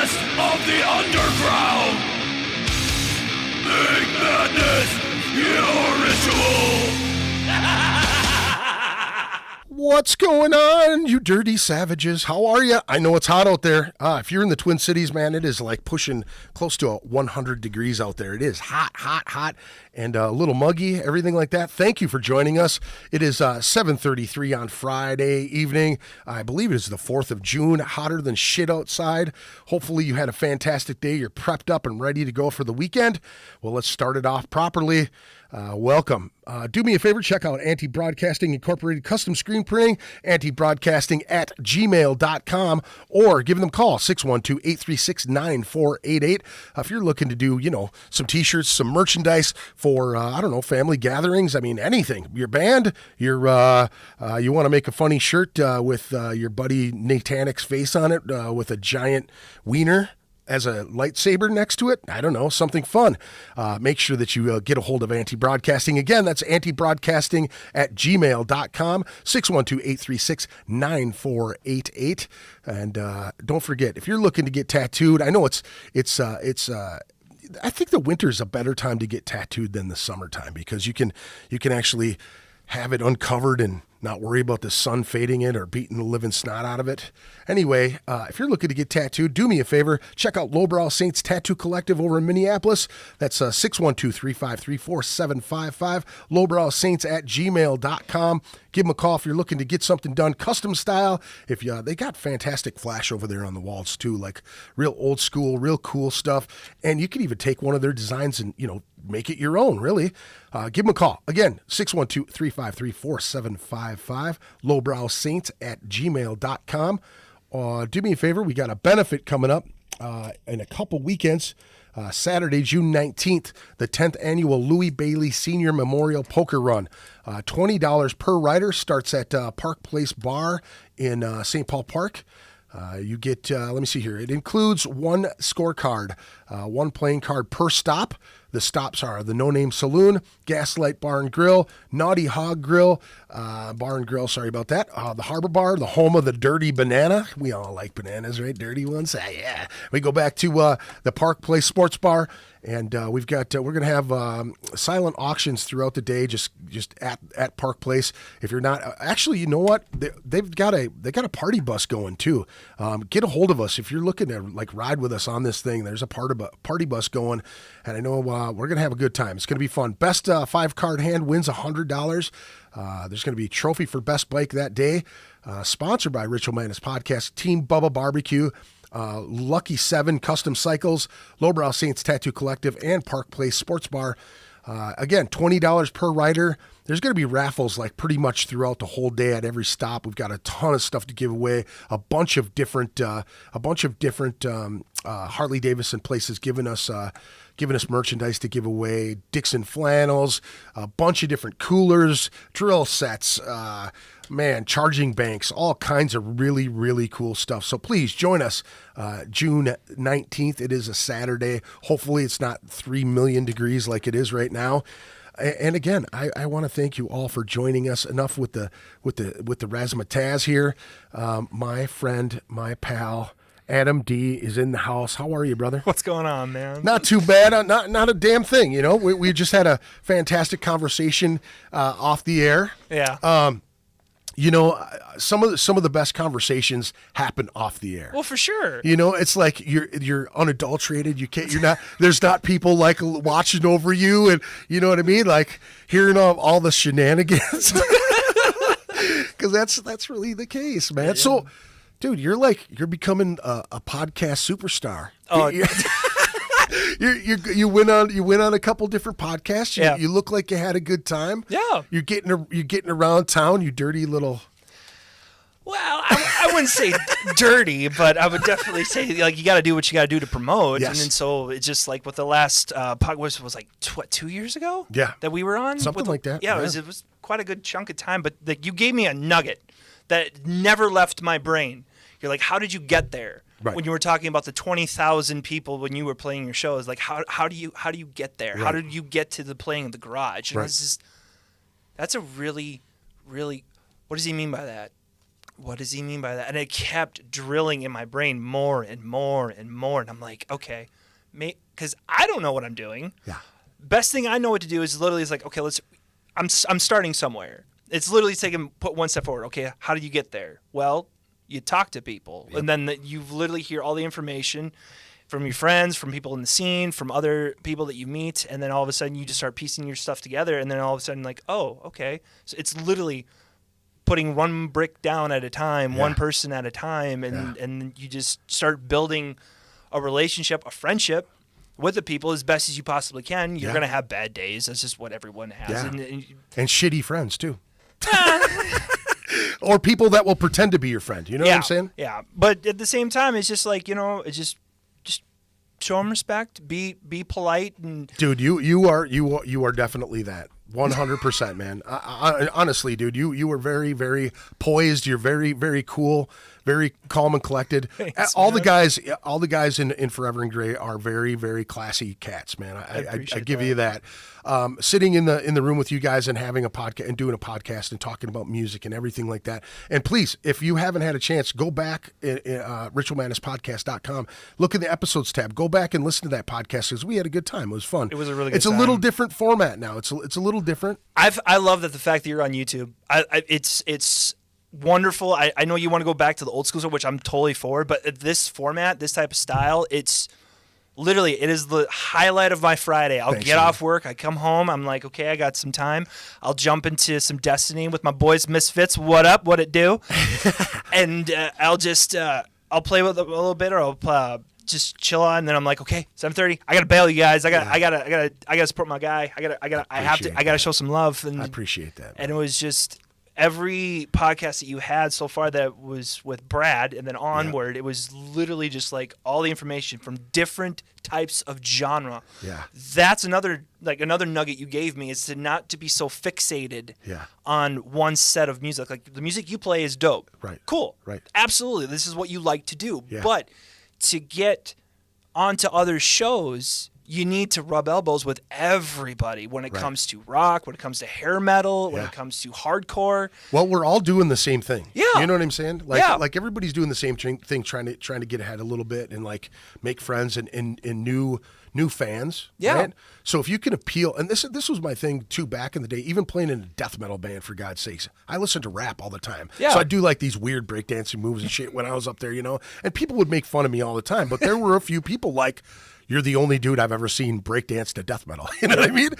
best of the underground. Make madness your ritual. What's going on, you dirty savages? How are you? I know it's hot out there. If you're in the Twin Cities, man, it is like pushing close to 100 degrees out there. It is hot, and a little muggy, everything like that. Thank you for joining us. It is 7:33 on Friday evening. I believe it is the 4th of June. Hotter than shit outside. Hopefully you had a fantastic day. You're prepped up and ready to go for the weekend. Well, let's start it off properly. Welcome. Do me a favor, check out Anti-Broadcasting Incorporated Custom Screen Printing, antibroadcasting at gmail.com, or give them a call, 612-836-9488. If you're looking to do, some t-shirts, some merchandise for, family gatherings, anything. Your band, you want to make a funny shirt with your buddy Natanic's face on it with a giant wiener as a lightsaber next to it, I don't know, something fun. Make sure that you get a hold of Anti-Broadcasting. Again, that's antibroadcasting at gmail.com, 612-836-9488. And don't forget, if you're looking to get tattooed, I know I think the winter is a better time to get tattooed than the summertime, because you can actually have it uncovered and not worry about the sun fading it or beating the living snot out of it. Anyway, if you're looking to get tattooed, do me a favor. Check out Lowbrow Saints Tattoo Collective over in Minneapolis. That's 612-353-4755. Lowbrowsaints at gmail.com. Give them a call if you're looking to get something done custom style. They got fantastic flash over there on the walls too, like real old school, real cool stuff. And you can even take one of their designs and, make it your own, really. Give them a call. Again, 612-353-4755. Lowbrowsaints at gmail.com. Do me a favor. We got a benefit coming up in a couple weekends. Saturday, June 19th, the 10th annual Louis Bailey Senior Memorial Poker Run. $20 per rider, starts at Park Place Bar in St. Paul Park. You get, let me see here. It includes one scorecard, one playing card per stop. The stops are the No Name Saloon, Gaslight Bar and Grill, Naughty Hog Grill, Bar and Grill, sorry about that, the Harbor Bar, the home of the Dirty Banana. We all like bananas, right? Dirty ones. Yeah. We go back to the Park Place Sports Bar, and we're going to have silent auctions throughout the day, just at Park Place. If you're not, actually, you know what? They've got a party bus going too. Get a hold of us if you're looking to ride with us on this thing. There's a party bus going, and I know we're going to have a good time. It's going to be fun. Best 5-card hand wins $100. There's going to be a trophy for best bike that day. Sponsored by Ritual Madness Podcast, Team Bubba Barbecue, Lucky 7 Custom Cycles, Lowbrow Saints Tattoo Collective, and Park Place Sports Bar. Again, $20 per rider. There's going to be raffles pretty much throughout the whole day at every stop. We've got a ton of stuff to give away. A bunch of different Harley Davidson places giving us merchandise to give away. Dixon flannels, a bunch of different coolers, drill sets, charging banks, all kinds of really, really cool stuff. So please join us June 19th. It is a Saturday. Hopefully it's not 3 million degrees like it is right now. And again, I want to thank you all for joining us. Enough with the razzmatazz here. My friend, my pal, Adam D is in the house. How are you, brother? What's going on, man? Not too bad. Not a damn thing. We just had a fantastic conversation off the air. Yeah. Some of the best conversations happen off the air. Well, for sure. It's like you're unadulterated. There's not people watching over you, and you know what I mean? Like hearing all the shenanigans. Because that's really the case, man. Yeah. So, dude, you're becoming a podcast superstar. Oh, You went on a couple different podcasts. You look like you had a good time. Yeah. You're getting around town, you dirty little. Well, I wouldn't say dirty, but I would definitely say you got to do what you got to do to promote. Yes. And then so it's just with the last podcast was 2 years ago. Yeah. That we were on something like that. Yeah, it was quite a good chunk of time. But you gave me a nugget that never left my brain. You're like, how did you get there? Right. When you were talking about the 20,000 people when you were playing your shows, how do you get there? Right. How did you get to the playing in the garage? And right. that's a really, really, what does he mean by that? what does he mean by that? And it kept drilling in my brain more and more and more. And I'm like, okay, because I don't know what I'm doing. Yeah. Best thing I know what to do is literally like, okay, I'm starting somewhere. It's literally put one step forward. Okay, how do you get there? Well, you talk to people, and then you literally hear all the information from your friends, from people in the scene, from other people that you meet, and then all of a sudden you just start piecing your stuff together, and then all of a sudden like, oh, okay. So it's literally putting one brick down at a time, one person at a time, and you just start building a relationship, a friendship with the people as best as you possibly can. You're going to have bad days. That's just what everyone has. Yeah. And shitty friends too. Or people that will pretend to be your friend. You know what I'm saying? Yeah. But at the same time, it's just like, it's just show them respect, be polite. And dude, you are definitely that. 100%, man. Honestly, dude, you were very, very poised. You're very, very cool, very calm and collected. Thanks, all the guys in Forever and Gray are very, very classy cats, man. I give you that. Sitting in the room with you guys and having a podcast and doing a podcast and talking about music and everything like that. And please, if you haven't had a chance, go back ritualmadnesspodcast.com. Look in the episodes tab. Go back and listen to that podcast because we had a good time. It was fun. It was a really good It's a time. little different format now. It's a little different. I love that the fact that you're on YouTube. It's wonderful. I know you want to go back to the old school stuff, which I'm totally for, but this format, this type of style, it is the highlight of my Friday. I'll get off work, I come home, I'm like, okay, I got some time. I'll jump into some Destiny with my boys Misfits. What up? What it do? And I'll just I'll play with it a little bit, or I'll just chill on. And then I'm like, okay, 7:30. I gotta bail, you guys. I gotta support my guy. I gotta show some love. And I appreciate that. And it was just every podcast that you had so far that was with Brad and then onward, it was literally just like all the information from different types of genre. Yeah. That's another nugget you gave me, is not to be so fixated on one set of music. Like, the music you play is dope. Right. Cool. Right. Absolutely. This is what you like to do. Yeah. But to get onto other shows, you need to rub elbows with everybody when it comes to rock, when it comes to hair metal, when it comes to hardcore. Well, we're all doing the same thing. Yeah. You know what I'm saying? Like everybody's doing the same thing, trying to get ahead a little bit and like make friends and new fans. Yeah. Right? So if you can appeal, and this was my thing too back in the day, even playing in a death metal band, for God's sakes. I listened to rap all the time. Yeah. So I do like these weird breakdancing moves and shit when I was up there, and people would make fun of me all the time. But there were a few people like, you're the only dude I've ever seen breakdance to death metal. You know what I mean?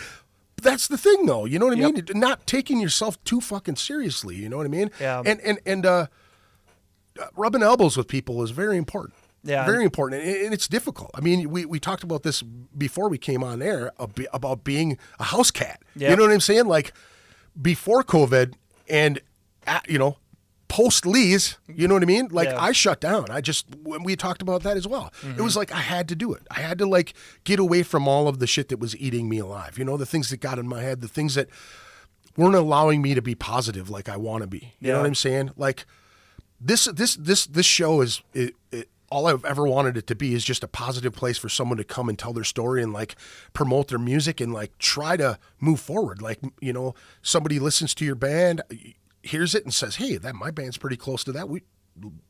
That's the thing, though. You know what I mean? Not taking yourself too fucking seriously. You know what I mean? Yeah. And rubbing elbows with people is very important. Yeah. Very important. And it's difficult. I mean, we talked about this before we came on air about being a house cat. Yep. You know what I'm saying? Like, before COVID and, post Lee's, you know what I mean? Like, I shut down. We talked about that as well. Mm-hmm. It was like, I had to do it. I had to like get away from all of the shit that was eating me alive. The things that got in my head, the things that weren't allowing me to be positive like I want to be. You know what I'm saying? Like, this show is all I've ever wanted it to be is just a positive place for someone to come and tell their story and like promote their music and like try to move forward. Like, somebody listens to your band, hears it and says, hey, my band's pretty close to that. We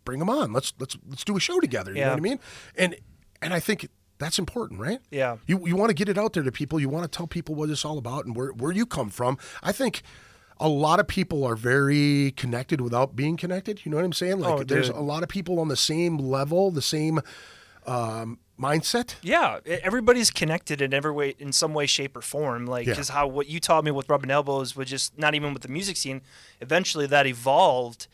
bring them on. Let's do a show together. You know what I mean? And I think that's important, right? Yeah. You want to get it out there to people. You want to tell people what it's all about and where you come from. I think a lot of people are very connected without being connected. You know what I'm saying? Like, there's a lot of people on the same level, the same mindset. Yeah, everybody's connected in some way, shape, or form. Like, because what you taught me with rubbing elbows was just not even with the music scene. Eventually, that evolved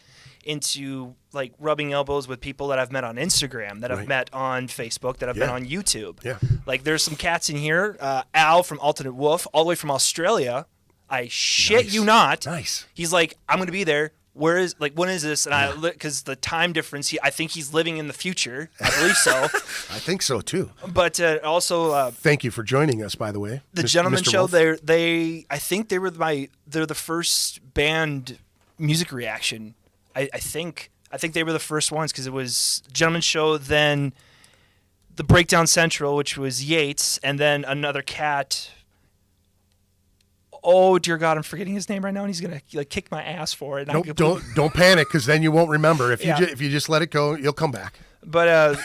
into like rubbing elbows with people that I've met on Instagram, that I've met on Facebook, that I've met on YouTube. Yeah. Like, there's some cats in here. Al from Alternate Wolf, all the way from Australia. I shit you not. Nice. He's like, I'm going to be there. When is this? And because the time difference, I think he's living in the future. I believe so. I think so too. But also, thank you for joining us, by the way. The Gentleman Mr. Show. Wolf. I think they're the first band music reaction. I think they were the first ones, because it was Gentleman Show, then the Breakdown Central, which was Yates, and then another cat. oh dear God, I'm forgetting his name right now, and he's gonna like kick my ass for it. Nope, don't panic, because then you won't remember. If Yeah. if you just let it go, you'll come back. But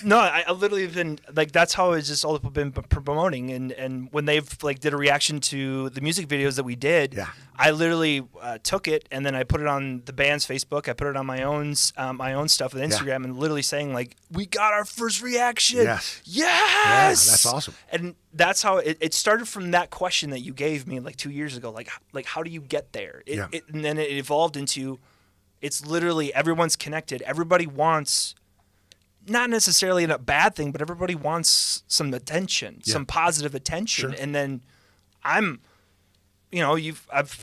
no, I literally have been like, that's how it's just all people been promoting, and when they've like did a reaction to the music videos that we did, Yeah. I literally took it and then I put it on the band's Facebook. I put it on my own stuff with Instagram, and literally saying like, we got our first reaction. Yes. Yeah, that's awesome. And that's how it started, from that question that you gave me like 2 years ago. Like how do you get there? And then it evolved into, it's literally everyone's connected. Everybody wants, not necessarily a bad thing, but everybody wants some attention, some positive attention. Sure. And then I've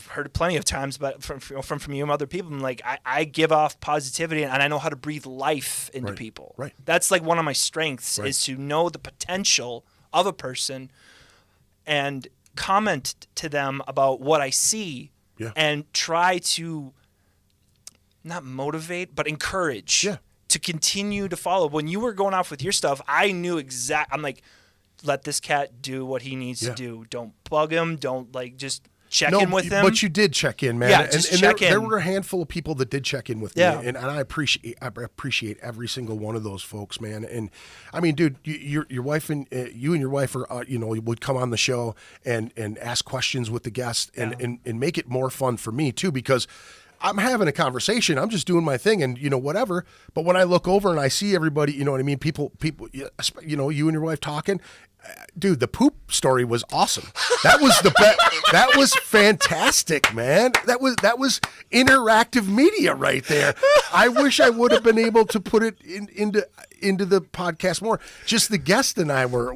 heard it plenty of times, but from you and other people, I'm like, I give off positivity, and I know how to breathe life into people. Right. That's like one of my strengths, is to know the potential of a person and comment to them about what I see, and try to not motivate, but encourage. Yeah. To continue to follow. When you were going off with your stuff, I knew I'm like, let this cat do what he needs to do. Don't bug him. Don't like just check in with him. But you did check in, man. Yeah, and just check in. There were a handful of people that did check in with me, Yeah. and I appreciate every single one of those folks, man. And I mean, dude, your wife and you and your wife are would come on the show and ask questions with the guests and make it more fun for me too, because I'm having a conversation. I'm just doing my thing, and whatever. But when I look over and I see everybody, you know what I mean? People, you and your wife talking. Dude, the poop story was awesome. That was the best. That was fantastic, man. That was interactive media right there. I wish I would have been able to put it into the podcast more. Just the guest and I were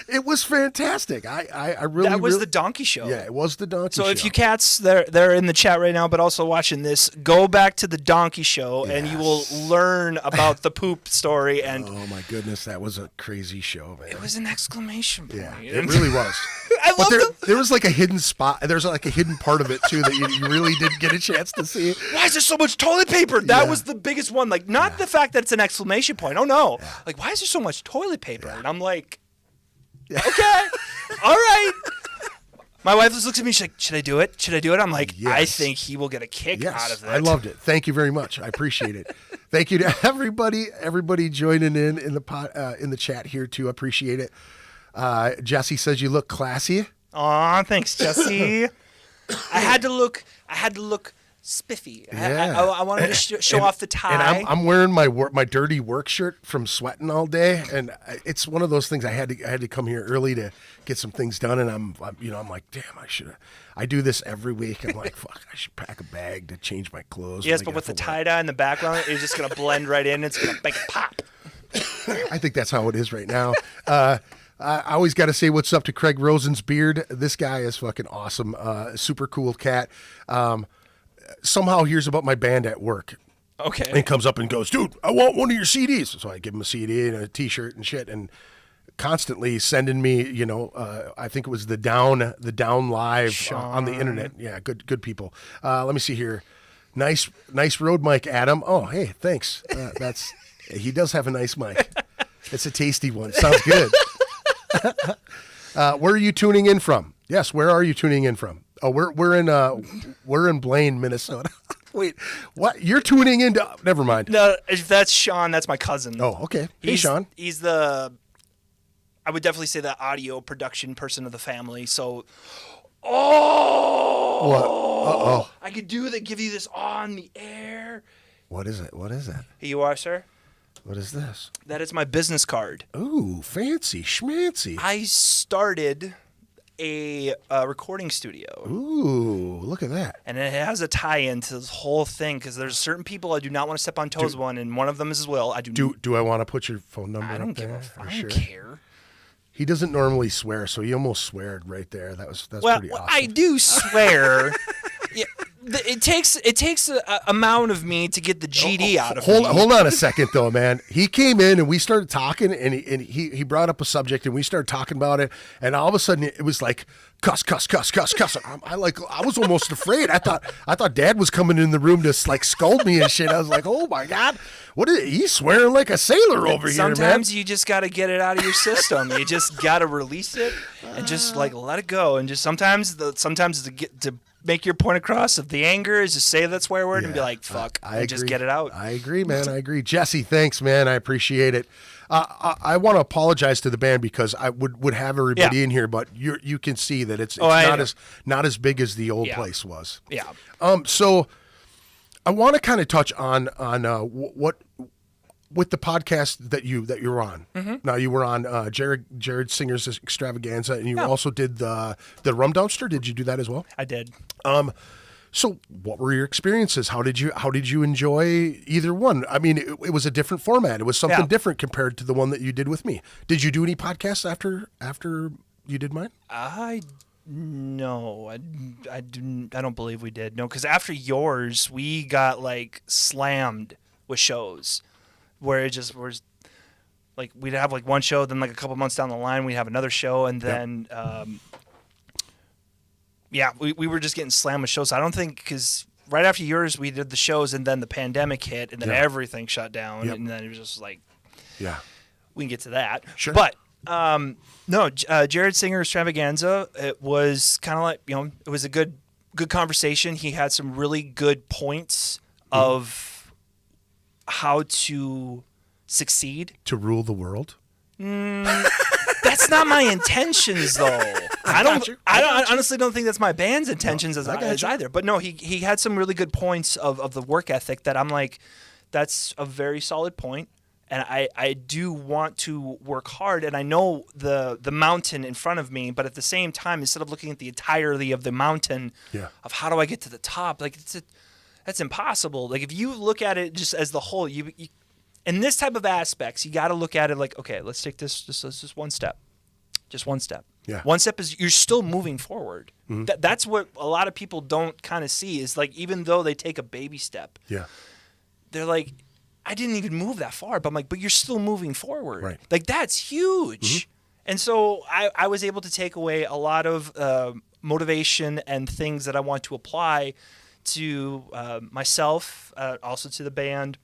it was fantastic. I really, that was really, the Donkey Show. Yeah, it was the Donkey Show. So if you cats, they're in the chat right now, but also watching this, go back to the Donkey Show, and you will learn about the poop story. And oh my goodness, that was a crazy show, man. it was an exclamation point. Yeah, it really was. I love there was like a hidden spot. There's like a hidden part of it too that you really didn't get a chance to see. Why is there so much toilet paper? That was the biggest one. Like, not the fact that it's an exclamation point. Oh no. Yeah. Like, why is there so much toilet paper? And I'm like, okay, all right. My wife just looks at me. She's like, "Should I do it? Should I do it?" I'm like, yes. I think he will get a kick out of it. I loved it. Thank you very much. I appreciate it. Thank you to everybody joining in the chat here too. I appreciate it. Jesse says you look classy. Aw, thanks, Jesse. I had to look spiffy. Yeah. I wanted to show off the tie. And I'm wearing my dirty work shirt from sweating all day, and it's one of those things. I had to come here early to get some things done, and I'm like, damn, I do this every week. I'm like, fuck, I should pack a bag to change my clothes. Yes, but with the tie dye in the background, it's just gonna blend right in. It's gonna make it pop. I think that's how it is right now. I always got to say what's up to Craig Rosen's beard. This guy is fucking awesome. Super cool cat. Somehow hears about my band at work. Okay. And comes up and goes, dude, I want one of your CDs. So I give him a CD and a T-shirt and shit, and constantly sending me, I think it was the Down Live on the internet. Yeah, good people. Let me see here. Nice road mic, Adam. Oh, hey, thanks. He does have a nice mic. It's a tasty one. Sounds good. Where are you tuning in from? Yes, where are you tuning in from? Oh, we're in Blaine, Minnesota. Wait, what? You're tuning into? Never mind. No, if that's Sean, that's my cousin. Oh, okay. Hey, Sean. He's I would definitely say the audio production person of the family. So, What? Uh-oh. I could give you this on the air. What is it? What is that? Here you are, sir. What is this? That is my business card. Ooh, fancy schmancy. I started a recording studio. Ooh, look at that. And it has a tie-in to this whole thing, because there's certain people I do not want to step on toes and one of them is Will. Do I want to put your phone number I don't up there? I don't care. He doesn't normally swear, so he almost sweared right there. That's pretty awesome. I do swear. Yeah, it takes a amount of me to get the GD out of me. Hold on a second, though, man. He came in and we started talking, and he brought up a subject, and we started talking about it, and all of a sudden it was like cuss. I was almost afraid. I thought Dad was coming in the room to like scold me and shit. I was like, oh my God, he's swearing like a sailor over here, man. Sometimes you just got to get it out of your system. You just got to release it and just like let it go. And just sometimes to make your point across of the anger is just say that swear word and be like, fuck, and just get it out. I agree, man. I agree. Jesse, thanks, man. I appreciate it. I want to apologize to the band because I would have everybody in here, but you can see that it's not as big as the old place was. Yeah. So I want to kind of touch on what with the podcast that you're on. Mm-hmm. Now you were on Jared Singer's Extravaganza, and you also did the Rum Dumpster. Did you do that as well? I did. So what were your experiences? How did you enjoy either one? I mean, it was a different format. It was something different compared to the one that you did with me. Did you do any podcasts after you did mine? No, I don't believe we did. No, because after yours, we got like slammed with shows where it just was like we'd have like one show, then like a couple months down the line we'd have another show, and then we were just getting slammed with shows. I don't think because right after yours we did the shows, and then the pandemic hit, and then everything shut down, and then it was just like we can get to that. Sure, but. No, Jared Singer Extravaganza, it was kind of like, it was a good conversation. He had some really good points of how to succeed. To rule the world? That's not my intentions, though. I honestly don't think that's my band's intentions as either. But no, he had some really good points of the work ethic that I'm like, that's a very solid point. And I do want to work hard, and I know the mountain in front of me, but at the same time, instead of looking at the entirety of the mountain of how do I get to the top, like that's impossible. Like if you look at it just as the whole, you in this type of aspects, you got to look at it like, okay, let's take this just one step. Just one step. Yeah. One step is you're still moving forward. Mm-hmm. That's what a lot of people don't kind of see is like even though they take a baby step, they're like, I didn't even move that far, but I'm like, but you're still moving forward. Right. Like that's huge. Mm-hmm. And so I was able to take away a lot of motivation and things that I want to apply to myself, also to the band,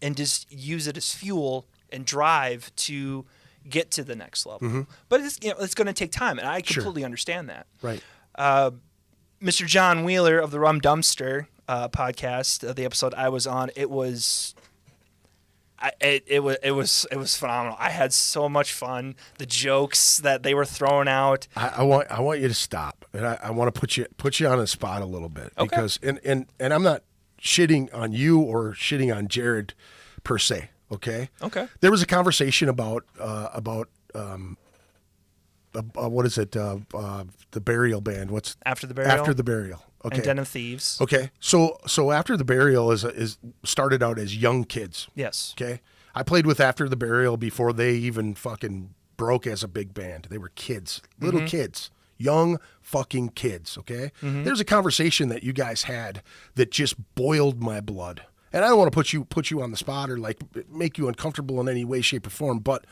and just use it as fuel and drive to get to the next level. Mm-hmm. But it's going to take time, and I completely understand that. Right. Mr. John Wheeler of the Rum Dumpster podcast, the episode I was on, it was phenomenal. I had so much fun. The jokes that they were throwing out. I want you to stop, and I want to put you on the spot a little bit because and I'm not shitting on you or shitting on Jared per se. Okay. There was a conversation about what is it? The Burial Band. What's After the Burial? After the Burial. Okay. And Den of Thieves. Okay. So After the Burial is started out as young kids. Yes. Okay. I played with After the Burial before they even fucking broke as a big band. They were kids, little kids, young fucking kids. Okay. Mm-hmm. There's a conversation that you guys had that just boiled my blood, and I don't want to put you on the spot or like make you uncomfortable in any way, shape, or form, but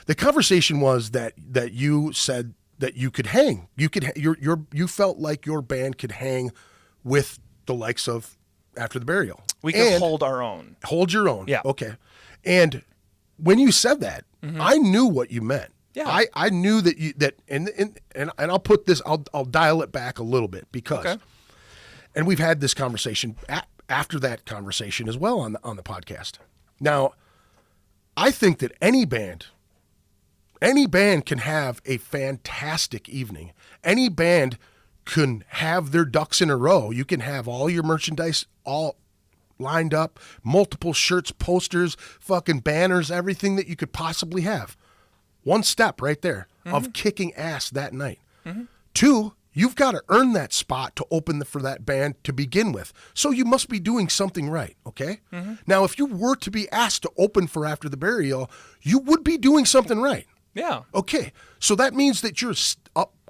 the conversation was that you said that you could hang. You felt like your band could hang with the likes of After the Burial. We could hold our own. Hold your own. Yeah. Okay. And when you said that, I knew what you meant. Yeah. I knew that and I'll put this. I'll dial it back a little bit because, and we've had this conversation after that conversation as well on the podcast. Now, I think that any band can have a fantastic evening. Any band can have their ducks in a row. You can have all your merchandise all lined up, multiple shirts, posters, fucking banners, everything that you could possibly have. One step right there of kicking ass that night. Mm-hmm. 2, you've got to earn that spot to open for that band to begin with. So you must be doing something right, okay? Mm-hmm. Now, if you were to be asked to open for After the Burial, you would be doing something right. Yeah. Okay. So that means that you're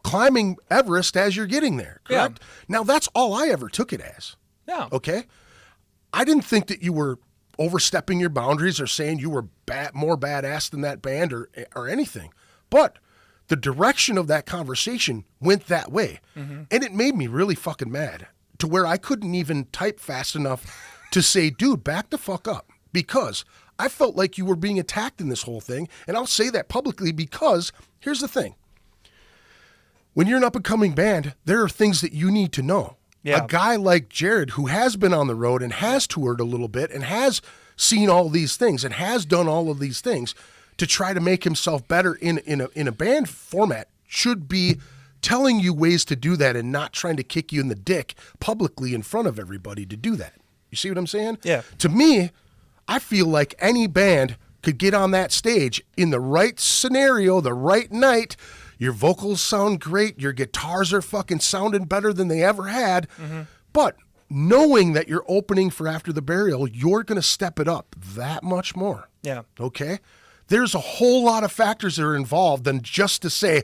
climbing Everest as you're getting there, correct? Yeah. Now, that's all I ever took it as. Yeah. Okay? I didn't think that you were overstepping your boundaries or saying you were more badass than that band or anything. But the direction of that conversation went that way. And it made me really fucking mad to where I couldn't even type fast enough to say, dude, back the fuck up. Because I felt like you were being attacked in this whole thing. And I'll say that publicly because here's the thing. When you're an up-and-coming band, there are things that you need to know. Yeah. A guy like Jared, who has been on the road and has toured a little bit and has seen all these things and has done all of these things to try to make himself better in a band format, should be telling you ways to do that and not trying to kick you in the dick publicly in front of everybody to do that. You see what I'm saying? Yeah. To me, I feel like any band could get on that stage in the right scenario, the right night. Your vocals sound great. Your guitars are fucking sounding better than they ever had. But knowing that you're opening for After the Burial, you're going to step it up that much more. Yeah. Okay? There's a whole lot of factors that are involved than just to say,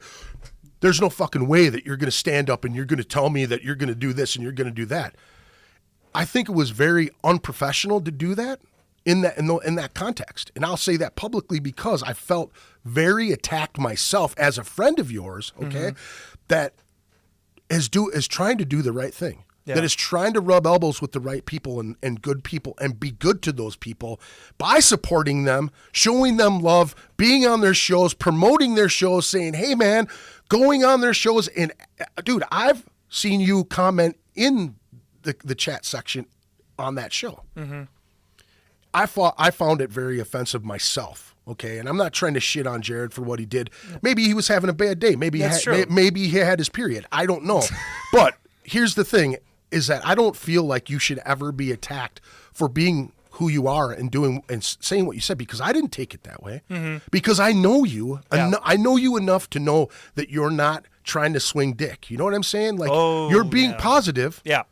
there's no fucking way that you're going to stand up and you're going to tell me that you're going to do this and you're going to do that. I think it was very unprofessional to do that in that context. And I'll say that publicly because I felt very attacked myself as a friend of yours, okay, that is trying to do the right thing. Yeah. That is trying to rub elbows with the right people and good people and be good to those people by supporting them, showing them love, being on their shows, promoting their shows, saying, hey, man, going on their shows. And, dude, I've seen you comment in the chat section on that show. I found it very offensive myself, okay? And I'm not trying to shit on Jared for what he did. Maybe he was having a bad day. Maybe he had his period. I don't know. But here's the thing, is that I don't feel like you should ever be attacked for being who you are and doing and saying what you said, because I didn't take it that way. Because I know you. Yeah. I know you enough to know that you're not trying to swing dick. You know what I'm saying? Like, you're being positive. Yeah.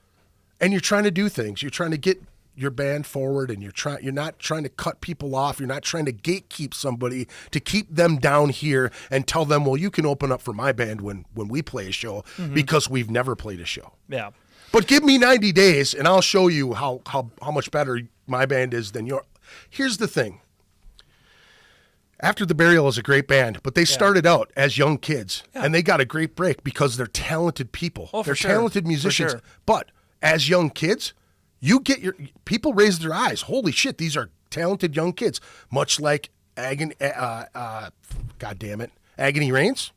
And you're trying to do things. You're trying to get your band forward, and you're not trying to cut people off. You're not trying to gatekeep somebody to keep them down here and tell them, well, you can open up for my band when we play a show because we've never played a show. Yeah. But give me 90 days and I'll show you how much better my band is than your. Here's the thing. After the Burial is a great band, but they started out as young kids and they got a great break because they're talented people. Oh, they're for sure. talented musicians. For sure. But as young kids, you get people raise their eyes. Holy shit, these are talented young kids. Much like Agony Reigns.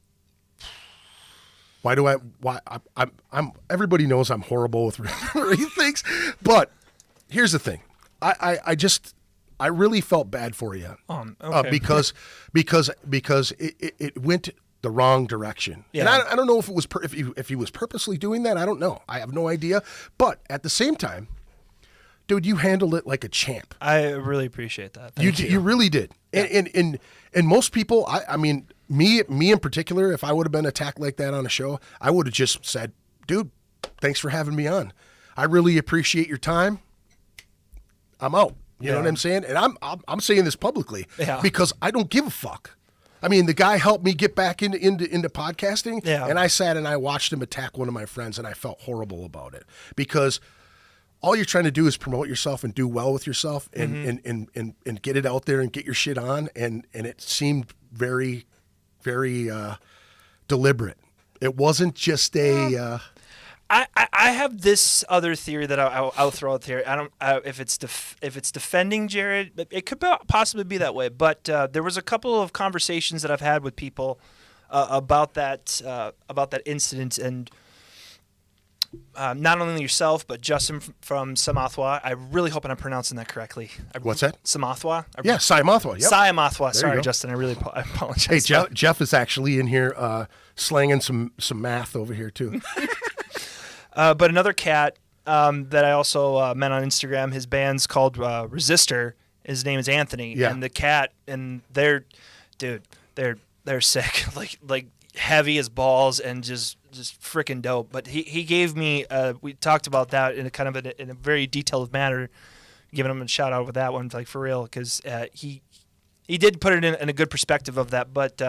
I'm everybody knows I'm horrible with remembering things, but here's the thing. I really felt bad for you. Okay. Because it went the wrong direction. Yeah. And I don't know if it was if he was purposely doing that. I don't know. I have no idea. But at the same time, dude, you handled it like a champ. I really appreciate that. Thank you. You really did. Yeah. And most people, I mean, me in particular, if I would have been attacked like that on a show, I would have just said, dude, thanks for having me on. I really appreciate your time. I'm out. You know what I'm saying? And I'm saying this publicly because I don't give a fuck. I mean, the guy helped me get back into podcasting, and I sat and I watched him attack one of my friends, and I felt horrible about it because all you're trying to do is promote yourself and do well with yourself and get it out there and get your shit on, and it seemed very, very deliberate. It wasn't just a. I have this other theory that I'll throw out there. I don't if it's defending Jared, it could possibly be that way. But there was a couple of conversations that I've had with people about that incident, and not only yourself but Justin from Samathwa. I really hope I'm pronouncing that correctly. What's that? Samathwa. Yeah, Samathwa. Yep. Samathwa. Sorry, Justin. I apologize. Hey, Jeff is actually in here slanging some math over here too. But another cat that I also met on Instagram, his band's called Resistor. His name is Anthony. Yeah. And the cat, and they're sick, like heavy as balls and just freaking dope. But he gave me, we talked about that in a kind of in a very detailed manner, giving him a shout out with that one, like for real, because he did put it in a good perspective of that. But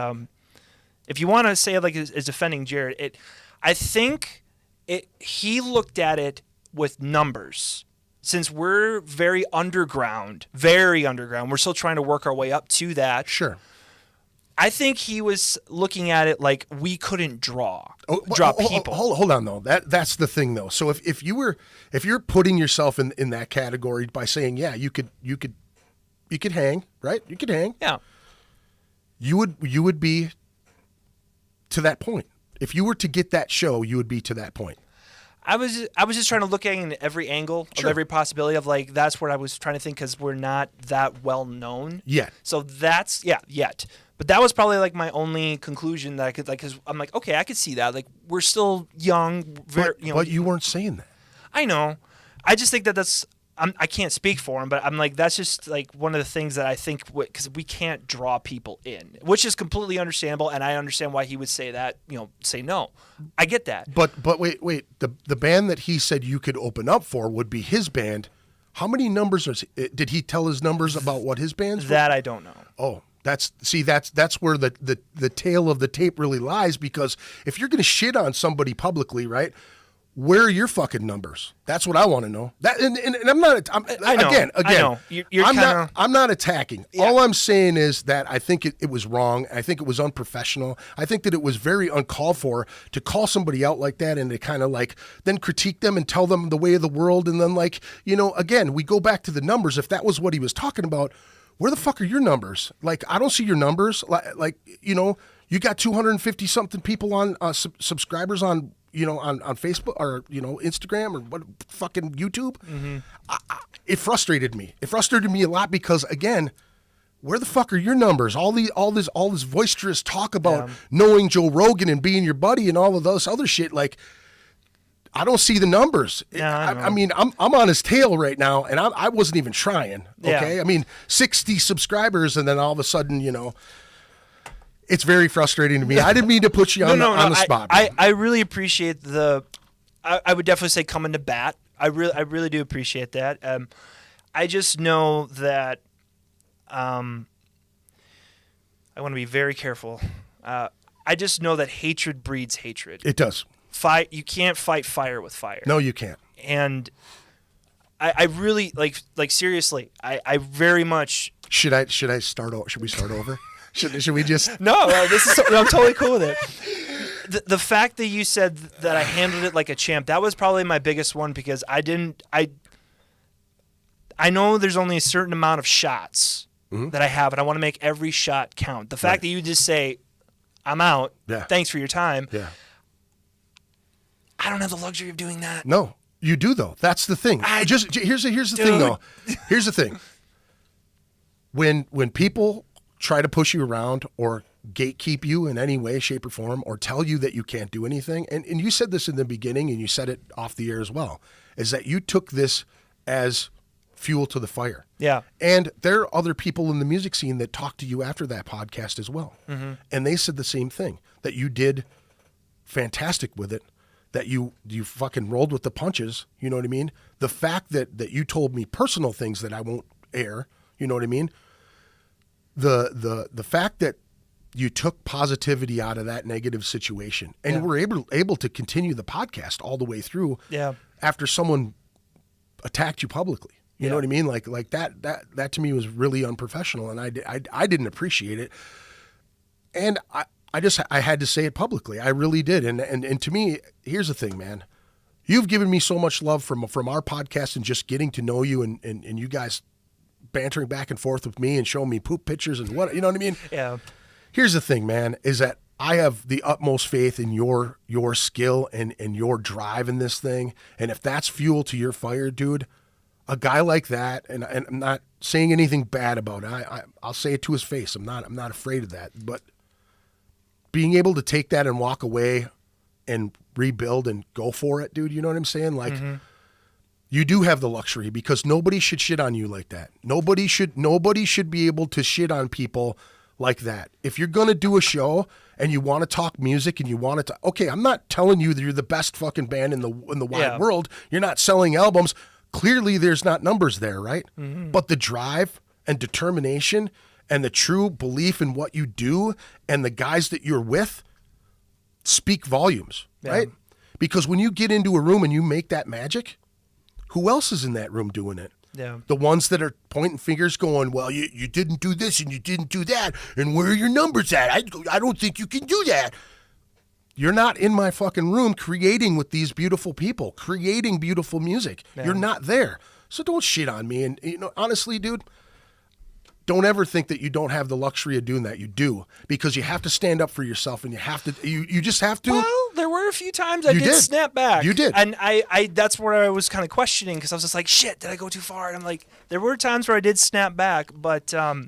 if you want to say it like as defending Jared, I think he looked at it with numbers. Since we're very underground, we're still trying to work our way up to that. Sure. I think he was looking at it like we couldn't draw people. Hold on though. That's the thing though. So if you're putting yourself in that category by saying, yeah, you could hang, right? You could hang. Yeah. You would be to that point. If you were to get that show, you would be to that point. I was just trying to look at it in every angle of every possibility of like that's what I was trying to think because we're not that well known yet. So that's yet. But that was probably like my only conclusion that I could like because I'm like okay I could see that like we're still young. But you weren't saying that. I know. I just think that's. I can't speak for him, but I'm like that's just like one of the things that I think because we can't draw people in, which is completely understandable, and I understand why he would say that. Say no. I get that. But wait. The band that he said you could open up for would be his band. How many numbers did he tell his numbers about what his band's? That I don't know. Oh, that's where the tail of the tape really lies because if you're going to shit on somebody publicly, right? Where are your fucking numbers? That's what I want to know. That and I'm not. I know. Again. I know. I'm not attacking. Yeah. All I'm saying is that I think it was wrong. I think it was unprofessional. I think that it was very uncalled for to call somebody out like that and to kind of like then critique them and tell them the way of the world and then like again we go back to the numbers. If that was what he was talking about, where the fuck are your numbers? Like I don't see your numbers. Like you got 250 something people on subscribers on. On Facebook or, Instagram or what fucking YouTube. Mm-hmm. It frustrated me. It frustrated me a lot because again, where the fuck are your numbers? All this boisterous talk about knowing Joe Rogan and being your buddy and all of those other shit. Like, I don't see the numbers. I mean, I'm on his tail right now and I wasn't even trying. Okay. Yeah. I mean, 60 subscribers and then all of a sudden, it's very frustrating to me. I didn't mean to put you on the spot. I really appreciate I would definitely say coming to bat. I really do appreciate that. I just know that I want to be very careful. I just know that hatred breeds hatred. It does. You can't fight fire with fire. No, you can't. And I really like seriously. I very much. Should we start over? Should we just? No, this is. I'm totally cool with it. The fact that you said that I handled it like a champ, that was probably my biggest one because I know there's only a certain amount of shots that I have, and I want to make every shot count. The fact that you just say, "I'm out. Yeah. Thanks for your time." Yeah. I don't have the luxury of doing that. No, you do though. That's the thing. Here's the thing though. Here's the thing. When people try to push you around or gatekeep you in any way, shape, or form, or tell you that you can't do anything. And you said this in the beginning, and you said it off the air as well, is that you took this as fuel to the fire. Yeah. And there are other people in the music scene that talked to you after that podcast as well. Mm-hmm. And they said the same thing, that you did fantastic with it, that you fucking rolled with the punches. You know what I mean? The fact that you told me personal things that I won't air, you know what I mean? The fact that you took positivity out of that negative situation and were able to continue the podcast all the way through after someone attacked you publicly. You know what I mean? Like that to me was really unprofessional, and I didn't appreciate it. And I had to say it publicly. I really did. And to me, here's the thing, man. You've given me so much love from our podcast and just getting to know you and you guys bantering back and forth with me and showing me poop pictures and what, you know what I mean? Yeah. Here's the thing, man, is that I have the utmost faith in your skill and your drive in this thing. And if that's fuel to your fire, dude, a guy like that, and I'm not saying anything bad about it. I'll say it to his face. I'm not afraid of that. But being able to take that and walk away and rebuild and go for it, dude, you know what I'm saying? Like, you do have the luxury because nobody should shit on you like that. Nobody should be able to shit on people like that. If you're going to do a show and you want to talk music and you want to, okay, I'm not telling you that you're the best fucking band in the wide world. You're not selling albums. Clearly there's not numbers there, right? Mm-hmm. But the drive and determination and the true belief in what you do and the guys that you're with speak volumes, right? Because when you get into a room and you make that magic, who else is in that room doing it? Yeah. The ones that are pointing fingers going, well, you didn't do this and you didn't do that, and where are your numbers at? I don't think you can do that. You're not in my fucking room creating with these beautiful people, creating beautiful music. Yeah. You're not there. So don't shit on me. And, honestly, dude, don't ever think that you don't have the luxury of doing that. You do, because you have to stand up for yourself, and you just have to. Well, there were a few times I did snap back. You did. And I that's where I was kind of questioning, because I was just like, shit, did I go too far? And I'm like, there were times where I did snap back, but I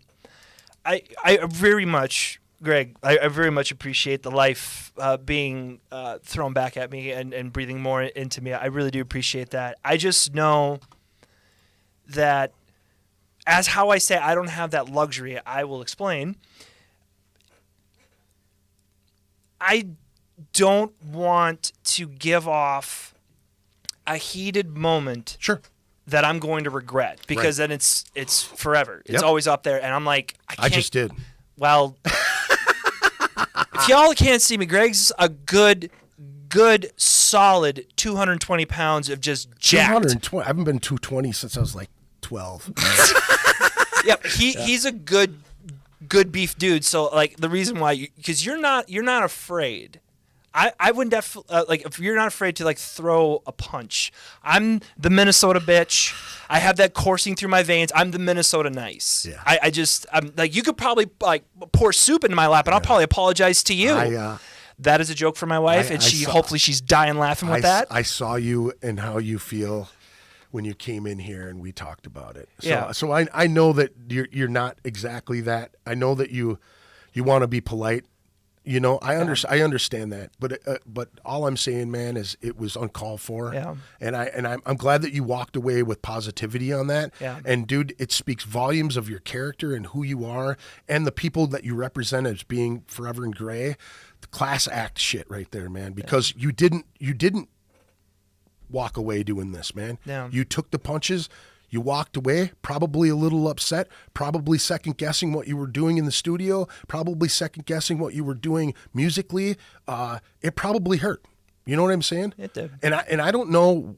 very much, Greg, I very much appreciate the life being thrown back at me and breathing more into me. I really do appreciate that. I just know that, as how I say I don't have that luxury, I will explain. I don't want to give off a heated moment that I'm going to regret, because then it's forever. It's always up there, and I'm like, I just did. Well, if y'all can't see me, Greg's a good solid 220 pounds of just jacked. 220. I haven't been 220 since I was like 12. Yep, he's a good beef dude. So like the reason why, because you're not afraid. I wouldn't like if you're not afraid to like throw a punch. I'm the Minnesota bitch. I have that coursing through my veins. I'm the Minnesota nice. Yeah. I'm like, you could probably like pour soup into my lap, and I'll probably apologize to you. That is a joke for my wife, and hopefully she's dying laughing with that. I saw you and how you feel when you came in here and we talked about it. So I know that you're not exactly that. I know that you want to be polite. I understand that, but all I'm saying, man, is it was uncalled for. Yeah. And I'm glad that you walked away with positivity on that. Yeah. And dude, it speaks volumes of your character and who you are and the people that you represent as being forever and gray. The class act shit right there, man. Because you didn't walk away doing this, man. Yeah. You took the punches. You walked away, probably a little upset, probably second-guessing what you were doing in the studio, probably second-guessing what you were doing musically. It probably hurt. You know what I'm saying? It did. And I don't know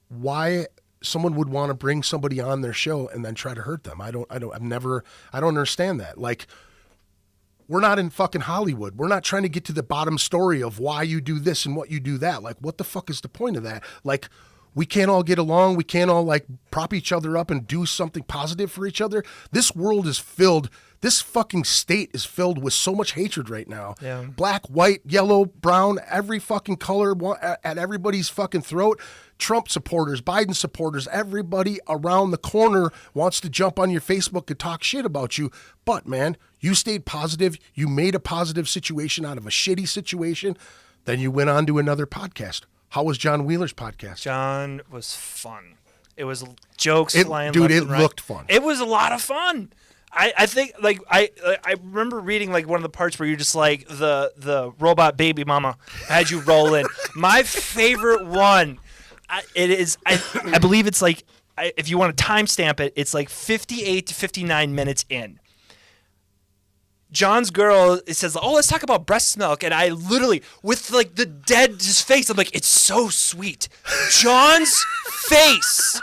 why someone would want to bring somebody on their show and then try to hurt them. I don't understand that. Like, we're not in fucking Hollywood. We're not trying to get to the bottom story of why you do this and what you do that. Like, what the fuck is the point of that? Like, we can't all get along. We can't all like prop each other up and do something positive for each other. This world is filled. This fucking state is filled with so much hatred right now. Yeah. Black, white, yellow, brown, every fucking color at everybody's fucking throat. Trump supporters, Biden supporters, everybody around the corner wants to jump on your Facebook and talk shit about you. But man, you stayed positive. You made a positive situation out of a shitty situation. Then you went on to another podcast. How was John Wheeler's podcast? John was fun. It was jokes flying dude, left it and right. looked fun. It was a lot of fun. I think like I remember reading like one of the parts where you're just like the robot baby mama had you roll in. My favorite one, I believe it's like, if you want to timestamp it, it's like 58 to 59 minutes in. John's girl, it says, oh, let's talk about breast milk. And I literally, with like the dead face, I'm like, it's so sweet. John's face,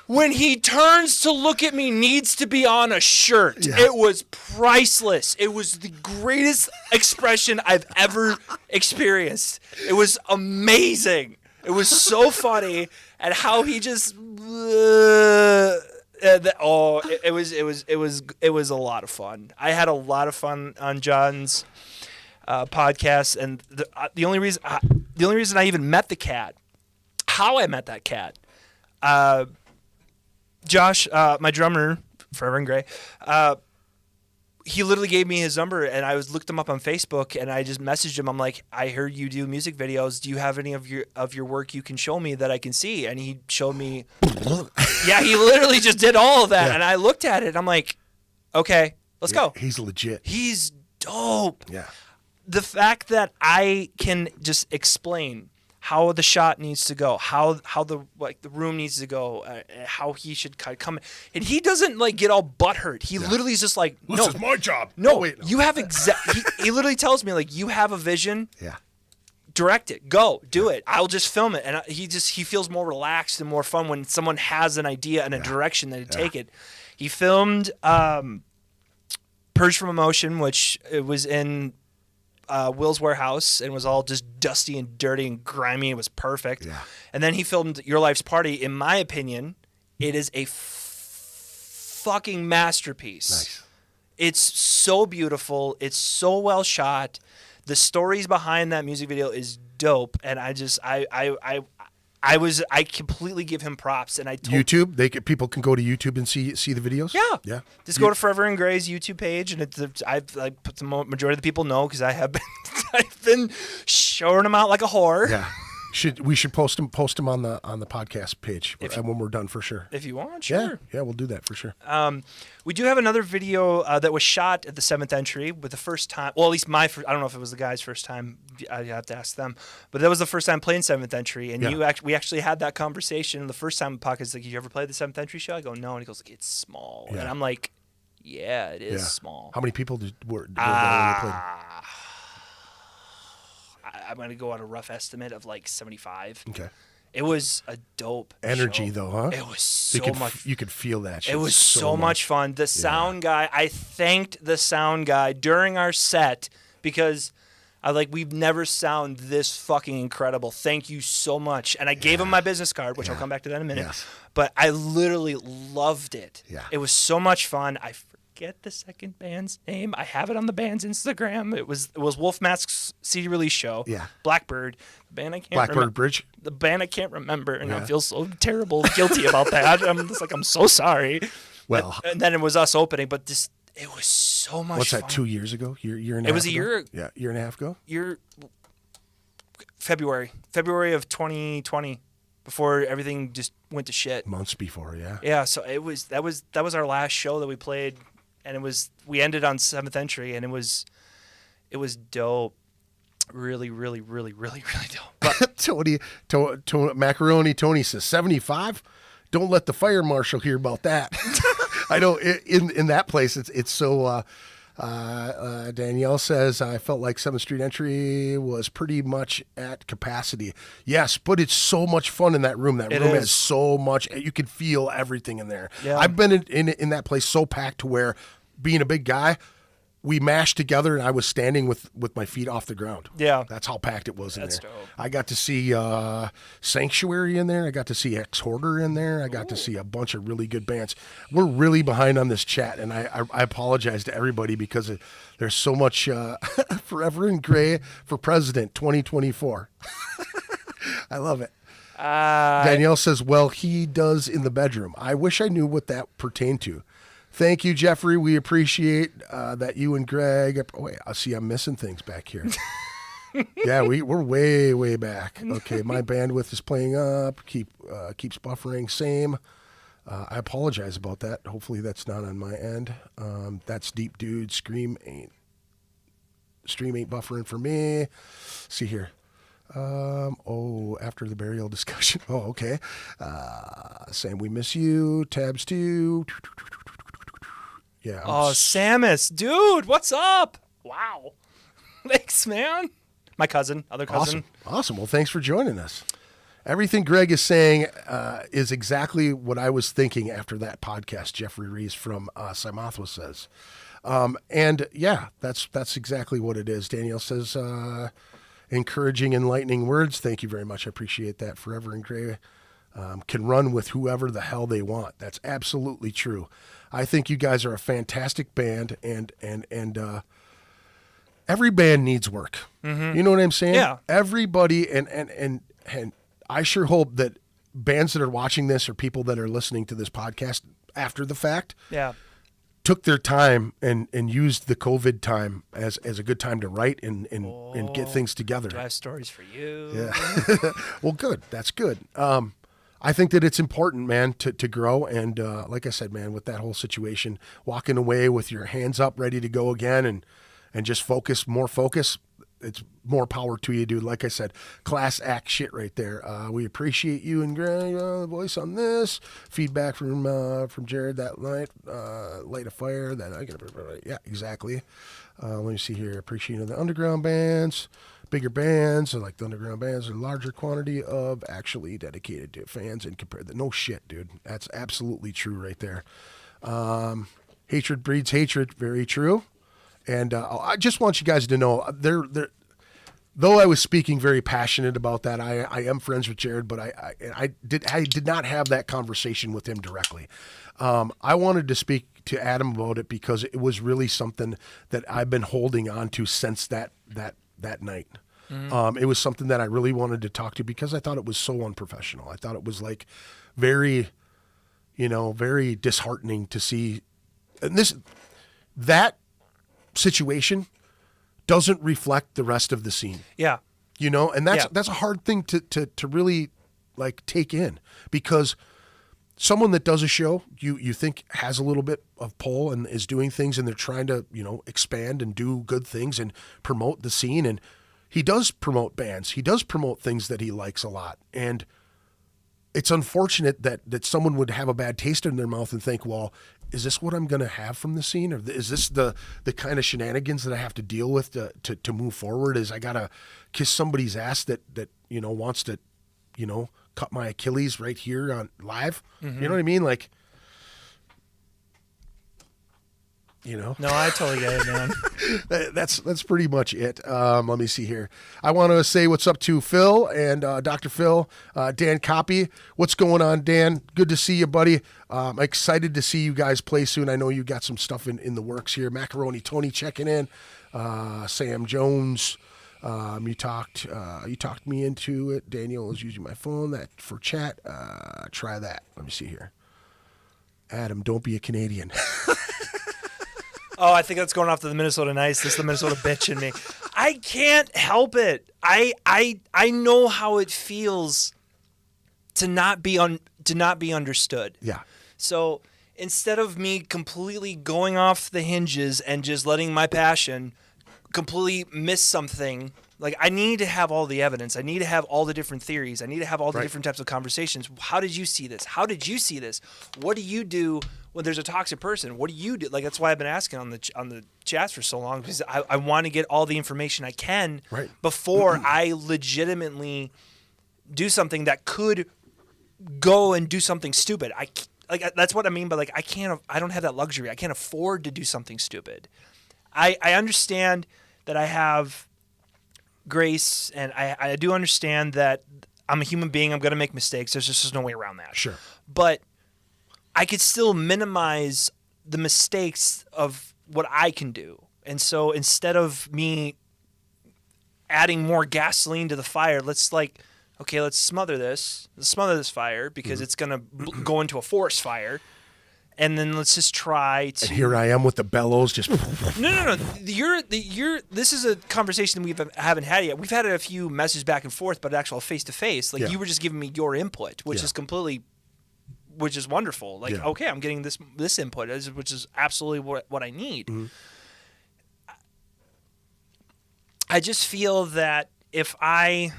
when he turns to look at me, needs to be on a shirt. Yeah. It was priceless. It was the greatest expression I've ever experienced. It was amazing. It was so funny. And how he just... it was a lot of fun. I had a lot of fun on John's podcast, and the only reason I even met the cat, how I met that cat, Josh, my drummer, Forever and Gray, he literally gave me his number, and I looked him up on Facebook, and I just messaged him. I'm like, I heard you do music videos. Do you have any of your work you can show me that I can see? And he showed me. Yeah, he literally just did all of that, and I looked at it. And I'm like, okay, let's go. He's legit. He's dope. Yeah. The fact that I can just explain how the shot needs to go, how the room needs to go, how he should come, and he doesn't like get all butthurt. He literally is just like, this is my job. No, Oh, wait, no. you have he literally tells me like, you have a vision. Yeah. Direct it, go do it. I'll just film it, and he feels more relaxed and more fun when someone has an idea and a direction that to take it. He filmed Purge from Emotion, which it was in Will's warehouse and was all just dusty and dirty and grimy. It was perfect. Yeah. And then he filmed Your Life's Party. In my opinion, it is a fucking masterpiece. Nice. It's so beautiful. It's so well shot. The stories behind that music video is dope, and I completely give him props. And I told YouTube, people can go to YouTube and see the videos. Yeah. Just go to Forever and Gray's YouTube page, and I've put the majority of the people know because I've been showing them out like a whore. Yeah. We should post them on the podcast page when we're done for sure. If you want, sure. Yeah, we'll do that for sure. We do have another video that was shot at the 7th Entry with the first time. Well, at least I don't know if it was the guy's first time. I have to ask them. But that was the first time playing 7th Entry, and we actually had that conversation the first time in the podcast. Like, you ever played the 7th Entry show? I go, no, and he goes, like, it's small, and I'm like, yeah, it is small. How many people were playing? I'm going to go on a rough estimate of like 75. Okay. It was a dope energy show. though, huh? It was so much. You could feel that shit. It was so much fun. The sound guy, I thanked the sound guy during our set because we've never sound this fucking incredible. Thank you so much. And I gave him my business card, which I'll come back to that in a minute. Yes. But I literally loved it. Yeah. It was so much fun. I forget the second band's name. I have it on the band's Instagram. It was Wolf Mask's CD release show. Yeah. Blackbird. The band I can't Blackbird Bridge. The band I can't remember, and I feel so terrible, guilty about that. I'm just like, I'm so sorry. Well, and then it was us opening, but it was so much. What's fun. that? 2 years ago? Year and a half. It was a year. Yeah, year and a half ago. February of 2020. Before everything just went to shit. Months before, yeah. Yeah, so that was our last show that we played, and we ended on 7th Entry, and it was dope. Really, really, really, really, really dope. But Macaroni Tony says 75. Don't let the fire marshal hear about that. I know in that place it's so. Danielle says, I felt like 7th Street Entry was pretty much at capacity. Yes, but it's so much fun in that room. That room has so much. You can feel everything in there. Yeah. I've been in that place so packed to where, being a big guy, we mashed together and I was standing with my feet off the ground. Yeah. That's how packed it was in there. That's dope. I got to see Sanctuary in there. I got to see Ex-Hoarder in there. I got to see a bunch of really good bands. We're really behind on this chat, and I apologize to everybody because there's so much Forever and Gray for President 2024. I love it. Danielle says, well, he does in the bedroom. I wish I knew what that pertained to. Thank you, Jeffrey. We appreciate that you and Greg. Oh, wait, I see I'm missing things back here. Yeah, we're way, way back. Okay, my bandwidth is playing up. Keeps buffering. Same. I apologize about that. Hopefully that's not on my end. That's Deep Dude. Stream ain't buffering for me. See here. After the burial discussion. Oh, okay. Sam, we miss you. Tabs 2. Yeah. Samus, dude, what's up? Wow. Thanks, man. My other cousin. Awesome. Well, thanks for joining us. Everything Greg is saying is exactly what I was thinking after that podcast, Jeffrey Rees from Simothwa says. And yeah, that's exactly what it is. Danielle says, encouraging, enlightening words. Thank you very much. I appreciate that. Forever and Gray can run with whoever the hell they want. That's absolutely true. I think you guys are a fantastic band, and every band needs work. Mm-hmm. You know what I'm saying? Yeah. Everybody, and I sure hope that bands that are watching this or people that are listening to this podcast after the fact, took their time and used the COVID time as a good time to write and get things together. Do I have stories for you? Yeah. Well, good. That's good. I think that it's important, man, to grow. And like I said, man, with that whole situation, walking away with your hands up, ready to go again and just more focus, it's more power to you, dude. Like I said, class act shit right there. We appreciate you and voice on this feedback from Jared that night. Light a fire. Yeah, exactly. Let me see here. Appreciating the underground bands. Bigger bands, like the underground bands, a larger quantity of actually dedicated to fans and compared to no shit, dude. That's absolutely true right there. Hatred breeds hatred, very true. And I just want you guys to know, though I was speaking very passionate about that, I am friends with Jared, but I did not have that conversation with him directly. I wanted to speak to Adam about it because it was really something that I've been holding on to since that night. Mm-hmm. It was something that I really wanted to talk to because I thought it was so unprofessional. I thought it was like very disheartening to see. And that situation doesn't reflect the rest of the scene. Yeah. And that's a hard thing to really like take in, because someone that does a show you think has a little bit of pull and is doing things, and they're trying to, expand and do good things and promote the scene. And he does promote bands. He does promote things that he likes a lot. And it's unfortunate that someone would have a bad taste in their mouth and think, well, is this what I'm going to have from the scene? Or is this the kind of shenanigans that I have to deal with to move forward? Is I got to kiss somebody's ass that wants to, cut my Achilles right here on live? Mm-hmm. You know what I mean? Like, No, I totally get it, man. That's pretty much it. Let me see here. I want to say what's up to Phil and Dr. Phil, Dan Copy. What's going on, Dan? Good to see you, buddy. I'm excited to see you guys play soon. I know you got some stuff in the works here. Macaroni Tony checking in. Sam Jones. You talked me into it. Daniel is using my phone for chat. Try that. Let me see here. Adam, don't be a Canadian. Oh, I think that's going off to the Minnesota Nice. This is the Minnesota bitch in me. I can't help it. I know how it feels to not be understood. Yeah. So instead of me completely going off the hinges and just letting my passion completely miss something, like I need to have all the evidence. I need to have all the different theories. I need to have all the different types of conversations. How did you see this? How did you see this? What do you do when there's a toxic person? What do you do? Like, that's why I've been asking on the chats for so long, because I want to get all the information I can before I legitimately do something that could go and do something stupid. That's what I mean by like I don't have that luxury. I can't afford to do something stupid. I understand that I have grace, and I do understand that I'm a human being. I'm going to make mistakes. There's no way around that. Sure. But I could still minimize the mistakes of what I can do. And so instead of me adding more gasoline to the fire, let's smother this fire, because it's going to go into a forest fire. And then let's just try to. And here I am with the bellows, just. No. This is a conversation we haven't had yet. We've had a few messages back and forth, but actual face to face. Like you were just giving me your input, which is wonderful. Like, okay, I'm getting this input, which is absolutely what I need. Mm-hmm. I just feel that if I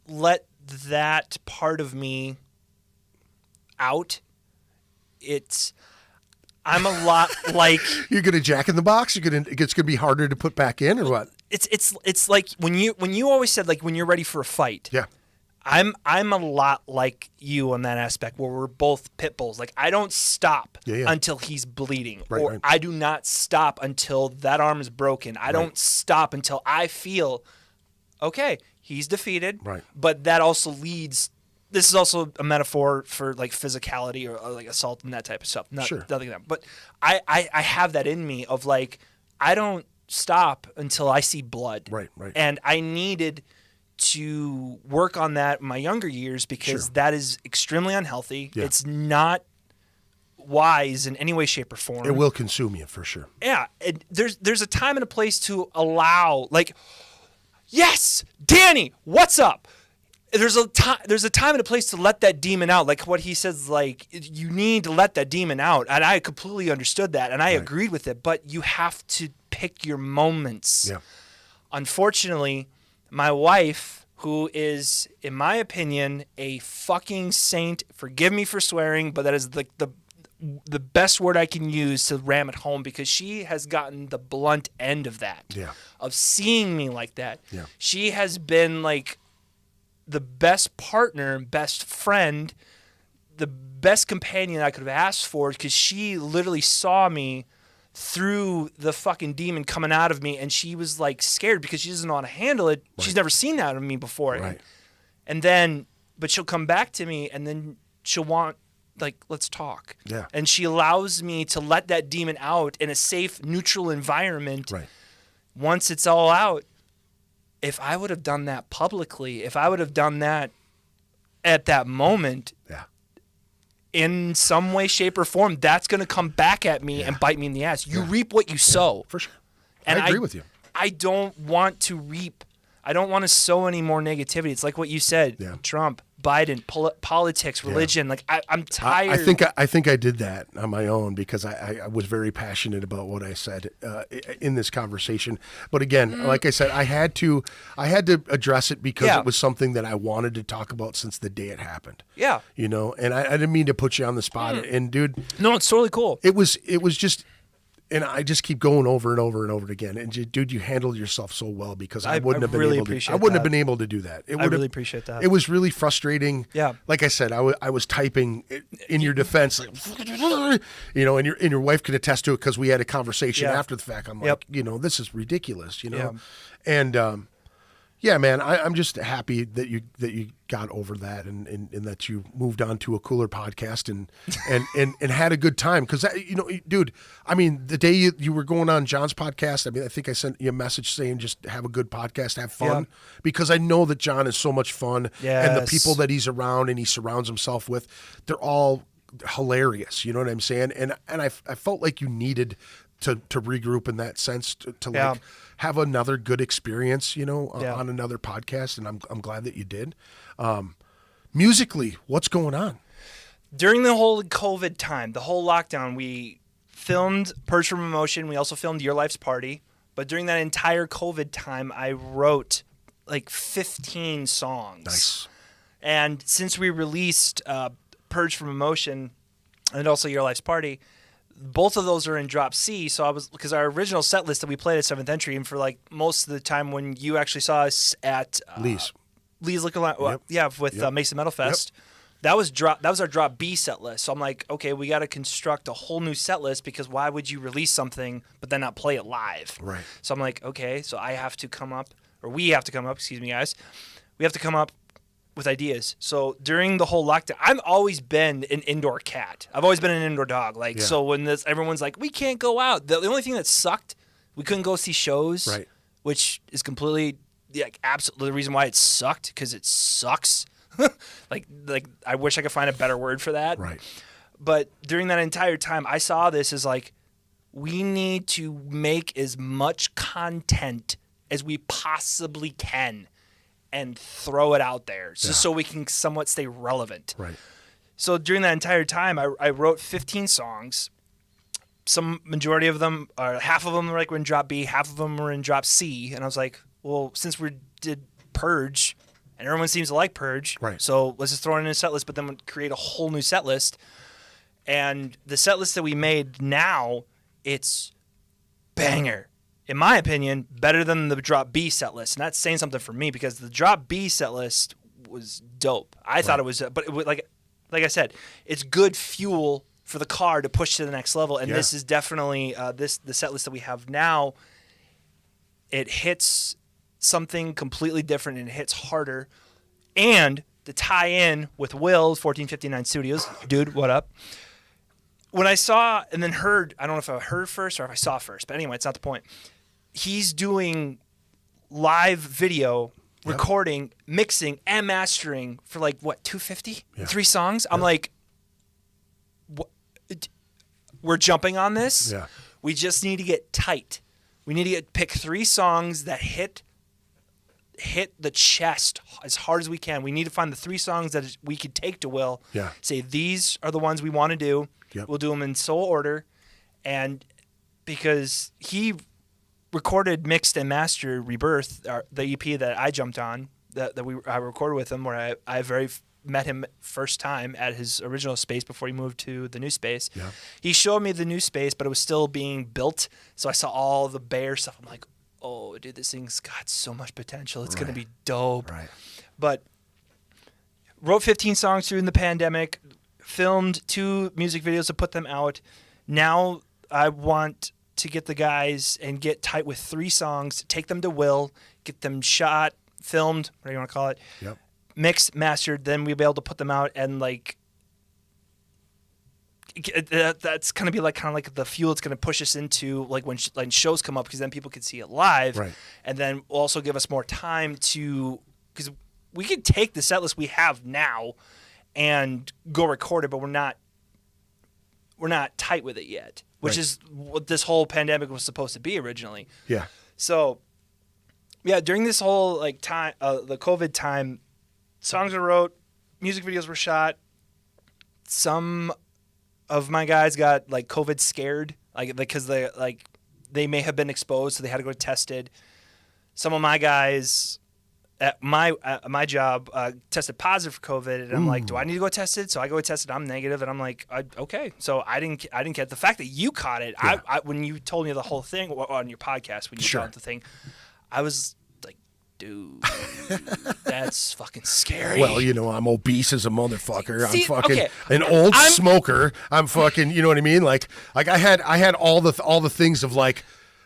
let that part of me out, I'm a lot like. You're gonna jack in the box. It's gonna be harder to put back in, or what? It's like when you always said, like, when you're ready for a fight. Yeah. I'm a lot like you on that aspect, where we're both pit bulls. Like, I don't stop until he's bleeding, or I do not stop until that arm is broken. I don't stop until I feel, okay, he's defeated. Right. But that also leads. This is also a metaphor for like physicality or like assault and that type of stuff. Nothing like that. But I have that in me of like, I don't stop until I see blood. Right. And I needed to work on that in my younger years, because that is extremely unhealthy. Yeah. It's not wise in any way, shape, or form. It will consume you for sure. Yeah. There's a time and a place to allow, like, yes, Danny, what's up? There's a time and a place to let that demon out. Like what he says, like, you need to let that demon out. And I completely understood that, and I agreed with it. But you have to pick your moments. Yeah. Unfortunately, my wife, who is, in my opinion, a fucking saint, forgive me for swearing, but that is the best word I can use to ram it home, because she has gotten the blunt end of that, of seeing me like that. Yeah. She has been like the best partner, best friend, the best companion I could have asked for, because she literally saw me through the fucking demon coming out of me, and she was like scared because she doesn't know how to handle it. Right. She's never seen that of me before. Right. And then, but she'll come back to me, and then she'll want, like, let's talk. Yeah. And she allows me to let that demon out in a safe, neutral environment. Right. Once it's all out, if I would have done that publicly, if I would have done that at that moment, in some way, shape, or form, that's going to come back at me and bite me in the ass. You reap what you sow. For sure. And I agree with you. I don't want to reap. I don't want to sow any more negativity. It's like what you said, Trump, Biden, politics, religion. Like I'm tired. I think I did that on my own because I was very passionate about what I said in this conversation. But again, like I said, I had to address it because it was something that I wanted to talk about since the day it happened. Yeah. You know, and I didn't mean to put you on the spot. And dude, no, it's totally cool. It was just. And I just keep going over and over and over again. And dude, you handled yourself so well because I wouldn't have been really able to. appreciate I wouldn't have that. been able to do that. I really appreciate that. It was really frustrating. Yeah. Like I said, I was typing in your defense, like, you know, and your wife could attest to it because we had a conversation after the fact. I'm like, you know, this is ridiculous, you know, and yeah, man, I'm just happy that you got over that and that you moved on to a cooler podcast and had a good time. Because, you know, dude, I mean, the day you were going on John's podcast, I mean, I think I sent you a message saying just have a good podcast, have fun. Because I know that John is so much fun. And the people that he's around and he surrounds himself with, they're all hilarious. You know what I'm saying? And I felt like you needed to regroup in that sense to like have another good experience, you know, on another podcast. And I'm glad that you did. Musically, what's going on? During the whole COVID time, the whole lockdown, we filmed Purge from Emotion. We also filmed Your Life's Party. But during that entire COVID time, I wrote like 15 songs. Nice. And since we released Purge from Emotion and also Your Life's Party, both of those are in drop C. So because our original set list that we played at 7th Entry, and for like most of the time when you actually saw us at Lee's Liquor Lounge, with Mason Metal Fest, that was our drop B set list. So I'm like, okay, we got to construct a whole new set list because why would you release something but then not play it live? Right. So I'm like, okay, so we have to come up, excuse me, guys. We have to come up with ideas. So during the whole lockdown, I've always been an indoor cat. I've always been an indoor dog. Like, so when everyone's like, we can't go out. The only thing that sucked, we couldn't go see shows, right? Which is completely, absolutely the reason why it sucked, because it sucks. like I wish I could find a better word for that. Right. But during that entire time, I saw this as like, we need to make as much content as we possibly can and throw it out there just so we can somewhat stay relevant. Right. So during that entire time, I wrote 15 songs. Some majority of them, half of them were in drop B, half of them were in drop C. And I was like, well, since we did Purge and everyone seems to like Purge, so let's just throw it in a set list, but then create a whole new set list. And the set list that we made now, it's banger. In my opinion, better than the drop B set list. And that's saying something for me because the drop B set list was dope. I thought it was, but it was like I said, it's good fuel for the car to push to the next level. And this is definitely the set list that we have now. It hits something completely different and it hits harder. And to tie in with Will's 1459 Studios, dude, what up? When I saw and then heard, I don't know if I heard first or if I saw first, but anyway, it's not the point. He's doing live video, recording, mixing, and mastering for like, what, $250? 3 songs? I'm like, what? We're jumping on this? Yeah. We just need to get tight. We need to pick 3 songs that hit the chest as hard as we can. We need to find the 3 songs that we could take to Will. Yeah. Say, these are the ones we want to do. Yep. We'll do them in soul order. And because he recorded, mixed, and mastered Rebirth, the EP that I jumped on, I recorded with him, where I met him first time at his original space before he moved to the new space. Yeah. He showed me the new space, but it was still being built, so I saw all the bare stuff. I'm like, oh, dude, this thing's got so much potential. It's going to be dope. Right. But wrote 15 songs during the pandemic, filmed 2 music videos to put them out. Now I want to get the guys and get tight with 3 songs, take them to Will, get them shot, filmed, whatever you want to call it, Yep. mixed, mastered, then we'll be able to put them out, and like that's going to be like kind of like the fuel it's going to push us into like when shows come up, because then people can see it live, Right. and then also give us more time to, because we can take the set list we have now and go record it, but we're not tight with it yet, which Right. is what this whole pandemic was supposed to be originally. Yeah. So yeah, during this whole like time, the COVID time, songs were wrote, music videos were shot. Some of my guys got like COVID scared, like because they may have been exposed, so they had to go tested. Some of my guys at my job tested positive for COVID, and I'm like, do I need to go tested? So I go tested. I'm negative, and I'm like, okay. So I didn't get the fact that you caught it. Yeah. I when you told me the whole thing on your podcast, when you Sure. caught the thing, I was like, dude, that's fucking scary. Well, you know, I'm obese as a motherfucker. See, I'm fucking okay. an old smoker. I'm fucking, you know what I mean? Like I had all the things of like,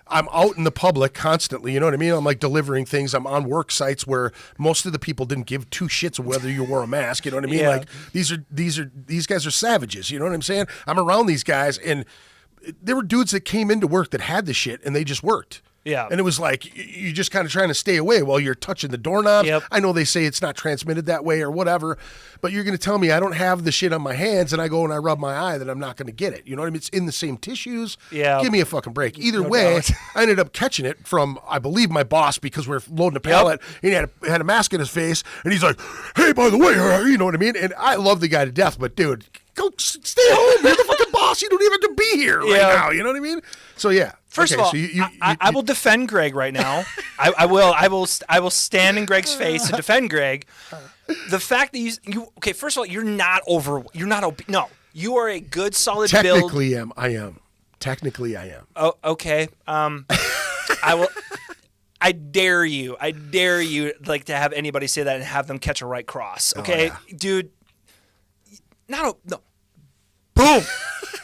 I'm out in the public constantly, you know what I mean? I'm like delivering things. I'm on work sites where most of the people didn't give 2 shits whether you wore a mask, you know what I mean? Yeah. Like these guys are savages, you know what I'm saying? I'm around these guys, and there were dudes that came into work that had the shit and they just worked. Yeah. And it was like, you're just kind of trying to stay away while you're touching the doorknobs. Yep. I know they say it's not transmitted that way or whatever, but you're going to tell me I don't have the shit on my hands and I go and I rub my eye that I'm not going to get it. You know what I mean? It's in the same tissues. Yeah. Give me a fucking break. Either No way, doubt. I ended up catching it from, I believe, my boss, because we're loading a pallet. And he had a mask in his face, and he's like, hey, by the way, you know what I mean? And I love the guy to death, but dude, go stay home. You're the fucking boss. You don't even have to be here right now. You know what I mean? So yeah. First okay, of all, so I will defend Greg right now. I will stand in Greg's face and defend Greg. The fact that you okay. First of all, you're not obese. No, you are a good, solid build. Technically, I am. Oh, okay. I will. I dare you, like, to have anybody say that and have them catch a right cross. Okay, dude. No. Boom.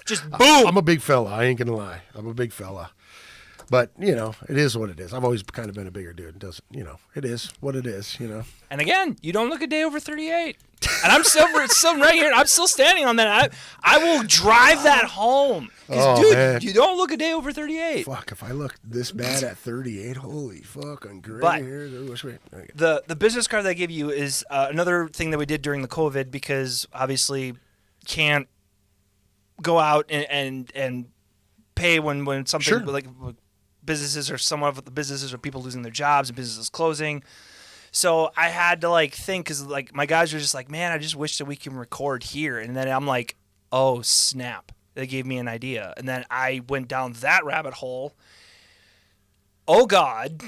Just boom. I'm a big fella. I ain't gonna lie. I'm a big fella. But, you know, it is what it is. I've always kind of been a bigger dude. It doesn't, you know, it is what it is, you know. And again, you don't look a day over 38. And I'm still right here, and I'm still standing on that. I will drive that home. Because, dude, man. you don't look a day over 38. Fuck, if I looked this bad at 38, holy fucking gray But hairs. Okay. the business card that I gave you is another thing that we did during the COVID, because obviously can't go out and pay when something Sure. like businesses or some of the businesses or people losing their jobs and businesses closing. So I had to like think, because like my guys were just like, man, I just wish that we can record here. And then I'm like, oh snap, they gave me an idea. And then I went down that rabbit hole. Oh God,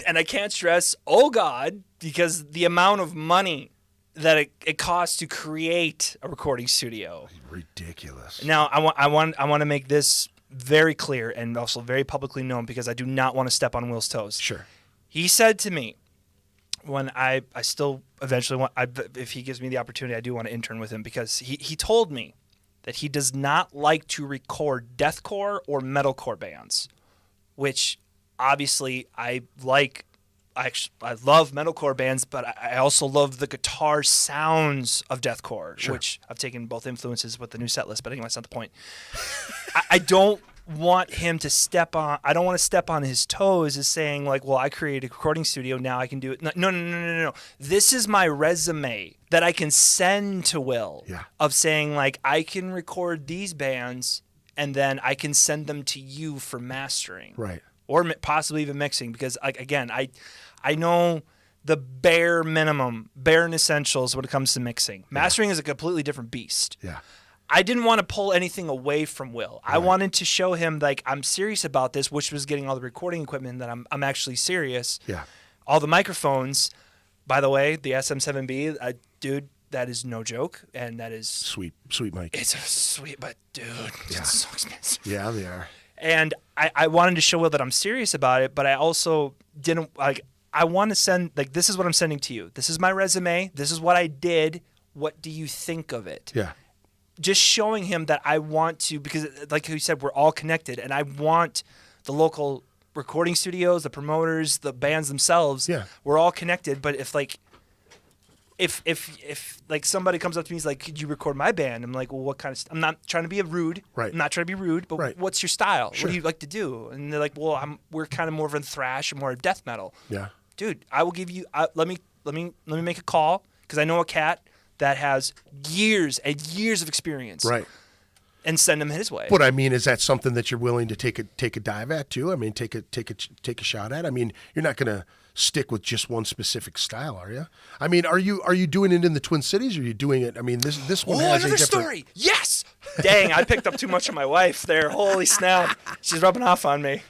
and I can't stress, oh God, because the amount of money that it costs to create a recording studio. Ridiculous. Now I want to make this very clear and also very publicly known, because I do not want to step on Will's toes. Sure. He said to me, when I still eventually want, if he gives me the opportunity, I do want to intern with him, because he told me that he does not like to record deathcore or metalcore bands, which obviously I like. I love metalcore bands, but I also love the guitar sounds of deathcore, Sure. which I've taken both influences with the new set list. But anyway, that's not the point. I don't want him to step on. I don't want to step on his toes as saying like, "Well, I created a recording studio. Now I can do it." No. This is my resume that I can send to Will. Yeah. Of saying like, I can record these bands, and then I can send them to you for mastering. Right. Or possibly even mixing, because again, I know the bare minimum, bare essentials when it comes to mixing. Mastering is a completely different beast. Yeah. I didn't want to pull anything away from Will. Right. I wanted to show him like I'm serious about this, which was getting all the recording equipment, that I'm actually serious. Yeah. All the microphones, by the way, the SM7B, dude, that is no joke, and that is sweet mic. It's a sweet, but dude, it's so expensive. Yeah, they are. And I wanted to show Will that I'm serious about it, but I also didn't like. I want to send like this is what I'm sending to you. This is my resume. This is what I did. What do you think of it? Yeah. Just showing him that I want to, because like you said, we're all connected, and I want the local recording studios, the promoters, the bands themselves. Yeah. We're all connected. But if somebody comes up to me, he's like, "Could you record my band?" I'm like, "Well, what kind of?" I'm not trying to be rude. Right. I'm not trying to be rude, but right. What's your style? Sure. What do you like to do? And they're like, "Well, we're kind of more of a thrash and more of death metal." Yeah. Dude, I will give you. Let me make a call, because I know a cat that has years and years of experience. Right. And send him his way. But I mean, is that something that you're willing to take a dive at too? I mean, take a shot at. I mean, you're not going to stick with just one specific style, are you? I mean, are you doing it in the Twin Cities, or are you doing it? I mean, this one has another a different story. Yes. Dang, I picked up too much of my wife there. Holy snap, she's rubbing off on me.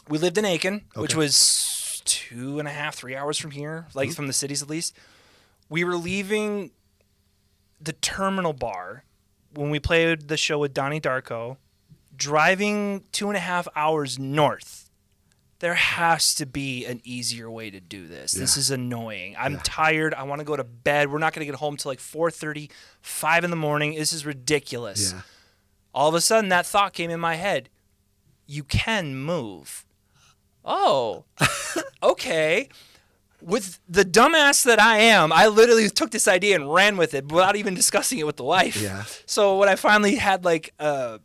We lived in Aiken, which was 2.5, 3 hours from here, like from the cities at least. We were leaving the Terminal Bar when we played the show with Donnie Darko, driving 2.5 hours north. There has to be an easier way to do this. Yeah. This is annoying. I'm tired. I want to go to bed. We're not going to get home till like 4:30, 5 in the morning. This is ridiculous. Yeah. All of a sudden, that thought came in my head. You can move. Oh, okay. With the dumbass that I am, I literally took this idea and ran with it without even discussing it with the wife. Yeah. So when I finally had like an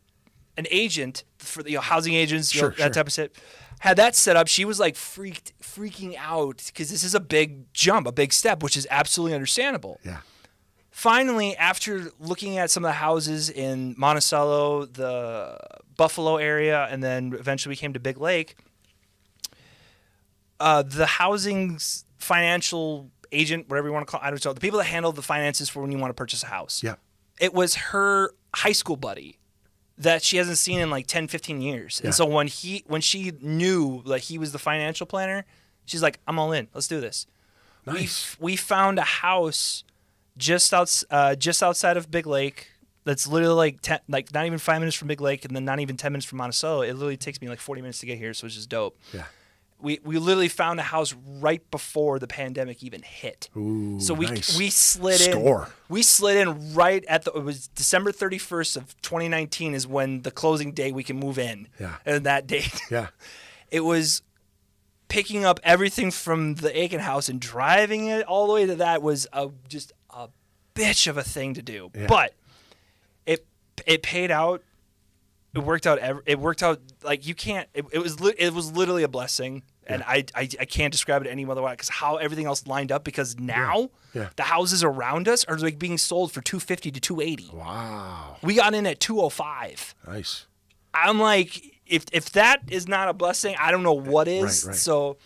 agent for the housing agents, that type of shit, had that set up, she was like freaking out, because this is a big jump, a big step, which is absolutely understandable. Yeah. Finally, after looking at some of the houses in Monticello, the Buffalo area, and then eventually we came to Big Lake, the housing's financial agent, whatever you want to call it, I don't know, the people that handle the finances for when you want to purchase a house. Yeah. It was her high school buddy that she hasn't seen in like 10, 15 years. Yeah. And so when she knew that he was the financial planner, she's like, I'm all in. Let's do this. Nice. We found a house just outside of Big Lake. That's literally like not even 5 minutes from Big Lake, and then not even 10 minutes from Monticello. It literally takes me like 40 minutes to get here, so it's just dope. Yeah. We literally found a house right before the pandemic even hit. Ooh, so we nice. slid in. We slid in right at it was December 31st of 2019 is when the closing date we can move in. Yeah. And that date. Yeah. It was picking up everything from the Aiken house and driving it all the way to that was just a bitch of a thing to do. Yeah. But it paid out. It worked out like you can't. It was literally a blessing. And I can't describe it any other way, because how everything else lined up, because now the houses around us are like being sold for $250 to $280. Wow. We got in at $205. Nice. I'm like, if that is not a blessing, I don't know what is. Right. So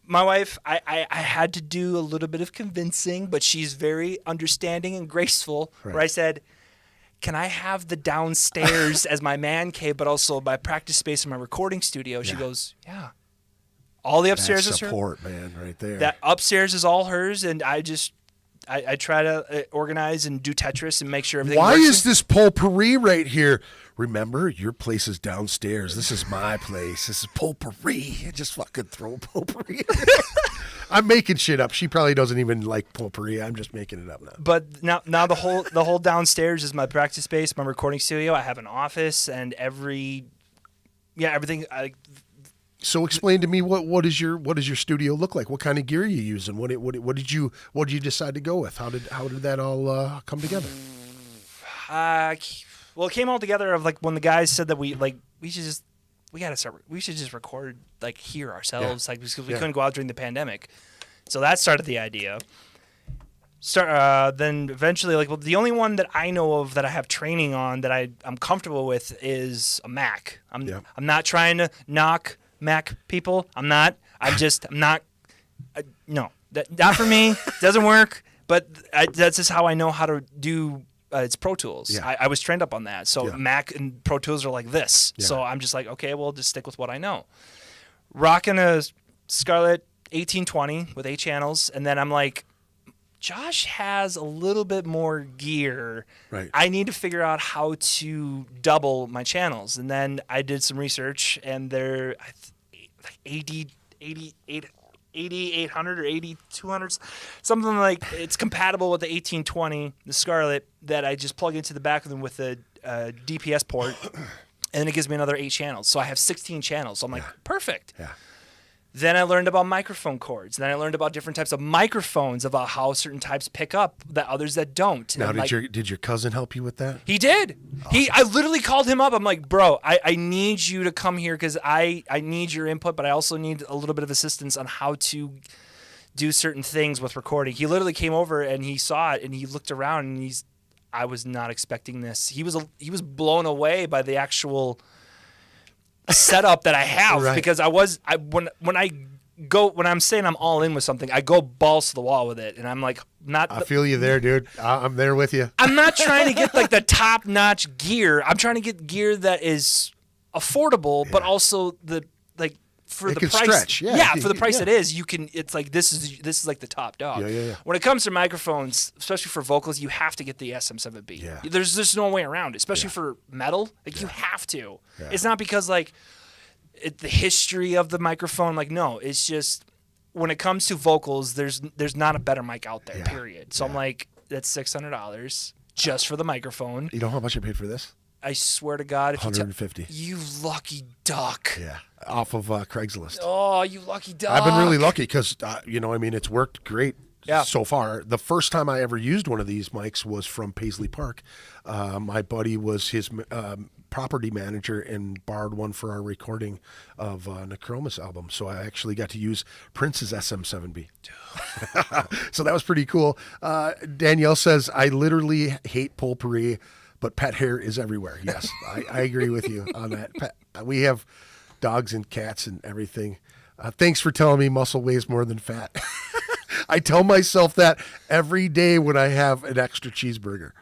my wife, I had to do a little bit of convincing, but she's very understanding and graceful. Right. Where I said, can I have the downstairs as my man cave, but also my practice space and my recording studio? She goes, yeah. All the upstairs is her. Support, man, right there. That upstairs is all hers, and I try to organize and do Tetris and make sure everything works. Why is this potpourri right here? Remember, your place is downstairs. This is my place. This is potpourri. Just fucking throw potpourri. I'm making shit up. She probably doesn't even like potpourri. I'm just making it up now. But now the whole downstairs is my practice space, my recording studio. I have an office and everything. So explain to me what does your studio look like? What kind of gear are you using? What did you decide to go with? How did that all come together? Well, it came all together of like when the guys said that we should just record like here ourselves, like because we couldn't go out during the pandemic. So that started the idea. Then eventually, the only one that I know of that I have training on that I'm comfortable with is a Mac. I'm not trying to knock Mac people. I'm not. No, not for me. Doesn't work. but that's just how I know how to do. It's Pro Tools. Yeah. I was trained up on that. So Mac and Pro Tools are like this. Yeah. So I'm just like, okay, well, just stick with what I know. Rocking a Scarlett 1820 with 8 channels, and then I'm like, Josh has a little bit more gear. Right. I need to figure out how to double my channels. And then I did some research, and they're like 8800 or 8200, something like. It's compatible with the 1820, the Scarlett, that I just plug into the back of them with a DPS port, and then it gives me another 8 channels. So I have 16 channels. So I'm like, perfect. Yeah. Then I learned about microphone cords. Then I learned about different types of microphones, about how certain types pick up that others that don't. Now, And did your cousin help you with that? he did. Awesome. I literally called him up. I'm like, bro, I need you to come here because I need your input, but I also need a little bit of assistance on how to do certain things with recording. He literally came over and he saw it and he looked around and I was not expecting this. He was blown away by the actual setup that I have. Right. Because when I'm saying I'm all in with something, I go balls to the wall with it, and I'm like, I feel you there, dude. I'm there with you. I'm not trying to get like the top-notch gear. I'm trying to get gear that is affordable, but also for It the can price. stretch, yeah. For the price Yeah. it is, you can. It's like this is like the top dog. Yeah. When it comes to microphones, especially for vocals, you have to get the SM7B. Yeah. There's no way around it, especially for metal. Like you have to. Yeah. It's not because like the history of the microphone. Like no, it's just when it comes to vocals, there's not a better mic out there. Yeah. Period. So I'm like, that's $600 just for the microphone. You know how much I paid for this? I swear to God, if $150. you lucky duck. Yeah, off of Craigslist. Oh, you lucky duck. I've been really lucky because it's worked great Yeah. so far. The first time I ever used one of these mics was from Paisley Park. My buddy was his property manager and borrowed one for our recording of Necromus album. So I actually got to use Prince's SM7B. So that was pretty cool. Danielle says, I literally hate potpourri, but pet hair is everywhere. Yes, I agree with you on that. We have dogs and cats and everything. Thanks for telling me muscle weighs more than fat. I tell myself that every day when I have an extra cheeseburger.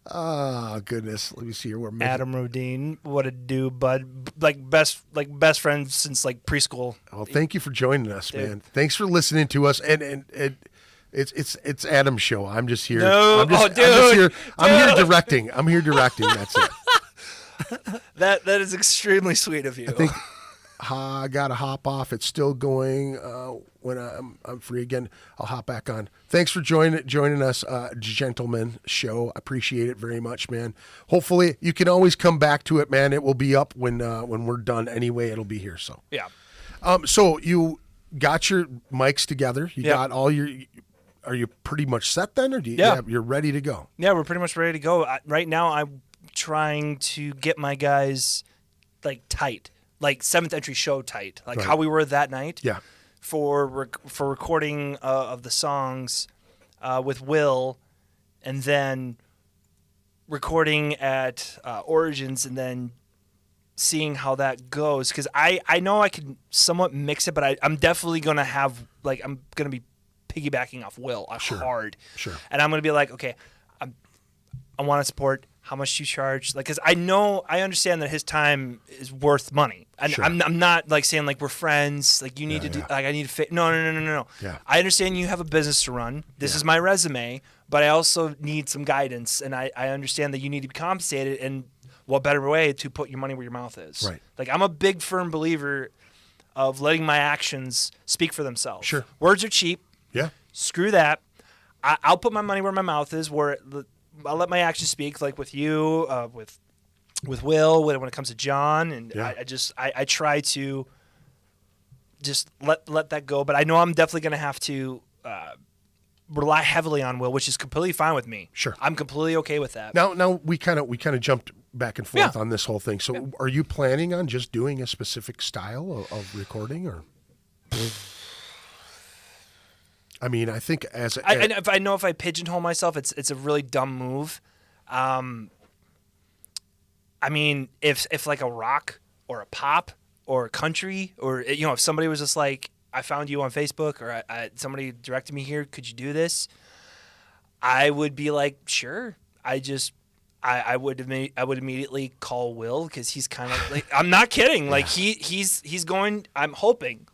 Oh, goodness. Let me see here. Adam Rodine, what a dude, bud. Best friends since like preschool. Well, thank you for joining us, man. Thanks for listening to us. And it's Adam's show. I'm just here. No, I'm here directing. I'm here directing. That's it. That is extremely sweet of you. I think I got to hop off. It's still going. When I'm free again, I'll hop back on. Thanks for joining us, gentlemen. Show. Appreciate it very much, man. Hopefully, you can always come back to it, man. It will be up when we're done. Anyway, it'll be here. So yeah. So you got your mics together. You Yep. got all your. Are you pretty much set then, or you're ready to go? Yeah, we're pretty much ready to go. Right now, I'm trying to get my guys like tight, like Seventh Entry show tight, like how we were that night. Yeah. For recording of the songs with Will, and then recording at Origins, and then seeing how that goes. Because I know I can somewhat mix it, but I'm definitely gonna have I'm gonna be piggybacking off Will hard. Sure. And I'm gonna be like, okay, I want to support. How much you charge? Like, because I understand that his time is worth money, and Sure. I'm not like saying like we're friends. Like you need to do. Like I need to fit. No. Yeah. I understand you have a business to run. This is my resume, but I also need some guidance, and I understand that you need to be compensated. And what better way to put your money where your mouth is? Right. Like I'm a big firm believer of letting my actions speak for themselves. Sure. Words are cheap. Yeah. Screw that. I'll put my money where my mouth is. I'll let my actions speak, like with you, with Will, when it comes to John, and I try to just let that go. But I know I'm definitely going to have to rely heavily on Will, which is completely fine with me. Sure. I'm completely okay with that. Now we kind of jumped back and forth on this whole thing. So are you planning on just doing a specific style of recording, or? I mean, I think if I pigeonhole myself, it's a really dumb move. I mean, if like a rock or a pop or a country, or if somebody was just like, I found you on Facebook, or somebody directed me here. Could you do this? I would be like, sure. I would immediately call Will, because he's kind of like, I'm not kidding. Like he's going. I'm hoping.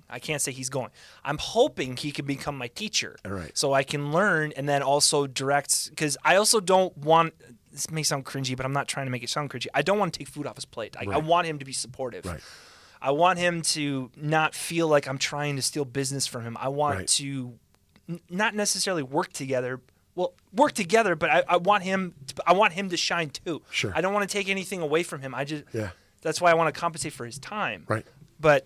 I can't say he's going. I'm hoping he can become my teacher. All right. So I can learn, and then also direct. Because I also don't want. This may sound cringy, but I'm not trying to make it sound cringy. I don't want to take food off his plate. I want him to be supportive. Right. I want him to not feel like I'm trying to steal business from him. I want to not necessarily work together. Well, work together, but I want him to shine too. Sure. I don't want to take anything away from him. That's why I want to compensate for his time. Right. But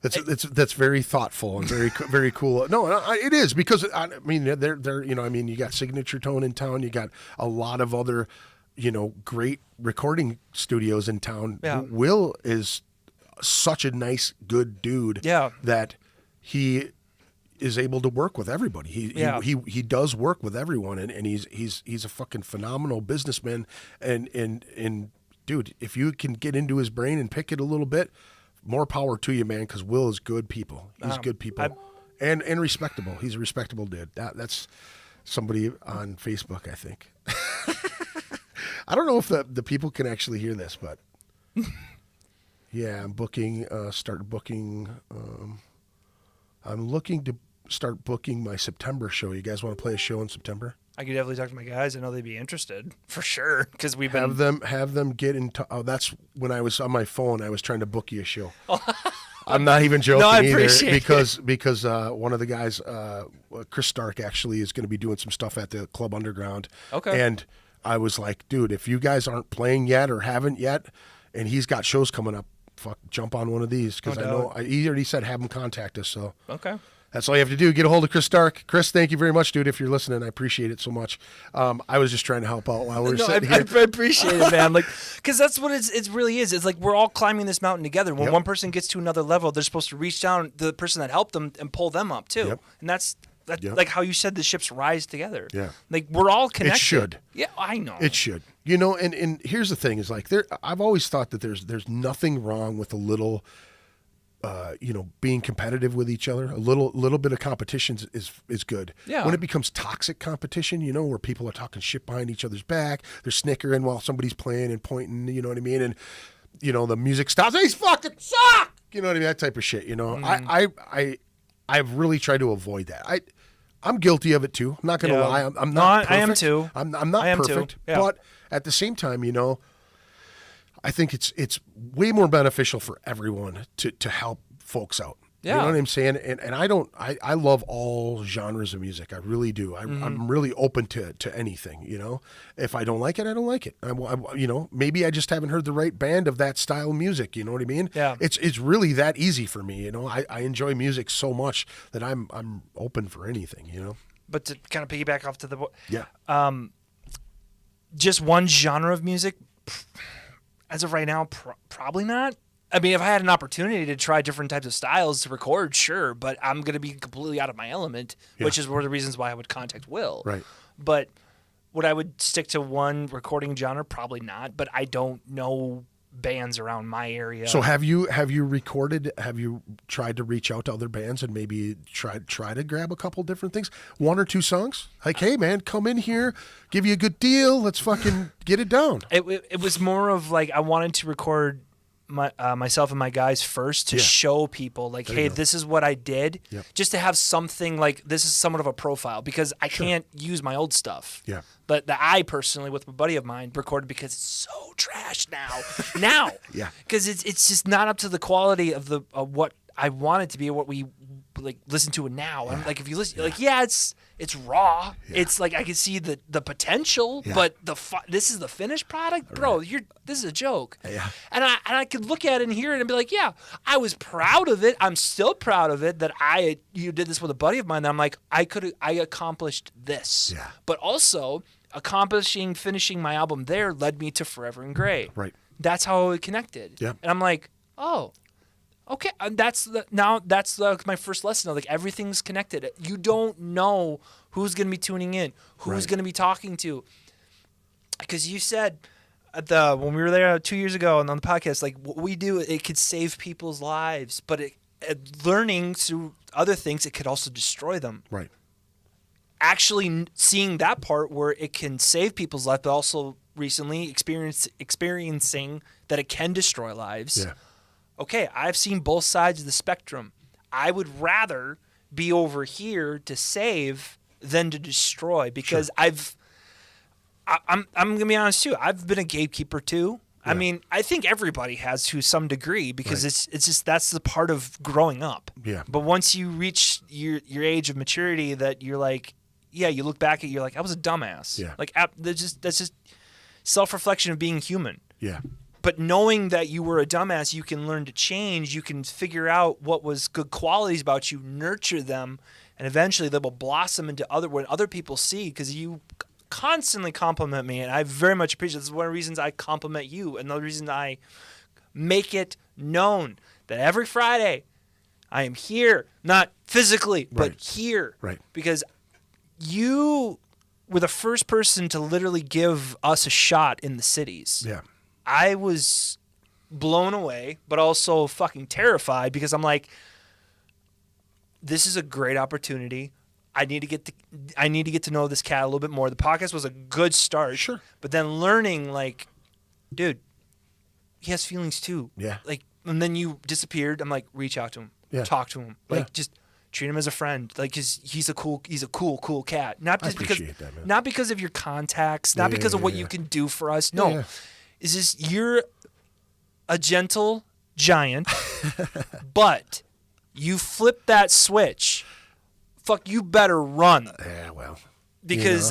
that's very thoughtful and very very cool. No, it is, because I mean they're you know, I mean, you got Signature Tone in town. You got a lot of other, you know, great recording studios in town. Yeah. Will is such a nice, good dude. Yeah. That he is able to work with everybody. He does work with everyone, and he's a fucking phenomenal businessman. And dude, if you can get into his brain and pick it a little bit, more power to you, man. Because Will is good people. He's good people, and respectable. He's a respectable dude. That's somebody on Facebook, I think. I don't know if the people can actually hear this, but yeah, I'm booking. Start booking. I'm looking to start booking my September show. You guys want to play a show in September? I could definitely talk to my guys. I know they'd be interested for sure, because we've been have them get into. Oh, that's when I was on my phone. I was trying to book you a show. I'm not even joking. No, I either, appreciate because one of the guys, Chris Stark, actually is going to be doing some stuff at the Club Underground. Okay. And I was like, dude, if you guys aren't playing yet or haven't yet, and he's got shows coming up, fuck, jump on one of these, because I know he already said have him contact us. So okay. That's all you have to do. Get a hold of Chris Stark. Chris, thank you very much, dude, if you're listening. I appreciate it so much. I was just trying to help out while we were sitting here. I appreciate it, man. Like, because that's what it really is. It's like we're all climbing this mountain together. When one person gets to another level, they're supposed to reach down to the person that helped them and pull them up, too. Yep. And that's like how you said the ships rise together. Yeah. Like, we're all connected. It should. Yeah, I know. It should. You know, and here's the thing is, like, I've always thought that there's nothing wrong with a little... you know, being competitive with each other. A little bit of competition is good. Yeah. When it becomes toxic competition, you know, where people are talking shit behind each other's back, they're snickering while somebody's playing and pointing, you know what I mean? And, you know, the music stops, these fucking suck! You know what I mean? That type of shit, you know? I've really tried to avoid that. I'm guilty of it too. I'm not going to lie. I'm not perfect. I am too. I'm not perfect. Yeah. But at the same time, you know, I think it's way more beneficial for everyone to help folks out. Yeah. You know what I'm saying? And I love all genres of music. I really do. I'm really open to anything, you know? If I don't like it, I don't like it. You know, maybe I just haven't heard the right band of that style of music. You know what I mean? Yeah. It's really that easy for me. You know, I enjoy music so much that I'm open for anything, you know? But to kind of piggyback off to the... Yeah. Just one genre of music... As of right now, probably not. I mean, if I had an opportunity to try different types of styles to record, sure, but I'm going to be completely out of my element, which is one of the reasons why I would contact Will. Right. But would I would stick to one recording genre? Probably not, but I don't know bands around my area. So have you recorded, have you tried to reach out to other bands and maybe try to grab a couple different things? One or two songs? Like, hey man, come in here, give you a good deal, let's fucking get it down. It was more of like I wanted to record myself and my guys first to show people like, hey, this is what I did, just to have something like this is somewhat of a profile, because I can't use my old stuff. Yeah. But I personally, with a buddy of mine, recorded because it's so trash now. Yeah. Because it's just not up to the quality of what I want it to be, or what we like listen to it now. And like if you listen, like it's raw. Yeah. It's like I can see the potential, but this is the finished product, bro. This is a joke. Yeah. And I could look at it and hear it and be like, yeah, I was proud of it. I'm still proud of it that you did this with a buddy of mine. That I'm like I accomplished this. Yeah. But also finishing my album there led me to Forever and Gray. Right. That's how it connected. Yeah. And I'm like, oh. Okay, that's my first lesson. Like everything's connected. You don't know who's going to be tuning in, who's going to be talking to. Because you said when we were there 2 years ago and on the podcast, like what we do, it could save people's lives. But learning through other things, it could also destroy them. Right. Actually seeing that part where it can save people's life, but also recently experiencing that it can destroy lives. Yeah. Okay, I've seen both sides of the spectrum. I would rather be over here to save than to destroy, because I'm gonna be honest too. I've been a gatekeeper too. I mean, I think everybody has to some degree, because it's just that's the part of growing up. Yeah. But once you reach your age of maturity, that you're like, yeah, you look back at, you're like, I was a dumbass. Yeah. Like that's just self-reflection of being human. Yeah. But knowing that you were a dumbass, you can learn to change. You can figure out what was good qualities about you, nurture them, and eventually they will blossom into when other people see, because you constantly compliment me, and I very much appreciate. This is one of the reasons I compliment you, and the reason I make it known that every Friday I am here, not physically, but here, because you were the first person to literally give us a shot in the cities. Yeah. I was blown away, but also fucking terrified, because I'm like, this is a great opportunity. I need to get to know this cat a little bit more. The podcast was a good start. Sure. But then learning, like, dude, he has feelings too. Yeah. Like, and then you disappeared. I'm like, reach out to him. Yeah. Talk to him. Like, just treat him as a friend. Like, he's a cool cat. Not just because that, man. Not because of your contacts, not because of what you can do for us. No. Yeah. It's just you're a gentle giant, but you flip that switch. Fuck, you better run. Yeah, well. Because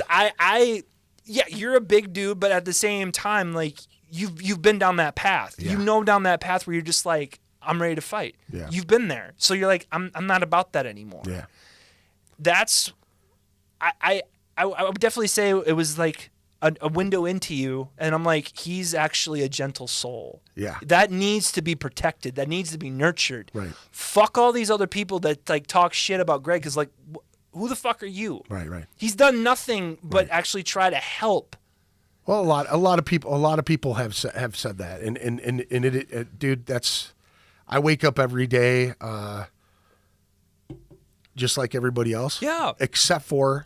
you're a big dude, but at the same time, like, you've been down that path. Yeah. You know, down that path where you're just like, I'm ready to fight. Yeah. You've been there. So you're like, I'm not about that anymore. Yeah. That's I would definitely say it was like a window into you, and I'm like, he's actually a gentle soul. Yeah. That needs to be protected. That needs to be nurtured. Right. Fuck all these other people that like talk shit about Greg, because like, who the fuck are you? Right. He's done nothing but actually try to help. Well, a lot of people have said that, and it, dude, that's, I wake up every day, just like everybody else. Yeah. Except for,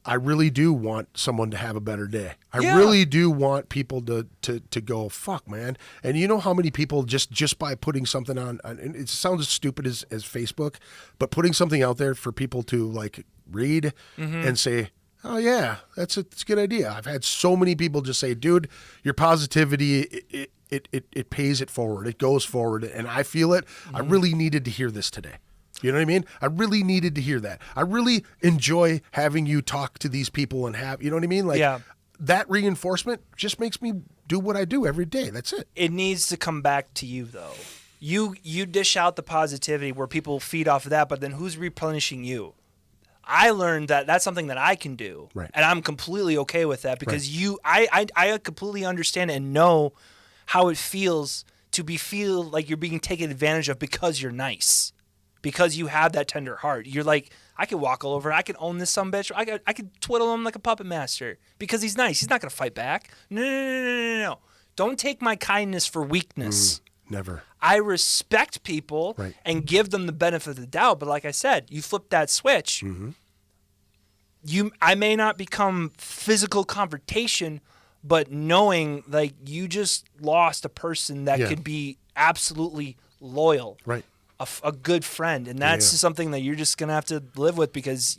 I really do want someone to have a better day. I really do want people to go, fuck, man. And you know how many people just by putting something on, and it sounds as stupid as Facebook, but putting something out there for people to like read and say, oh yeah, it's a good idea. I've had so many people just say, dude, your positivity, it pays it forward. It goes forward. And I feel it. I really needed to hear this today. You know what I mean? I really needed to hear that. I really enjoy having you talk to these people and have, you know what I mean? Like, that reinforcement just makes me do what I do every day. That's it. It needs to come back to you, though. You dish out the positivity where people feed off of that, but then who's replenishing you? I learned that that's something that I can do, and I'm completely okay with that, because I completely understand and know how it feels to feel like you're being taken advantage of because you're nice. Because you have that tender heart. You're like, I could walk all over. I could own this sumbitch. I could twiddle him like a puppet master because he's nice. He's not going to fight back. No. Don't take my kindness for weakness. Never. I respect people and give them the benefit of the doubt. But like I said, you flip that switch. I may not become physical confrontation, but knowing like you just lost a person that could be absolutely loyal. Right. A good friend, and that's just something that you're just gonna have to live with, because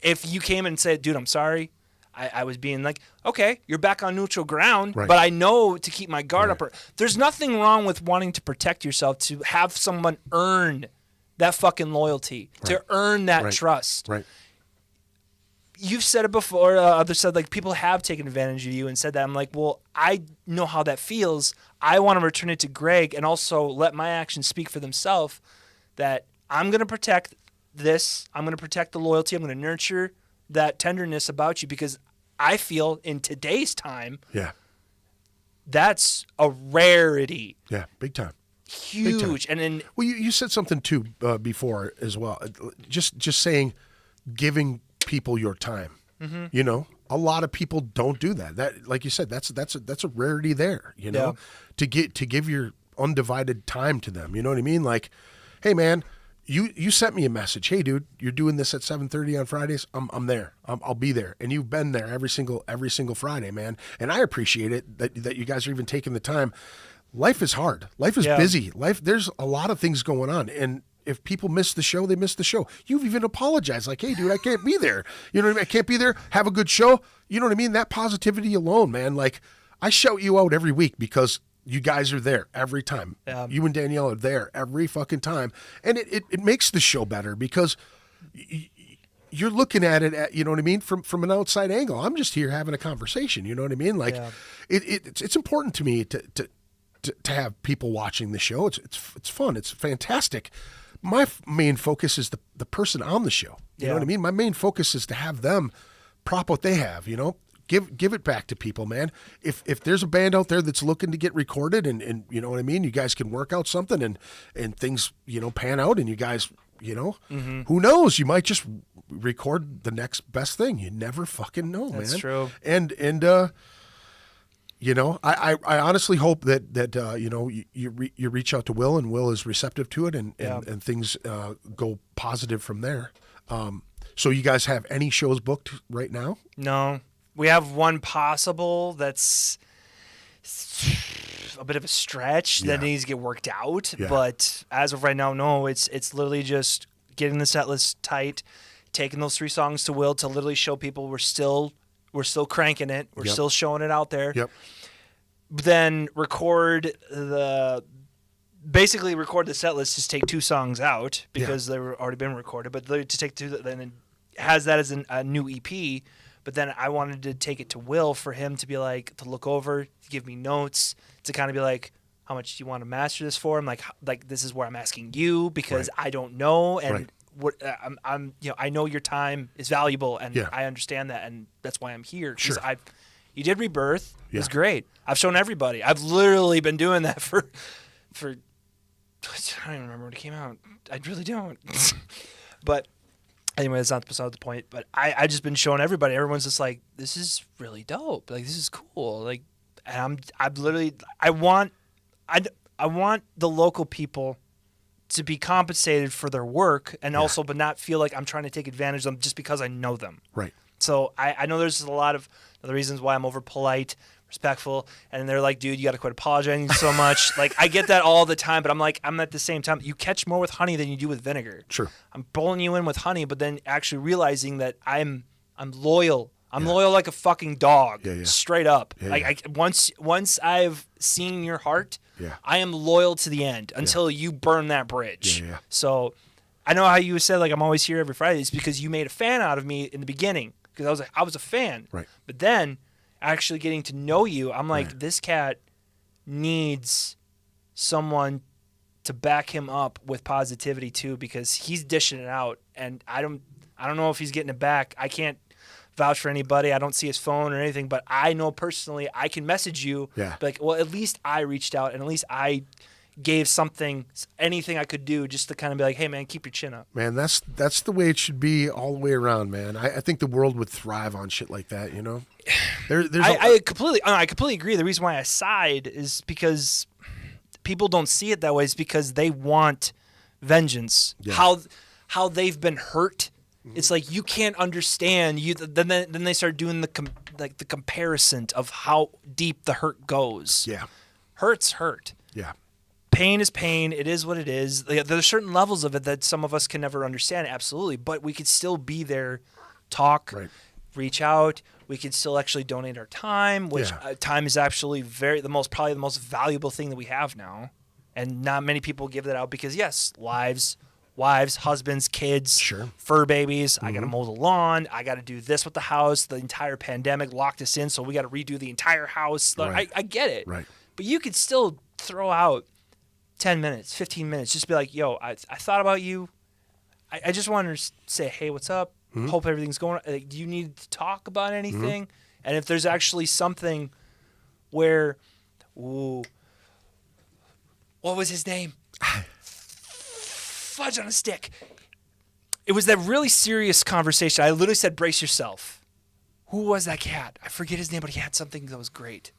if you came and said, dude, I'm sorry, I was being like, okay, you're back on neutral ground, but I know to keep my guard up. There's nothing wrong with wanting to protect yourself, to have someone earn that fucking loyalty, to earn that trust. Right. You've said it before. Others said, like, people have taken advantage of you and said that. I'm like, well, I know how that feels. I want to return it to Greg and also let my actions speak for themselves, that I'm going to protect this. I'm going to protect the loyalty. I'm going to nurture that tenderness about you, because I feel in today's time, that's a rarity. Yeah, big time. Huge. Big time. And then, well, you said something too before as well. Just saying, giving people your time. You know, a lot of people don't do that. That, like you said, that's a rarity there. You know, to give your undivided time to them. You know what I mean? Like, hey man, you sent me a message. Hey dude, you're doing this at 7:30 on Fridays. I'm there. I'll be there. And you've been there every single Friday, man. And I appreciate it that you guys are even taking the time. Life is hard. Life is busy. There's a lot of things going on. And if people miss the show, they miss the show. You've even apologized. Like, hey, dude, I can't be there. You know what I mean? I can't be there. Have a good show. You know what I mean? That positivity alone, man. Like, I shout you out every week because you guys are there every time. You and Danielle are there every fucking time. And it makes the show better because you're looking at it, you know what I mean, from an outside angle. I'm just here having a conversation. You know what I mean? Like, it's important to me to have people watching the show. It's fun. It's fantastic. My main focus is the person on the show. You know what I mean? My main focus is to have them prop what they have, you know? Give it back to people, man. If there's a band out there that's looking to get recorded and you know what I mean, you guys can work out something and things, you know, pan out and you guys, you know, who knows? You might just record the next best thing. You never fucking know, man. That's true. And you know, I honestly hope that you know, you reach out to Will and Will is receptive to it and things go positive from there. So you guys have any shows booked right now? No. We have one possible that's a bit of a stretch that needs to get worked out. Yeah. But as of right now, no, it's literally just getting the set list tight, taking those 3 songs to Will to literally show people we're still cranking it. We're still showing it out there. Yep. Then basically record the set list, just take 2 songs out because they were already been recorded. But to take 2, then it has that as a new EP. But then I wanted to take it to Will for him to be like, to look over, to give me notes, to kind of be like, how much do you want to master this for? I'm like this is where I'm asking you because I don't know. And what I'm you know, I know your time is valuable and I understand that. And that's why I'm here. Sure. You did Rebirth. It was great. I've shown everybody. I've literally been doing that for I don't even remember when it came out. I really don't. But anyway, that's not beside the point. But I just been showing everybody. Everyone's just like, this is really dope. Like, this is cool. Like, and I'm literally, I want the local people to be compensated for their work and also, but not feel like I'm trying to take advantage of them just because I know them. Right. So I know there's a lot of other reasons why I'm over polite, respectful, and they're like, dude, you got to quit apologizing so much. Like, I get that all the time, but I'm like, I'm at the same time, you catch more with honey than you do with vinegar. Sure. I'm pulling you in with honey, but then actually realizing that I'm loyal. I'm loyal like a fucking dog, straight up. Like once I've seen your heart, I am loyal to the end until you burn that bridge. So I know how you said, like, I'm always here every Friday. It's because you made a fan out of me in the beginning because I was a fan. Right. But then actually getting to know you, I'm like, this cat needs someone to back him up with positivity too, because he's dishing it out, and I don't know if he's getting it back. I can't vouch for anybody. I don't see his phone or anything, but I know personally I can message you. Yeah. Like, well, at least I reached out, and at least I gave anything I could do just to kind of be like, hey man, keep your chin up. Man, that's the way it should be all the way around, man. I think the world would thrive on shit like that, you know? I completely agree. The reason why I side is because people don't see it that way. Is because they want vengeance. Yeah. How they've been hurt. It's like you can't understand. Then they start doing the comparison of how deep the hurt goes. Yeah, hurt's hurt. Yeah, pain is pain. It is what it is. There's certain levels of it that some of us can never understand. Absolutely, but we could still be there, talk, reach out. We can still actually donate our time, which time is actually probably the most valuable thing that we have now, and not many people give that out because wives, husbands, kids, fur babies. Mm-hmm. I got to mow the lawn. I got to do this with the house. The entire pandemic locked us in, so we got to redo the entire house. Right. I get it. Right. But you could still throw out 10 minutes, 15 minutes. Just be like, yo, I thought about you. I just wanted to say, hey, what's up? Mm-hmm. Hope everything's going. Do you need to talk about anything? Mm-hmm. And if there's actually something where, what was his name? Fudge on a stick. It was that really serious conversation. I literally said, brace yourself. Who was that cat? I forget his name, but he had something that was great.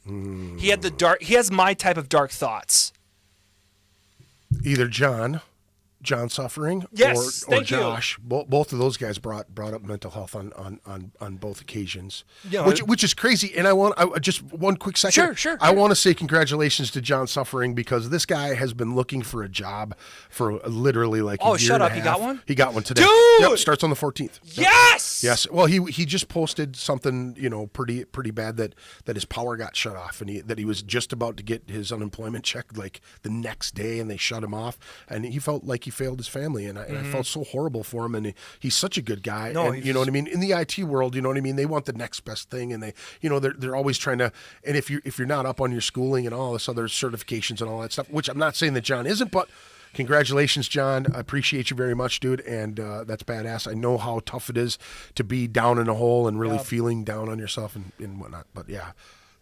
He has my type of dark thoughts. Either John John Suffering Yes, or thank you. Josh. Both of those guys brought up mental health on both occasions, Yeah. which is crazy. And I just one quick second. Sure. I want to say congratulations to John Suffering because this guy has been looking for a job for literally like a year shut and a up! He half. got one. He got one today. Dude! Yep, starts on the 14th. Yes. Yes. Well, he just posted something, pretty bad that his power got shut off and that he was just about to get his unemployment check like the next day and they shut him off and he felt like he failed his family and I felt so horrible for him and he's such a good guy. No, and, you know what I mean? In the IT world, you know what I mean? They want the next best thing and they, they're always trying to. And if you're not up on your schooling and all this other certifications and all that stuff, which I'm not saying that John isn't, but. Congratulations, John. I appreciate you very much, dude. And that's badass. I know how tough it is to be down in a hole and really feeling down on yourself and whatnot. But yeah,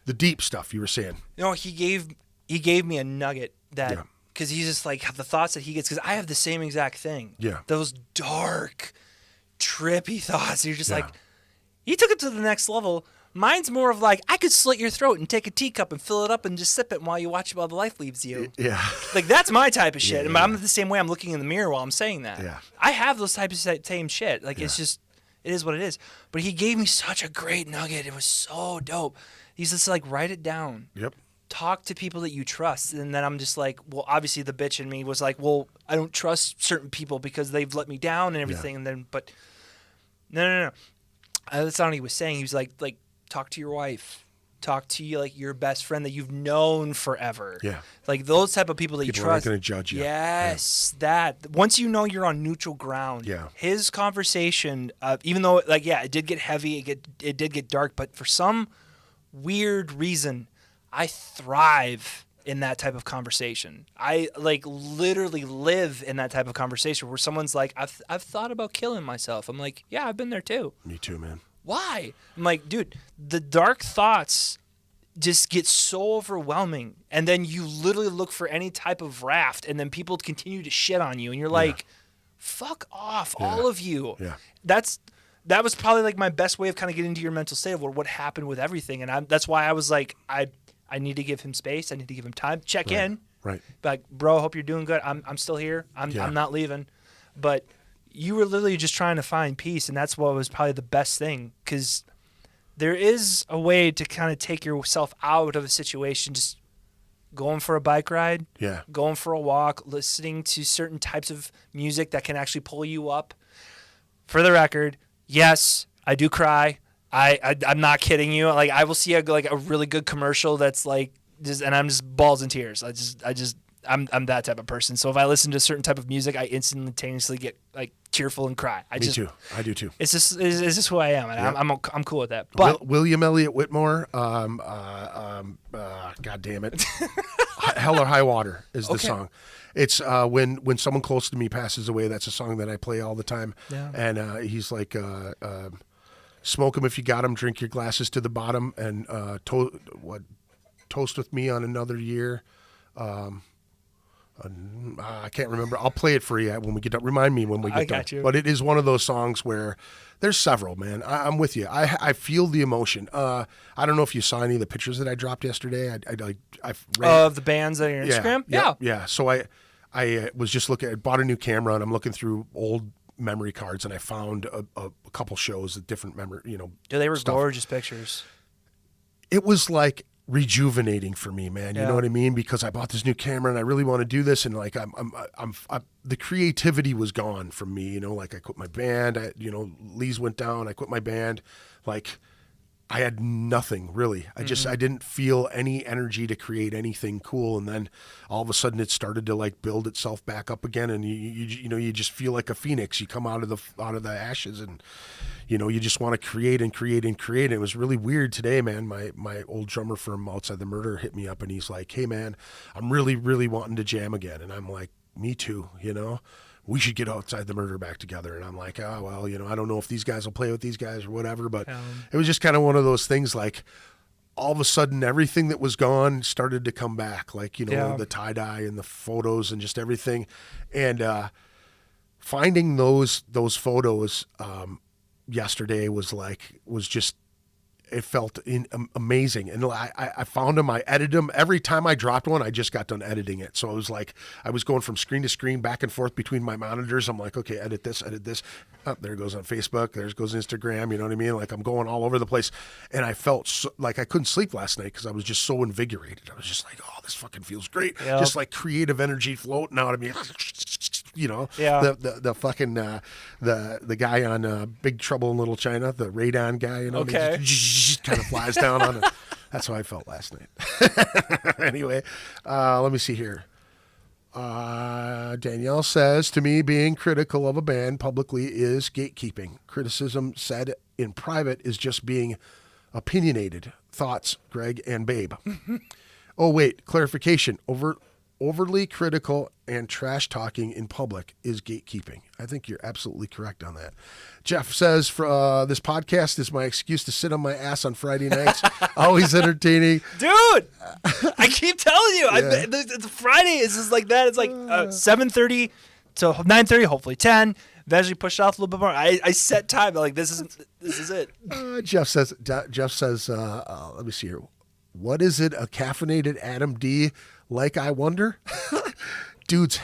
the deep stuff you were saying. He gave me a nugget that because he's just like the thoughts that he gets because I have the same exact thing. Yeah. Those dark, trippy thoughts. You're just like, he took it to the next level. Mine's more of like, I could slit your throat and take a teacup and fill it up and just sip it while you watch while the life leaves you. Yeah. Like, that's my type of shit. And I'm the same way I'm looking in the mirror while I'm saying that. Yeah. I have those types of same shit. Like, it's just, it is what it is. But he gave me such a great nugget. It was so dope. He's just like, write it down. Yep. Talk to people that you trust. And then I'm just like, well, obviously the bitch in me was like, well, I don't trust certain people because they've let me down and everything. Yeah. And then, but no. That's not what he was saying. He was like, talk to your wife, talk to your best friend that you've known forever. Yeah. Like those type of people that People you trust. aren't going to judge you. Yes, that. Once you know you're on neutral ground. Yeah. His conversation, even though it did get heavy, it did get dark, but for some weird reason, I thrive in that type of conversation. I literally live in that type of conversation where someone's like, I've thought about killing myself. I'm like, yeah, I've been there too. Me too, man. Why? I'm like, dude, the dark thoughts just get so overwhelming. And then you literally look for any type of raft and then people continue to shit on you. And you're like, fuck off, all of you. Yeah. That was probably like my best way of kind of getting into your mental state of what happened with everything. And that's why I was like, I need to give him space. I need to give him time. Check in. Right. Like, bro, hope you're doing good. I'm still here. I'm not leaving. But you were literally just trying to find peace, and that's what was probably the best thing, because there is a way to kind of take yourself out of a situation, just going for a bike ride, going for a walk, listening to certain types of music that can actually pull you up. For the record, yes, I do cry. I'm not kidding you. Like, I will see a really good commercial that's like and I'm just balls and tears. I'm that type of person. So if I listen to a certain type of music, I instantaneously get like tearful and cry. Me too. I do too. It's just who I am, and I'm cool with that. But William Elliott Whitmore, God damn it, Hell or High Water is the song. It's when someone close to me passes away. That's a song that I play all the time. Yeah. And he's like, smoke 'em if you got 'em, drink your glasses to the bottom, and toast with me on another year. I can't remember. I'll play it for you when we get done. Remind me when we get done. Got you. But it is one of those songs where there's several, man. I'm with you. I feel the emotion. I don't know if you saw any of the pictures that I dropped yesterday. I of the bands that are on Instagram. Yeah. So I was just looking. I bought a new camera and I'm looking through old memory cards and I found a couple shows of different memory. They were stuff. gorgeous pictures. It was like rejuvenating for me, man. You know what I mean? Because I bought this new camera and I really want to do this, and like I'm the creativity was gone from me. Like I quit my band. Lee's went down. I quit my band. Like I had nothing really. I didn't feel any energy to create anything cool. And then all of a sudden it started to like build itself back up again. And you just feel like a phoenix. You come out of the ashes and, you just want to create and create and create. It was really weird today, man. My old drummer from Outside the Murder hit me up and he's like, hey man, I'm really, really wanting to jam again. And I'm like, me too, we should get Outside the Murder back together. And I'm like, oh, well, I don't know if these guys will play with these guys or whatever, but it was just kind of one of those things, like all of a sudden everything that was gone started to come back, like, the tie-dye and the photos and just everything. And finding those photos yesterday was just it felt amazing. And I found them. I edited them. Every time I dropped one, I just got done editing it. So it was like I was going from screen to screen, back and forth between my monitors. I'm like, okay, edit this. Oh, there it goes on Facebook. There it goes Instagram. You know what I mean? Like I'm going all over the place. And I felt like I couldn't sleep last night because I was just so invigorated. I was just like, oh, this fucking feels great. Yep. Just like creative energy floating out of me. You know, Yeah. the fucking the guy on Big Trouble in Little China, the radon guy, you know, Okay. he just kind of flies down on it. That's how I felt last night. Anyway, let me see here. Danielle says, to me, being critical of a band publicly is gatekeeping. Criticism said in private is just being opinionated. Thoughts, Greg and Babe. Oh, wait, clarification. Overly critical and trash talking in public is gatekeeping. I think you're absolutely correct on that. Jeff says, this podcast is my excuse to sit on my ass on Friday nights. Always entertaining. Dude, I keep telling you, Yeah. the Friday is just like that. It's like 7:30 to 9:30, hopefully 10. Eventually push it off a little bit more. I set time. Like this is it. Jeff says, let me see here. What is it? A caffeinated Adam D like I wonder? Dude's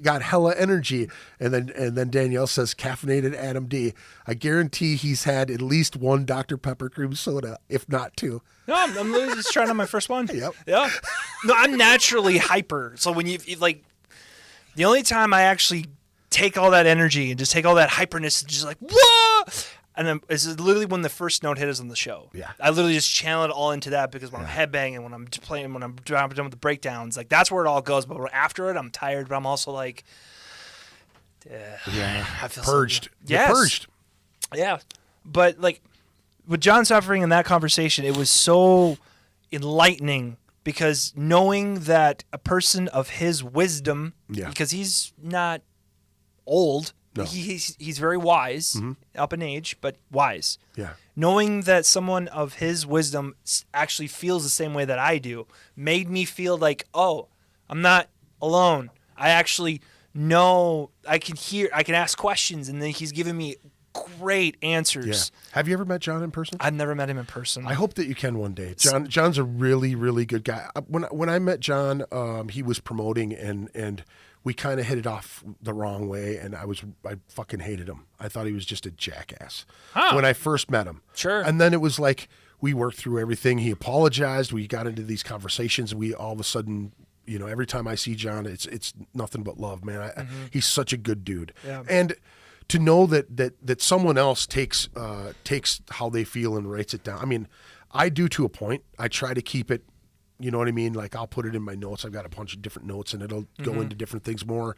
got hella energy. And then Danielle says, caffeinated Adam D. I guarantee he's had at least one Dr. Pepper cream soda, if not two. No, I'm literally just trying on my first one. Yep. Yeah. No, I'm naturally hyper. So when you like, the only time I actually take all that energy and just take all that hyperness and just like, whoa! And then it's literally when the first note hit us on the show. Yeah. I literally just channel it all into that because when I'm headbanging, when I'm playing, when I'm done with the breakdowns, like that's where it all goes. But after it, I'm tired, but I'm also like, I feel Purged. So, You're yes. purged. Yeah. But like with John Suffering in that conversation, it was so enlightening because knowing that a person of his wisdom, because he's not old, No. he's very wise, up in age, but wise. Yeah. Knowing that someone of his wisdom actually feels the same way that I do made me feel like, oh, I'm not alone. I actually know, I can ask questions, and then he's giving me great answers. Yeah. Have you ever met John in person? I've never met him in person. I hope that you can one day. John's a really, really good guy. When I met John, he was promoting and we kind of hit it off the wrong way, and I fucking hated him. I thought he was just a jackass when I first met him. Sure. And then it was like we worked through everything. He apologized. We got into these conversations. We all of a sudden, you know, every time I see John, it's nothing but love, man. He's such a good dude. Yeah. And to know that someone else takes how they feel and writes it down. I mean, I do to a point. I try to keep it. You know what I mean? Like I'll put it in my notes. I've got a bunch of different notes, and it'll go into different things, more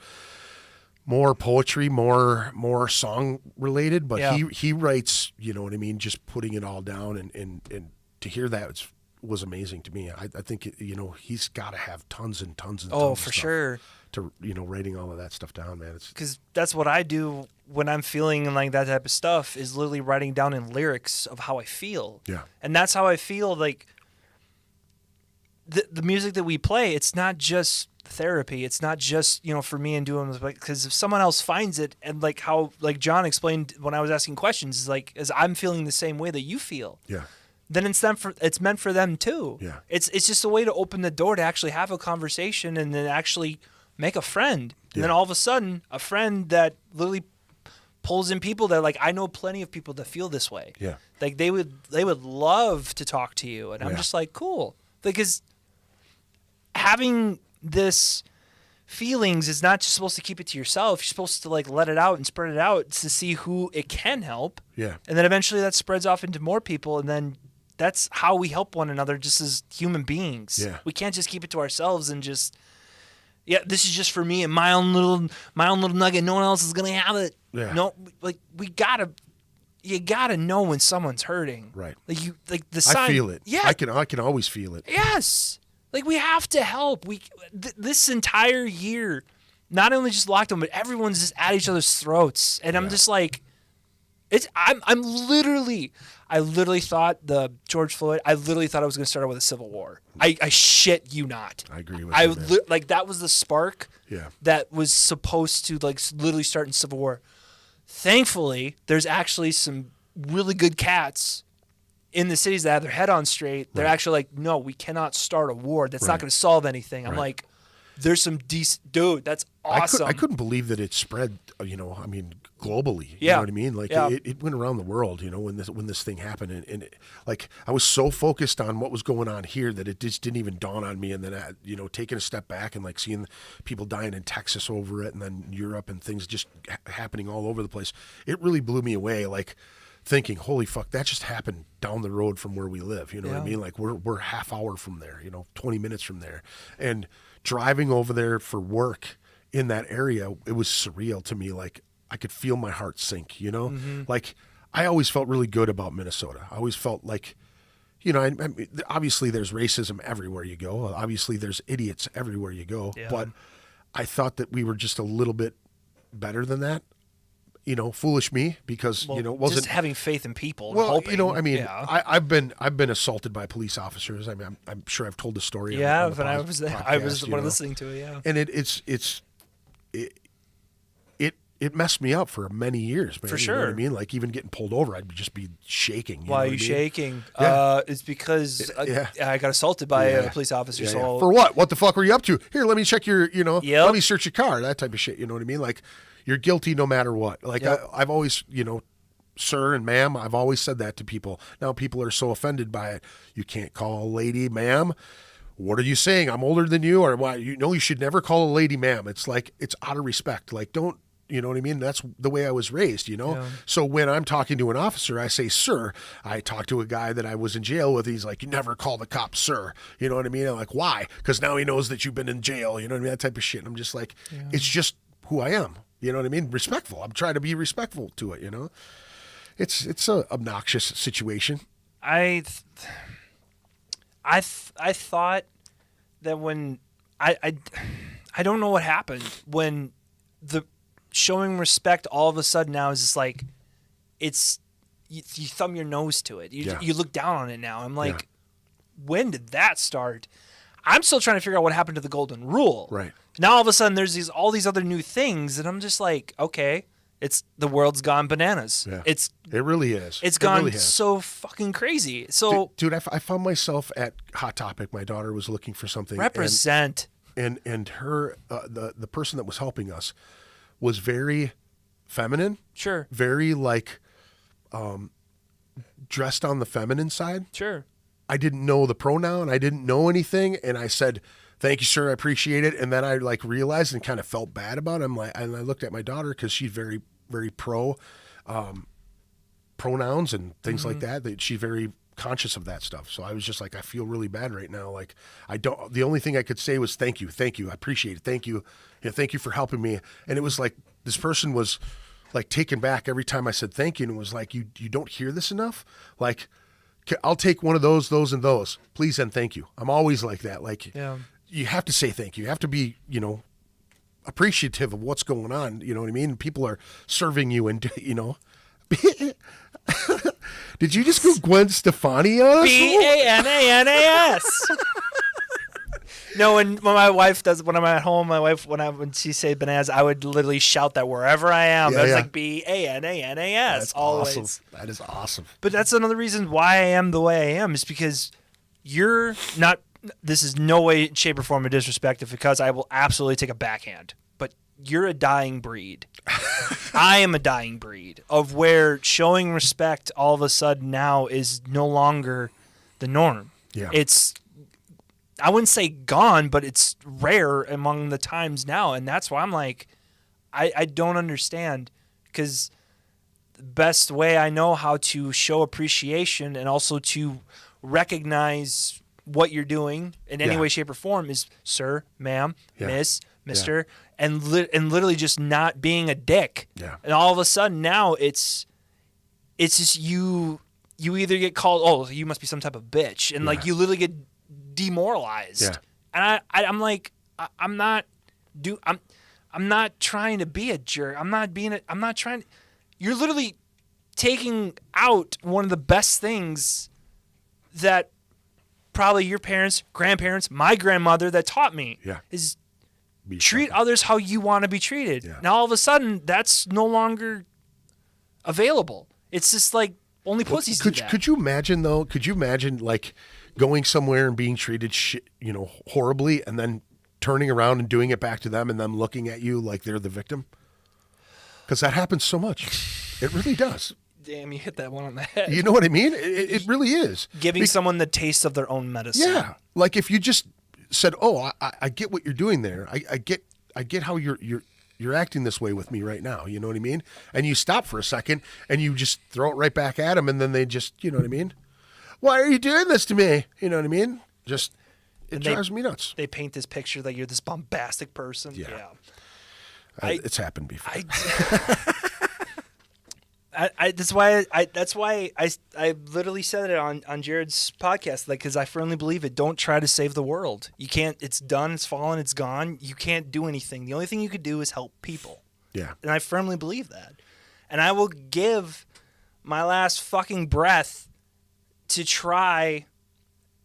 poetry, more song related. But he writes. You know what I mean? Just putting it all down, and to hear that was amazing to me. I think you know he's got to have tons and tons and tons. Oh, of for stuff sure. To writing all of that stuff down, man. Because that's what I do when I'm feeling like that type of stuff is literally writing down in lyrics of how I feel. Yeah. And that's how I feel like. The music that we play, it's not just therapy. It's not just, you know, for me and doing this, because if someone else finds it, and like how like John explained when I was asking questions, is like as I'm feeling the same way that you feel. Yeah. Then it's meant for them too. Yeah. It's just a way to open the door to actually have a conversation and then actually make a friend. And then all of a sudden, a friend that literally pulls in people that like I know plenty of people that feel this way. Yeah. Like they would love to talk to you, and I'm just like cool because having this feelings is not just supposed to keep it to yourself. You're supposed to like let it out and spread it out to see who it can help. Yeah. And then eventually that spreads off into more people, and then that's how we help one another just as human beings. Yeah. We can't just keep it to ourselves and just this is just for me and my own little nugget. No one else is gonna have it. Yeah. No, like you gotta know when someone's hurting. Right. Like the sign. I feel it. Yeah. I can always feel it. Yes. Like we have to help. This entire year, not only just lockdown, but everyone's just at each other's throats, and I'm just like, I'm literally. I literally thought the George Floyd. I literally thought I was going to start out with a civil war. I shit you not. I agree with you, man. Like that was the spark. Yeah. That was supposed to like literally start in civil war. Thankfully, there's actually some really good cats in the cities that have their head on straight, they're actually like, no, we cannot start a war. That's not going to solve anything. I'm like, there's some decent dude. That's awesome. I couldn't believe that it spread. I mean, globally. You Yeah. know what I mean? Like it went around the world. When this thing happened, and like I was so focused on what was going on here that it just didn't even dawn on me. And then taking a step back and like seeing people dying in Texas over it, and then Europe and things just happening all over the place. It really blew me away. Like thinking, holy fuck, that just happened down the road from where we live. You know what I mean? Like we're half hour from there. 20 minutes from there, and driving over there for work in that area, it was surreal to me. Like I could feel my heart sink, like I always felt really good about Minnesota. I always felt like, I mean, obviously there's racism everywhere you go. Obviously there's idiots everywhere you go, but I thought that we were just a little bit better than that. Foolish me because, wasn't just having faith in people. Well, and hoping. I mean, I've been assaulted by police officers. I mean, I'm sure I've told the story. Yeah, on the but I was there. I was the one know? listening to it. Yeah, And it messed me up for many years, man. For You know what I sure. mean? Like even getting pulled over, I'd just be shaking. Why are you shaking? It's because I got assaulted by a police officer. So For what? What the fuck were you up to? Here, let me check your, Yep. let me search your car. That type of shit. You know what I mean? Like you're guilty no matter what. Like I've always, sir and ma'am, I've always said that to people. Now people are so offended by it. You can't call a lady ma'am. What are you saying? I'm older than you, or why? You should never call a lady ma'am. It's like, it's out of respect. Like don't. You know what I mean? That's the way I was raised, So when I'm talking to an officer, I say, sir. I talk to a guy that I was in jail with. He's like, you never call the cops, sir. You know what I mean? I'm like, why? Because now he knows that you've been in jail. You know what I mean? That type of shit. And I'm just like, it's just who I am. You know what I mean? Respectful. I'm trying to be respectful to it, It's a obnoxious situation. I thought that when I don't know what happened when the showing respect all of a sudden now is just like it's you thumb your nose to it. You look down on it now. I'm like, when did that start? I'm still trying to figure out what happened to the golden rule. Right. Now all of a sudden there's all these other new things and I'm just like, okay, it's the world's gone bananas. Yeah. It really is. It's gone so fucking crazy. So dude, I found myself at Hot Topic. My daughter was looking for something. Represent. And her the person that was helping us was very feminine. Sure. Very like dressed on the feminine side. Sure. I didn't know the pronoun. I didn't know anything. And I said, thank you, sir. I appreciate it. And then I like realized and kind of felt bad about it. And I looked at my daughter because she's very, very pro pronouns and things like that. She's very conscious of that stuff. So I was just like, I feel really bad right now. Like the only thing I could say was thank you. I appreciate it. Thank you. Thank you for helping me. And it was like, this person was like taken back every time I said thank you. And it was like, you don't hear this enough. Like, I'll take one of those, and those, please. And thank you. I'm always like that. Like you have to say thank you. You have to be, appreciative of what's going on. You know what I mean? People are serving you and, Did you just go Gwen Stefani on us? BANANAS. No, when my wife does, when I'm at home, when she say bananas, I would literally shout that wherever I am. It's like BANANAS. That's always. Awesome. That is awesome. But that's another reason why I am the way I am is because you're not. This is no way, shape, or form of disrespect, because I will absolutely take a backhand. But you're a dying breed. I am a dying breed of where showing respect all of a sudden now is no longer the norm. Yeah. It's, I wouldn't say gone, but it's rare among the times now. And that's why I'm like, I don't understand, because the best way I know how to show appreciation and also to recognize what you're doing in any way, shape, or form is sir, ma'am, miss, mister, and literally just not being a dick. Yeah. And all of a sudden now it's just you either get called, oh, you must be some type of bitch, and like you literally get demoralized. Yeah. And I'm like, I'm not trying to be a jerk. I'm not trying. You're literally taking out one of the best things that probably your parents, grandparents, my grandmother that taught me is treat others how you want to be treated. Yeah. Now all of a sudden that's no longer available. It's just like Only pussies do that. Could you imagine though? Could you imagine like going somewhere and being treated horribly, and then turning around and doing it back to them, and them looking at you like they're the victim? Because that happens so much. It really does. Damn, you hit that one on the head. You know what I mean? It really is. Giving someone the taste of their own medicine. Yeah. Like if you just said, "Oh, I get what you're doing there. I get how you're acting this way with me right now." You know what I mean? And you stop for a second and you just throw it right back at them, and then they just, you know what I mean? Why are you doing this to me? You know what I mean? Just it drives me nuts. They paint this picture that you're this bombastic person. Yeah. It's happened before. That's why I literally said it on Jared's podcast, like, because I firmly believe it. Don't try to save the world. You can't. It's done. It's fallen. It's gone. You can't do anything. The only thing you could do is help people. Yeah. And I firmly believe that. And I will give my last fucking breath to try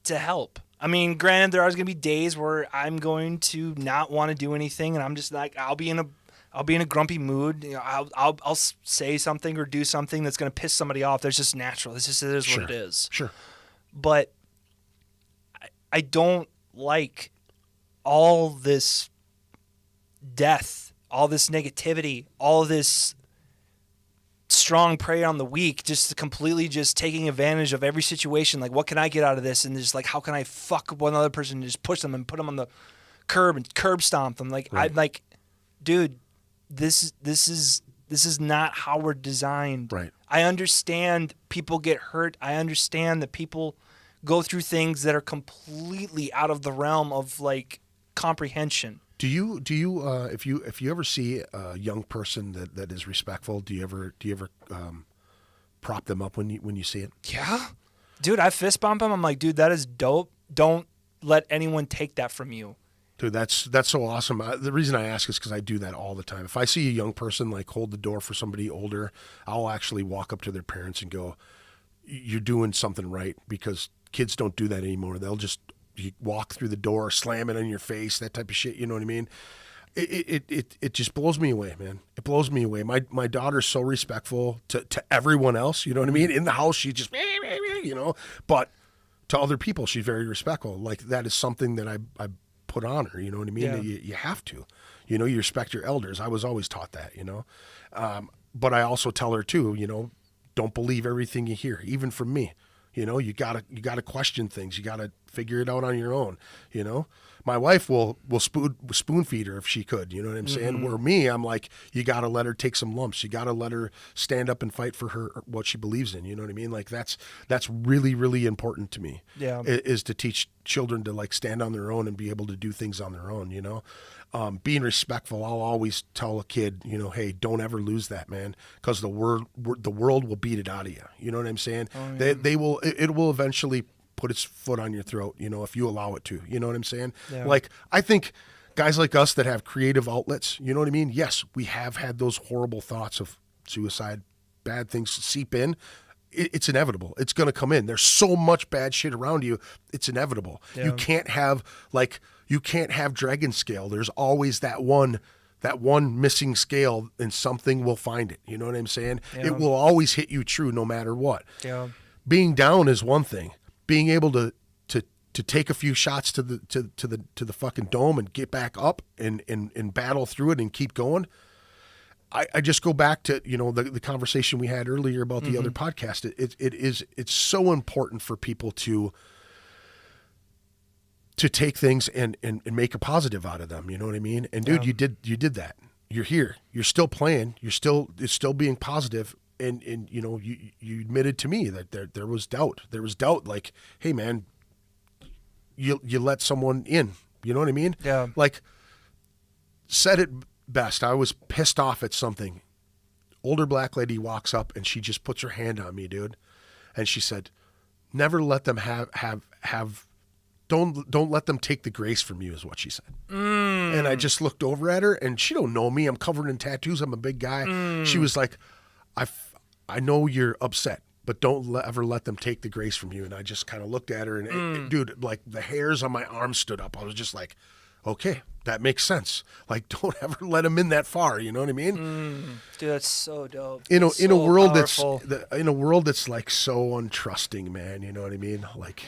to help. I mean, granted, there are going to be days where I'm going to not want to do anything, and I'm just like, I'll be in a grumpy mood. You know, I'll say something or do something that's going to piss somebody off. That's just natural. It is what it is. Sure. But I don't like all this death, all this negativity, all this strong prey on the weak, just completely just taking advantage of every situation. Like, what can I get out of this? And just like, how can I fuck one other person and just push them and put them on the curb and curb stomp them? Like, right. I'm like, dude, this is not how we're designed. Right. I understand people get hurt. I understand that people go through things that are completely out of the realm of like comprehension. Do you if you ever see a young person that is respectful, do you ever prop them up when you see it? Yeah, dude, I fist bump them. I'm like, dude, that is dope. Don't let anyone take that from you. Dude, that's so awesome. The reason I ask is because I do that all the time. If I see a young person like hold the door for somebody older, I'll actually walk up to their parents and go, "You're doing something right," because kids don't do that anymore. They'll just walk through the door, slam it in your face, that type of shit. You know what I mean? It just blows me away, man. It blows me away. My daughter's so respectful to everyone else. You know what I mean? In the house, she just, you know, but to other people, she's very respectful. Like that is something that I put on her. You know what I mean? Yeah. You have to. You know, you respect your elders. I was always taught that. You know, but I also tell her too. You know, don't believe everything you hear, even from me. You know, you gotta question things. You gotta figure it out on your own. You know, my wife will spoon feed her if she could. You know what I'm saying? Where me, I'm like, you gotta let her take some lumps. You gotta let her stand up and fight for her what she believes in. You know what I mean? Like that's really, really important to me. Yeah, is to teach children to like stand on their own and be able to do things on their own. You know. Being respectful, I'll always tell a kid, you know, hey, don't ever lose that, man, because the world will beat it out of you. You know what I'm saying? Oh, yeah. It will eventually put its foot on your throat, you know, if you allow it to. You know what I'm saying? Yeah. Like, I think guys like us that have creative outlets, you know what I mean? Yes, we have had those horrible thoughts of suicide, bad things seep in. It's inevitable. It's going to come in. There's so much bad shit around you. It's inevitable. Yeah. You can't have dragon scale. There's always that one missing scale, and something will find it. You know what I'm saying? Yeah. It will always hit you true no matter what. Yeah. Being down is one thing. Being able to take a few shots to the fucking dome and get back up and battle through it and keep going. I just go back to, you know, the conversation we had earlier about the other podcast. It's so important for people to take things and make a positive out of them. You know what I mean? And dude, you did that. You're here. You're still playing. It's still being positive. And you know, you admitted to me that there was doubt. There was doubt. Like, hey man, you let someone in. You know what I mean? Yeah. Like, said it best. I was pissed off at something. Older black lady walks up and she just puts her hand on me, dude. And she said, never let them don't let them take the grace from you, is what she said. And I just looked over at her, and she don't know me. I'm covered in tattoos. I'm a big guy. She was like, I know you're upset, but don't ever let them take the grace from you. And I just kind of looked at her, and dude, like the hairs on my arm stood up. I was just like, okay, that makes sense. Like, don't ever let them in that far. You know what I mean? Dude, that's so dope. In a So world powerful. in a world that's like so untrusting, man. You know what I mean? Like,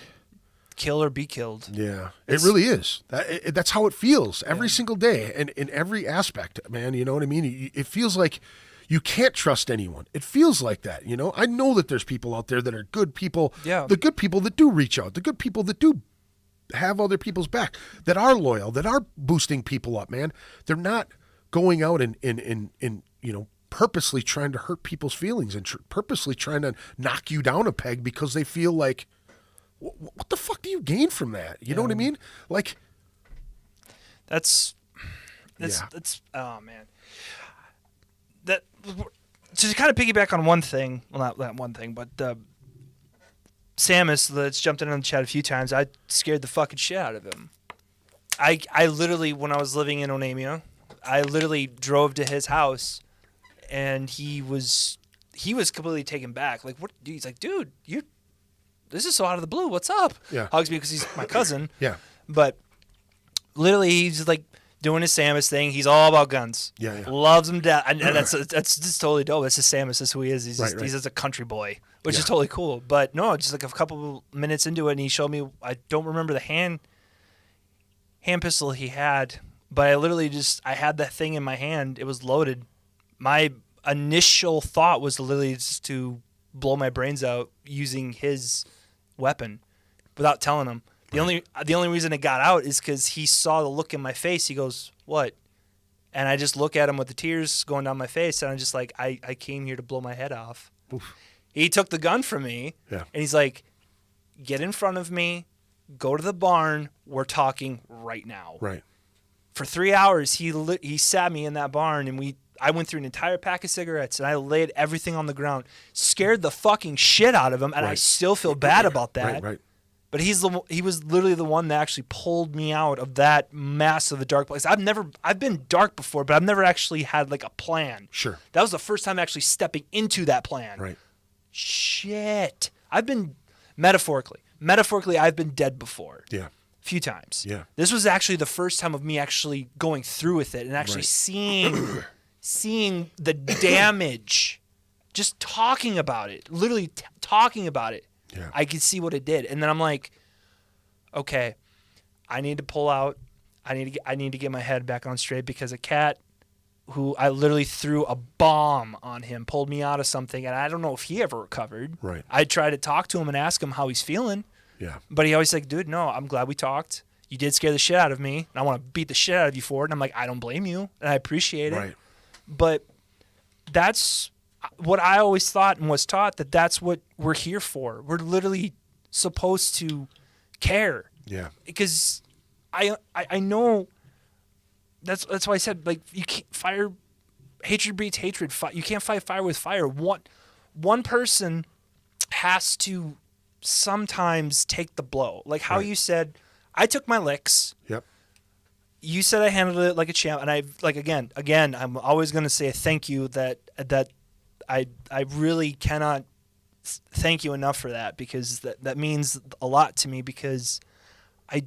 Kill or be killed. yeah, it really is. That's how it feels every single day, and in every aspect, man. You know what I mean? It feels like you can't trust anyone. It feels like that. You know, I know that there's people out there that are good people. Yeah. The good people that do reach out. The good people that do have other people's back. That are loyal. That are boosting people up, man. They're not going out and you know, purposely trying to hurt people's feelings and purposely trying to knock you down a peg because they feel like, what the fuck do you gain from that? You know what I mean? Like, That's oh man. That to kind of piggyback on one thing, well, not that one thing, but Samus that's jumped in on the chat a few times. I scared the fucking shit out of him. I literally, when I was living in Onamia, I literally drove to his house, and he was completely taken back. Like, what? He's like, dude, this is so out of the blue. What's up? Yeah. Hugs me because he's my cousin. yeah, But literally, he's like doing his Samus thing. He's all about guns. Yeah, yeah. Loves them down, and that's just totally dope. That's just Samus. That's who he is. He's just, Right. he's just a country boy, which is Yeah. totally cool. But no, just like a couple minutes into it, and he showed me. I don't remember the hand pistol he had, but I had that thing in my hand. It was loaded. My initial thought was literally just to blow my brains out using his weapon without telling him. The only reason it got out is because he saw the look in my face. He goes, "What?" And I just look at him with the tears going down my face, and I'm just like, I came here to blow my head off. Oof. He took the gun from me, Yeah. and he's like, "Get in front of me, go to the barn, we're talking right now." Right. For 3 hours, he sat me in that barn, and I went through an entire pack of cigarettes, and I laid everything on the ground, scared the fucking shit out of him, and I Right. still feel bad about that. Right. But he was literally the one that actually pulled me out of that massive dark place. I've been dark before, but I've never actually had like a plan. Sure. That was the first time actually stepping into that plan. Right. Shit. I've been metaphorically, I've been dead before. Yeah. A few times. Yeah. This was actually the first time of me actually going through with it and actually Right. seeing the damage. Just talking about it, literally talking about it. Yeah. I could see what it did, and then I'm like, okay, I need to pull out. I need to get my head back on straight because a cat who I literally threw a bomb on him pulled me out of something, and I don't know if he ever recovered. Right. I tried to talk to him and ask him how he's feeling, Yeah. but he always like, dude, no, I'm glad we talked. You did scare the shit out of me, and I want to beat the shit out of you for it. And I'm like, I don't blame you, and I appreciate it. Right. But that's what I always thought and was taught, that's what we're here for. We're literally supposed to care. Yeah. Because I know that's why I said, like, you can't hatred breeds hatred. You can't fight fire with fire. One person has to sometimes take the blow. Like how Right. you said, I took my licks. Yep. You said I handled it like a champ, and I like again. I'm always going to say a thank you that I really cannot thank you enough for that, because that means a lot to me, because I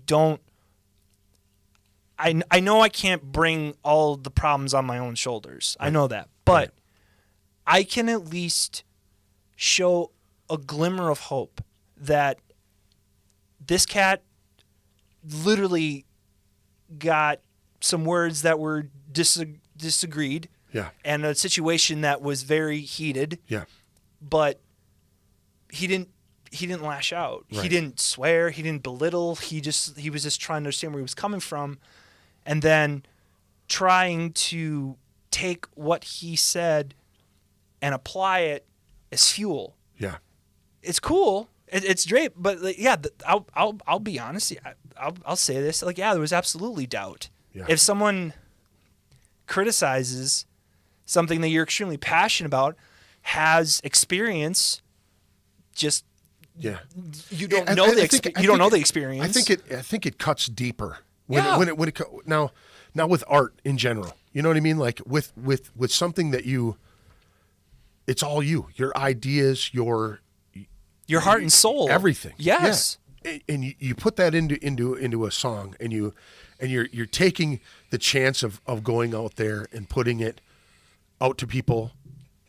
know I can't bring all the problems on my own shoulders. Right. I know that, but Right. I can at least show a glimmer of hope that this cat literally got some words that were disagreed. Yeah. And a situation that was very heated. Yeah. But he didn't lash out. Right. He didn't swear. He didn't belittle. He was just trying to understand where he was coming from, and then trying to take what he said and apply it as fuel. Yeah. It's cool. It's great. But like, yeah, I'll be honest. I'll say this. Like, yeah, there was absolutely doubt. Yeah. If someone criticizes something that you're extremely passionate about, has experience, just Yeah. you don't I- know I the think- you don't know the experience. I think it cuts deeper when Yeah. now with art in general. You know what I mean? Like with something that it's all you, your ideas, your heart and soul, everything. Yes. Yeah. And you put that into a song, and and you're taking the chance of going out there and putting it out to people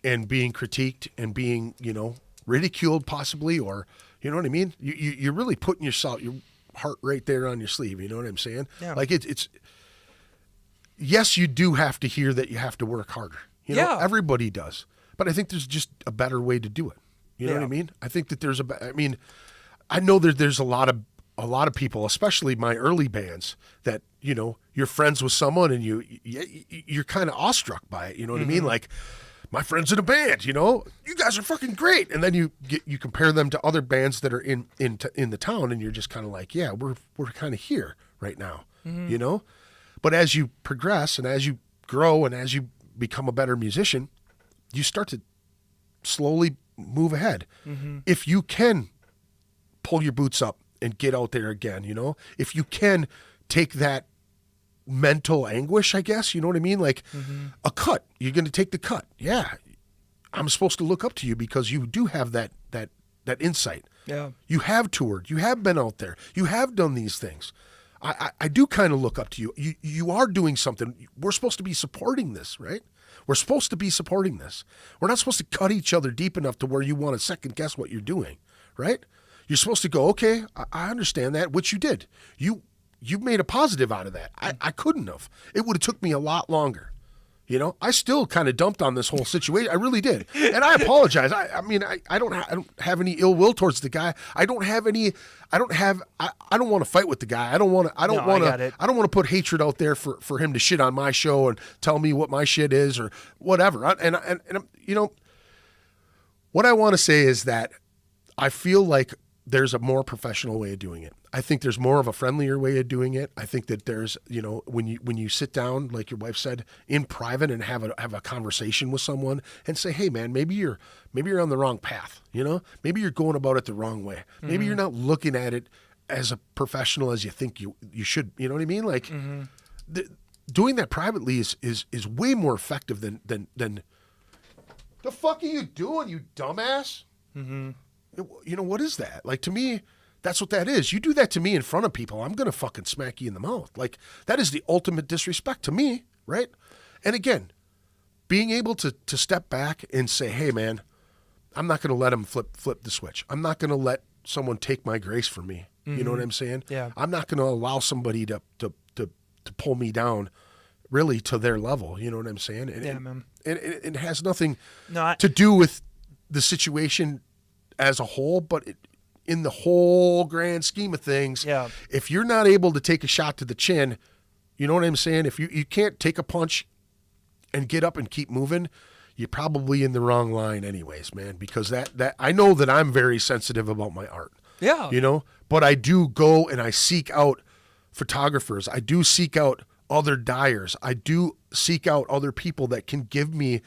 and being critiqued and being, ridiculed possibly, or, you know what I mean? You're really putting your heart right there on your sleeve. You know what I'm saying? Yeah. Like it's yes, you do have to hear that you have to work harder. Everybody does. But I think there's just a better way to do it. You know what I mean? I think that I know there's a lot of people, especially my early bands, that, you're friends with someone and you're kind of awestruck by it. You know what I mean? Like, my friend's in a band, you guys are fucking great. And then you compare them to other bands that are in the town, and you're just kind of like, yeah, we're kind of here right now, But as you progress and as you grow and as you become a better musician, you start to slowly move ahead. If you can pull your boots up and get out there again, if you can take that mental anguish, I guess, you know what I mean? Like a cut, you're going to take the cut. Yeah. I'm supposed to look up to you because you do have that insight. Yeah. You have toured, you have been out there, you have done these things. I do kind of look up to you. You are doing something. We're supposed to be supporting this, right? We're supposed to be supporting this. We're not supposed to cut each other deep enough to where you want to second guess what you're doing, right? You're supposed to go, okay, I understand that, which you did. You made a positive out of that. I couldn't have. It would have took me a lot longer. I still kind of dumped on this whole situation. I really did. And I apologize. I don't have any ill will towards the guy. I don't want to fight with the guy. I don't want to put hatred out there for him to shit on my show and tell me what my shit is or whatever. And what I want to say is that I feel like there's a more professional way of doing it. I think there's more of a friendlier way of doing it. I think that there's, when you sit down, like your wife said, in private and have a conversation with someone and say, hey man, maybe you're on the wrong path. Maybe you're going about it the wrong way. Maybe you're not looking at it as a professional as you think you should. You know what I mean? Like doing that privately is way more effective than the fuck are you doing, you dumbass? What is that? Like, to me, that's what that is. You do that to me in front of people, I'm going to fucking smack you in the mouth. Like, that is the ultimate disrespect to me, right? And again, being able to step back and say, hey, man, I'm not going to let him flip the switch. I'm not going to let someone take my grace from me. You know what I'm saying? Yeah. I'm not going to allow somebody to pull me down really to their level. You know what I'm saying? Man. And it has nothing to do with the situation as a whole, but in the whole grand scheme of things, if you're not able to take a shot to the chin, you know what I'm saying? If you can't take a punch and get up and keep moving, you're probably in the wrong line anyways, man, because that I know that I'm very sensitive about my art. Yeah. But I do go and I seek out photographers. I do seek out other dyers. I do seek out other people that can give me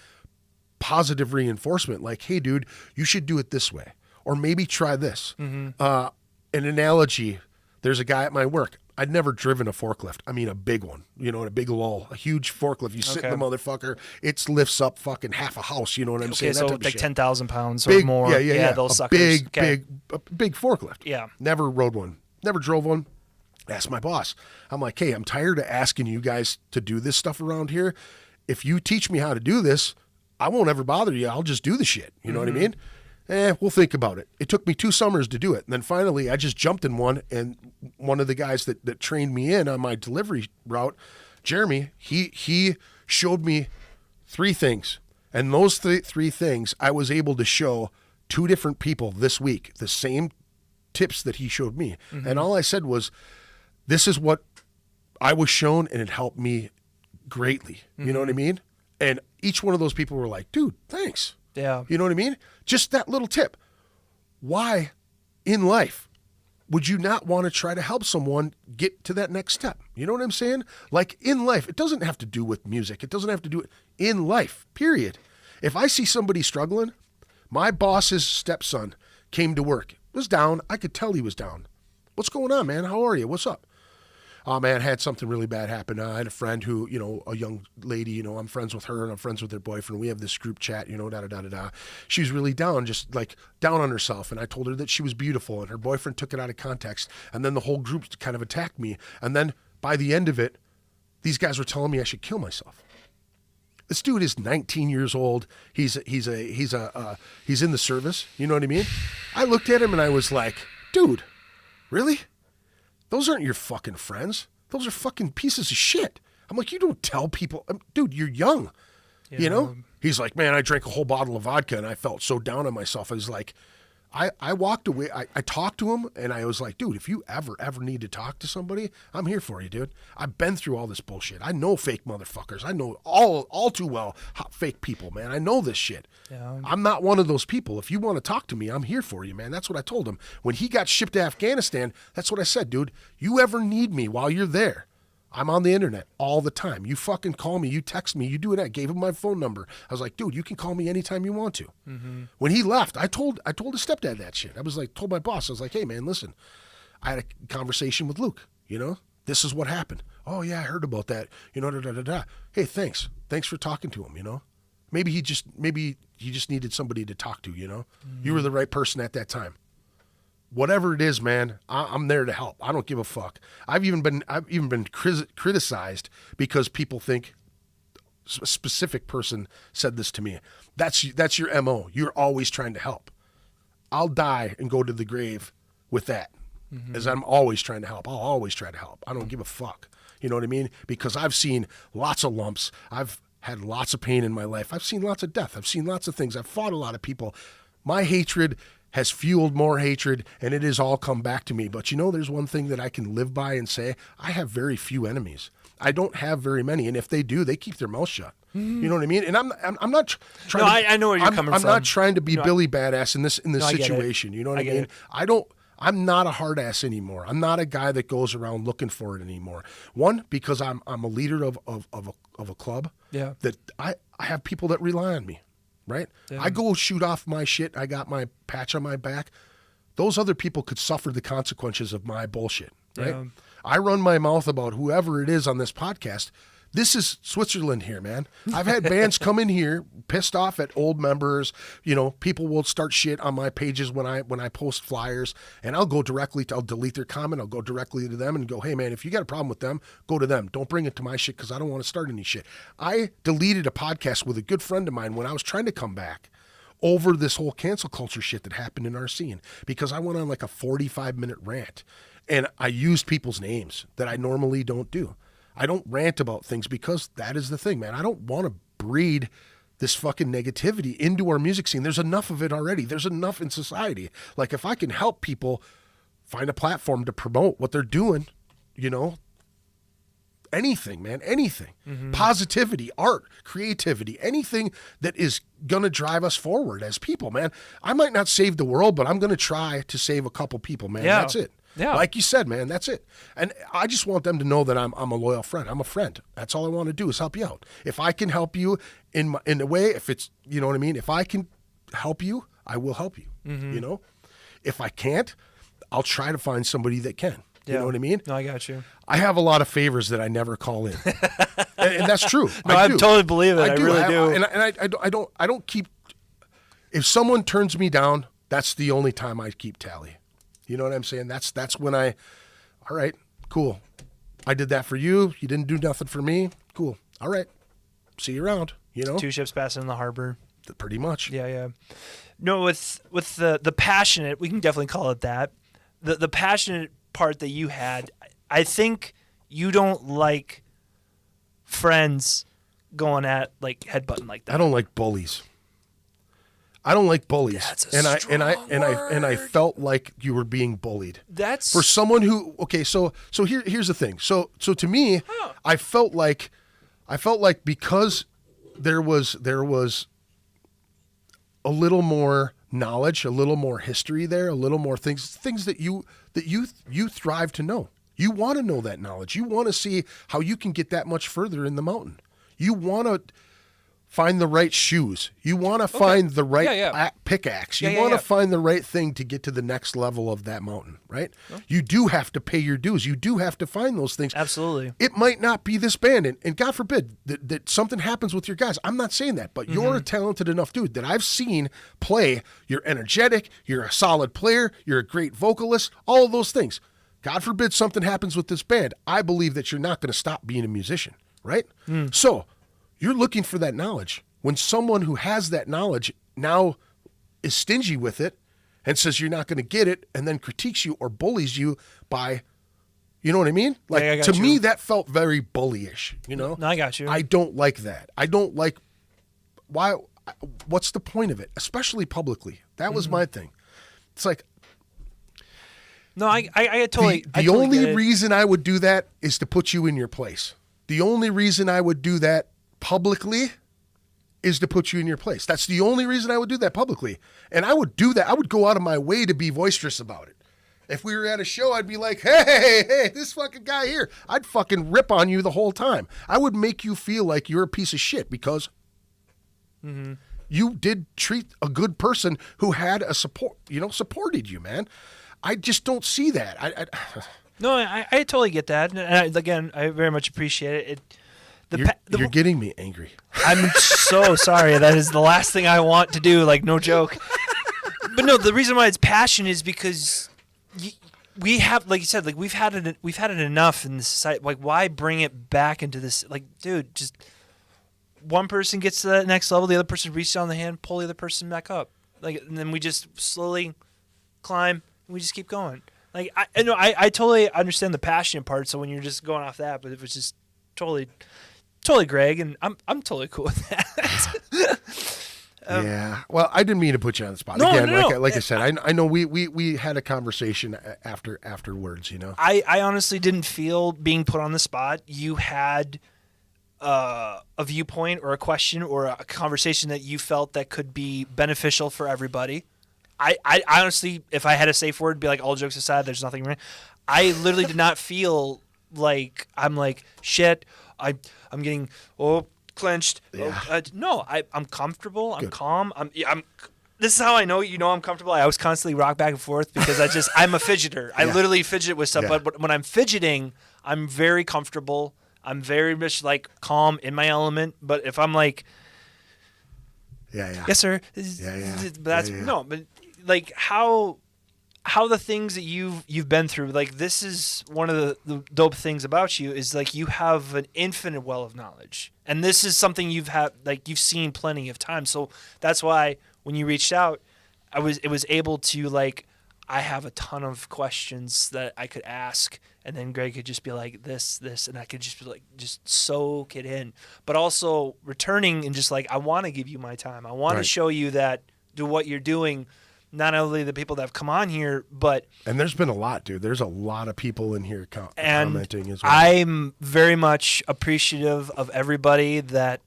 positive reinforcement, like, hey dude, you should do it this way, or maybe try this. An analogy, there's a guy at my work, I'd never driven a forklift. I mean a big one, a big lull, a huge forklift. You sit in the motherfucker, it lifts up fucking half a house, you know what I'm saying? So like 10,000 pounds big, or more. Yeah, those suckers. Big forklift. Yeah. Never rode one, never drove one. Asked my boss. I'm like, hey, I'm tired of asking you guys to do this stuff around here. If you teach me how to do this, I won't ever bother you. I'll just do the shit. You know what I mean? We'll think about it. It took me 2 summers to do it. And then finally I just jumped in one, and one of the guys that trained me in on my delivery route, Jeremy, he showed me 3 things. And those three things I was able to show 2 different people this week, the same tips that he showed me. And all I said was, this is what I was shown, and it helped me greatly. You know what I mean? And each one of those people were like, dude, thanks. Yeah. You know what I mean? Just that little tip. Why in life would you not want to try to help someone get to that next step? You know what I'm saying? Like, in life, it doesn't have to do with music. It doesn't have to do it in life, period. If I see somebody struggling, my boss's stepson came to work, was down. I could tell he was down. What's going on, man? How are you? What's up? Oh man, had something really bad happen. I had a friend who, a young lady, I'm friends with her and I'm friends with her boyfriend. We have this group chat, da-da-da-da-da. She was really down, just like down on herself. And I told her that she was beautiful, and her boyfriend took it out of context. And then the whole group kind of attacked me. And then by the end of it, these guys were telling me I should kill myself. This dude is 19 years old. He's in the service. You know what I mean? I looked at him and I was like, dude, really? Those aren't your fucking friends. Those are fucking pieces of shit. I'm like, you don't tell people, dude, you're young. Yeah. You know? He's like, man, I drank a whole bottle of vodka and I felt so down on myself. I was like, I walked away. I talked to him and I was like, dude, if you ever need to talk to somebody, I'm here for you, dude. I've been through all this bullshit. I know fake motherfuckers. I know all too well fake people, man. I know this shit. Yeah. I'm not one of those people. If you want to talk to me, I'm here for you, man. That's what I told him. When he got shipped to Afghanistan, that's what I said, dude. You ever need me while you're there, I'm on the internet all the time. You fucking call me, you text me, you do it. I gave him my phone number. I was like, dude, you can call me anytime you want to. Mm-hmm. When he left, I told his stepdad that shit. I was like, told my boss, I was like, hey man, listen, I had a conversation with Luke, you know, this is what happened. Oh yeah, I heard about that, you know, da. Hey, thanks for talking to him, you know. Maybe he just needed somebody to talk to, you know. Mm-hmm. You were the right person at that time. Whatever it is, man, I'm there to help. I don't give a fuck. I've even been criticized because people think a specific person said this to me. That's your MO. You're always trying to help. I'll die and go to the grave with that, as I'm always trying to help. I'll always try to help. I don't give a fuck. You know what I mean? Because I've seen lots of lumps. I've had lots of pain in my life. I've seen lots of death. I've seen lots of things. I've fought a lot of people. My hatred has fueled more hatred, and it has all come back to me. But you know, there's one thing that I can live by and say, I have very few enemies. I don't have very many, and if they do, they keep their mouth shut. Mm-hmm. You know what I mean? And I'm not trying. No, I know where you're coming from. I'm not trying to be Billy Badass in this situation. You know what I mean? I'm not a hard ass anymore. I'm not a guy that goes around looking for it anymore. One, because I'm a leader of a club. Yeah. That I have people that rely on me. Right? Yeah. I go shoot off my shit. I got my patch on my back. Those other people could suffer the consequences of my bullshit. Right? Yeah. I run my mouth about whoever it is on this podcast. This is Switzerland here, man. I've had bands come in here pissed off at old members. You know, people will start shit on my pages when I post flyers, and I'll delete their comment. I'll go directly to them and go, hey man, if you got a problem with them, go to them. Don't bring it to my shit because I don't want to start any shit. I deleted a podcast with a good friend of mine when I was trying to come back over this whole cancel culture shit that happened in our scene because I went on like a 45-minute rant, and I used people's names that I normally don't do. I don't rant about things because that is the thing, man. I don't want to breed this fucking negativity into our music scene. There's enough of it already. There's enough in society. Like if I can help people find a platform to promote what they're doing, you know, anything, man, anything. Mm-hmm. Positivity, art, creativity, anything that is going to drive us forward as people, man. I might not save the world, but I'm going to try to save a couple people, man. Yeah. That's it. Yeah. Like you said, man, that's it. And I just want them to know that I'm a loyal friend. I'm a friend. That's all I want to do is help you out. If I can help you in a way, if it's, you know what I mean? If I can help you, I will help you, you know? If I can't, I'll try to find somebody that can. You know what I mean? No, I got you. I have a lot of favors that I never call in. and that's true. I totally believe it. I really do. And I don't keep, if someone turns me down, that's the only time I keep tally. You know what I'm saying? That's when all right, cool. I did that for you. You didn't do nothing for me. Cool. All right. See you around, you know? 2 ships passing in the harbor. Pretty much. Yeah. No, with the passionate, we can definitely call it that. The passionate part that you had, I think you don't like friends going at like headbutting like that. I don't like bullies. That's a I felt like you were being bullied. That's for someone who so here's the thing. So to me, I felt like because there was a little more knowledge, a little more history there, a little more things that you thrive to know. You want to know that knowledge. You want to see how you can get that much further in the mountain. You want to find the right shoes. You want to find the right pickaxe. You want to find the right thing to get to the next level of that mountain, right? Oh. You do have to pay your dues. You do have to find those things. Absolutely. It might not be this band, and God forbid that something happens with your guys. I'm not saying that, but you're a talented enough dude that I've seen play. You're energetic. You're a solid player. You're a great vocalist. All of those things. God forbid something happens with this band. I believe that you're not going to stop being a musician, right? So you're looking for that knowledge. When someone who has that knowledge now is stingy with it and says you're not going to get it and then critiques you or bullies you by, you know what I mean? Like, I got to you. me, that felt very bullyish, you know? No, I got you. I don't like that. I don't like, what's the point of it? Especially publicly. That was my thing. It's like, no, I totally. the I totally only get it. reason I would do that is to put you in your place. The only reason I would do that publicly is to put you in your place. That's the only reason I would do that publicly. And I would do that. I would go out of my way to be boisterous about it. If we were at a show, I'd be like, hey, this fucking guy here. I'd fucking rip on you the whole time. I would make you feel like you're a piece of shit because you did treat a good person who had a supported you, man. I just don't see that. No, I totally get that. And again, I very much appreciate it. You're getting me angry. I'm so sorry. That is the last thing I want to do. Like, no joke. But no, the reason why it's passion is because we have, like you said, like we've had it enough in this society. Like, why bring it back into this? Like, dude, just one person gets to that next level, the other person reaches down the hand, pull the other person back up. Like, and then we just slowly climb. And we just keep going. Like, I totally understand the passionate part. So when you're just going off that, but it was just totally Greg, and I'm totally cool with that. Yeah. Well, I didn't mean to put you on the spot. No, Again, no. like I said, I know we had a conversation afterwards, you know. I honestly didn't feel being put on the spot. You had a viewpoint or a question or a conversation that you felt that could be beneficial for everybody. I honestly, if I had a safe word, be like, all jokes aside, there's nothing wrong. I literally did not feel like I'm like, shit, I'm getting clenched. Yeah. No, I'm comfortable. I'm calm. This is how I know I'm comfortable. I always constantly rock back and forth because I'm a fidgeter. I literally fidget with stuff. Yeah. But when I'm fidgeting, I'm very comfortable. I'm very much like calm in my element. But if I'm like, yes sir, but like how the things that you've been through, like this is one of the dope things about you is like you have an infinite well of knowledge, and this is something you've seen plenty of times. So that's why when you reached out, it was able to like, I have a ton of questions that I could ask, and then Greg could just be like this, and I could just be like, just soak it in, but also returning and just like, I want to give you my time. I want to show you that what you're doing. Not only the people that have come on here, but... And there's been a lot, dude. There's a lot of people in here commenting as well. I'm very much appreciative of everybody that...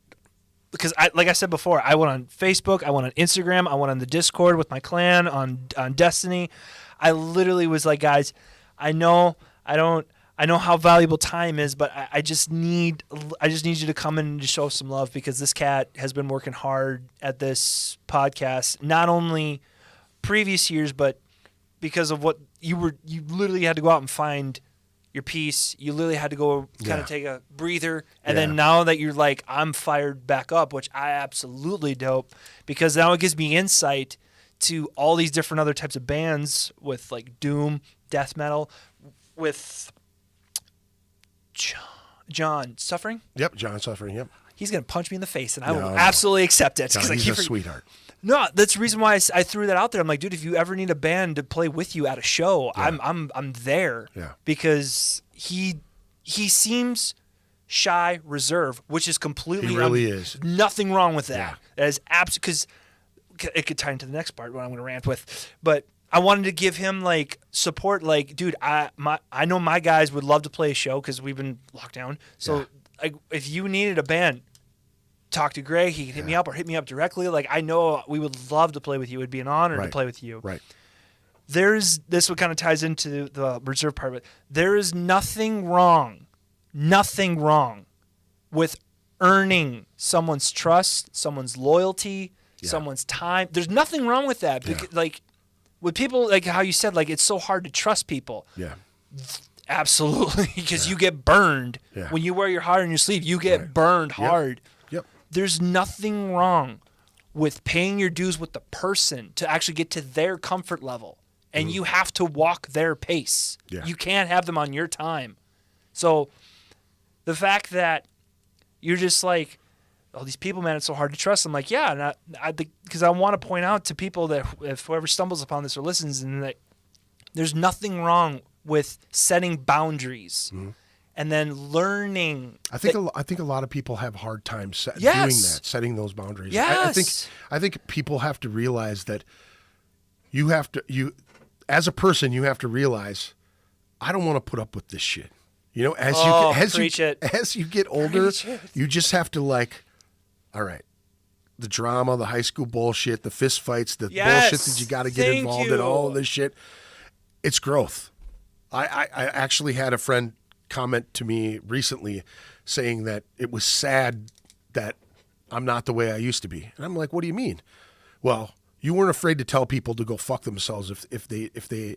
Because, like I said before, I went on Facebook, I went on Instagram, I went on the Discord with my clan, on Destiny. I literally was like, guys, I know how valuable time is, but I just need you to come in and just show some love, because this cat has been working hard at this podcast, not only... previous years, but because of what you literally had to go out and find your piece. You literally had to go kind of take a breather, and then now that you're like, I'm fired back up, which I absolutely dope, because now it gives me insight to all these different other types of bands with like doom, death metal, with John Suffering. Yep, John Suffering. Yep. He's gonna punch me in the face, and I will absolutely accept it. No, he's a sweetheart. No, that's the reason why I threw that out there. I'm like, dude, if you ever need a band to play with you at a show, I'm there. Yeah. Because he seems shy, reserved, which is completely... He really is. Nothing wrong with that. Yeah. That is absolutely... Because it could tie into the next part, what I'm going to rant with. But I wanted to give him, like, support. Like, dude, I know my guys would love to play a show because we've been locked down. So, like, if you needed a band... talk to Greg, he can hit me up or hit me up directly. Like, I know we would love to play with you. It'd be an honor to play with you. Right. This what kind of ties into the reserve part of it. There is nothing wrong with earning someone's trust, someone's loyalty, someone's time. There's nothing wrong with that. Because, like, with people, like how you said, like, it's so hard to trust people. Yeah. Absolutely. Because you get burned. Yeah. When you wear your heart on your sleeve, you get burned hard. Yep. There's nothing wrong with paying your dues with the person to actually get to their comfort level. and you have to walk their pace. Yeah. You can't have them on your time. So the fact that you're just like, oh, these people, man, it's so hard to trust. I'm like, yeah, because I want to point out to people that if whoever stumbles upon this or listens, and that there's nothing wrong with setting boundaries and then learning. I think a lot of people have hard time doing Yes. that, setting those boundaries. Yes. I think people have to realize that you as a person, you have to realize, I don't want to put up with this shit. You know, as you get older, you just have to like, all right, the drama, the high school bullshit, the fist fights, the bullshit that you got to get involved in, all of this shit. It's growth. I actually had a friend comment to me recently saying that it was sad that I'm not the way I used to be. And I'm like, what do you mean? Well, you weren't afraid to tell people to go fuck themselves if they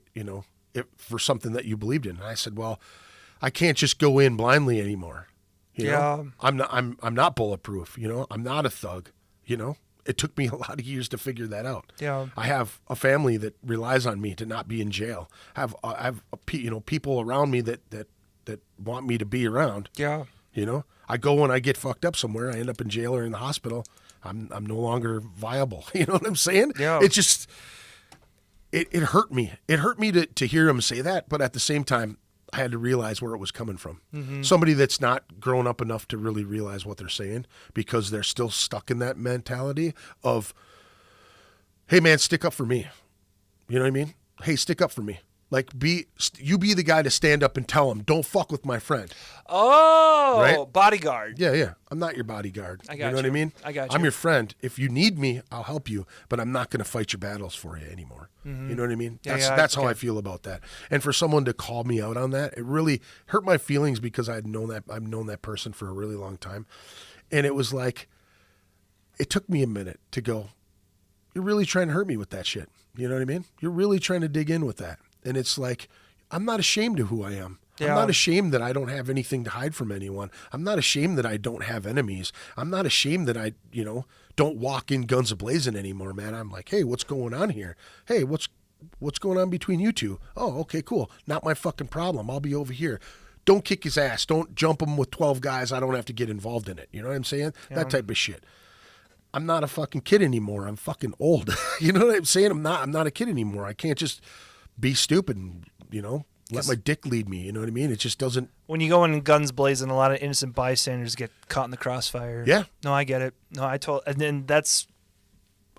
for something that you believed in. And I said, well, I can't just go in blindly anymore. You know? I'm not bulletproof, you know. I'm not a thug, you know. It took me a lot of years to figure that out. Yeah. I have a family that relies on me to not be in jail. I have people around me that want me to be around. Yeah. You know, I go and I get fucked up somewhere. I end up in jail or in the hospital. I'm no longer viable. You know what I'm saying? Yeah. It just it hurt me. It hurt me to hear him say that, but at the same time, I had to realize where it was coming from. Mm-hmm. Somebody that's not grown up enough to really realize what they're saying because they're still stuck in that mentality of, hey man, stick up for me. You know what I mean? Hey, stick up for me. Like you be the guy to stand up and tell him, don't fuck with my friend. Oh, right? Bodyguard. Yeah. I'm not your bodyguard. I got you. You know what I mean? I got you. I'm your friend. If you need me, I'll help you, but I'm not going to fight your battles for you anymore. Mm-hmm. You know what I mean? That's how I feel about that. And for someone to call me out on that, it really hurt my feelings because I've known that person for a really long time. And it was like, it took me a minute to go, you're really trying to hurt me with that shit. You know what I mean? You're really trying to dig in with that. And it's like, I'm not ashamed of who I am. Yeah. I'm not ashamed that I don't have anything to hide from anyone. I'm not ashamed that I don't have enemies. I'm not ashamed that I, don't walk in guns a-blazing anymore, man. I'm like, hey, what's going on here? Hey, what's going on between you two? Oh, okay, cool. Not my fucking problem. I'll be over here. Don't kick his ass. Don't jump him with 12 guys. I don't have to get involved in it. You know what I'm saying? Yeah. That type of shit. I'm not a fucking kid anymore. I'm fucking old. You know what I'm saying? I'm not a kid anymore. I can't just be stupid and, let my dick lead me. You know what I mean? It just doesn't. When you go in guns blazing, a lot of innocent bystanders get caught in the crossfire. Yeah. No, I get it. No, and then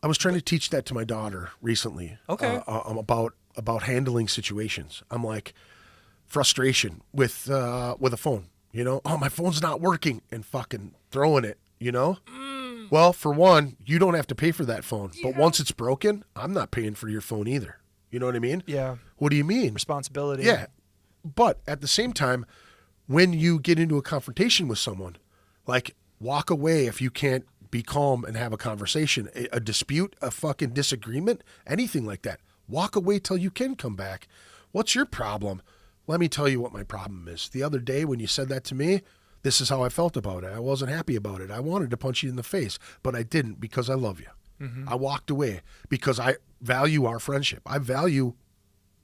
I was trying to teach that to my daughter recently. Okay. About handling situations. I'm like, frustration with a phone. Oh, my phone's not working, and fucking throwing it. Well, for one, you don't have to pay for that phone, but once it's broken, I'm not paying for your phone either. You know what I mean? Yeah. What do you mean? Responsibility. Yeah. But at the same time, when you get into a confrontation with someone, like, walk away if you can't be calm and have a conversation, a dispute, a fucking disagreement, anything like that. Walk away till you can come back. What's your problem? Let me tell you what my problem is. The other day when you said that to me, this is how I felt about it. I wasn't happy about it. I wanted to punch you in the face, but I didn't because I love you. Mm-hmm. I walked away because I value our friendship. I value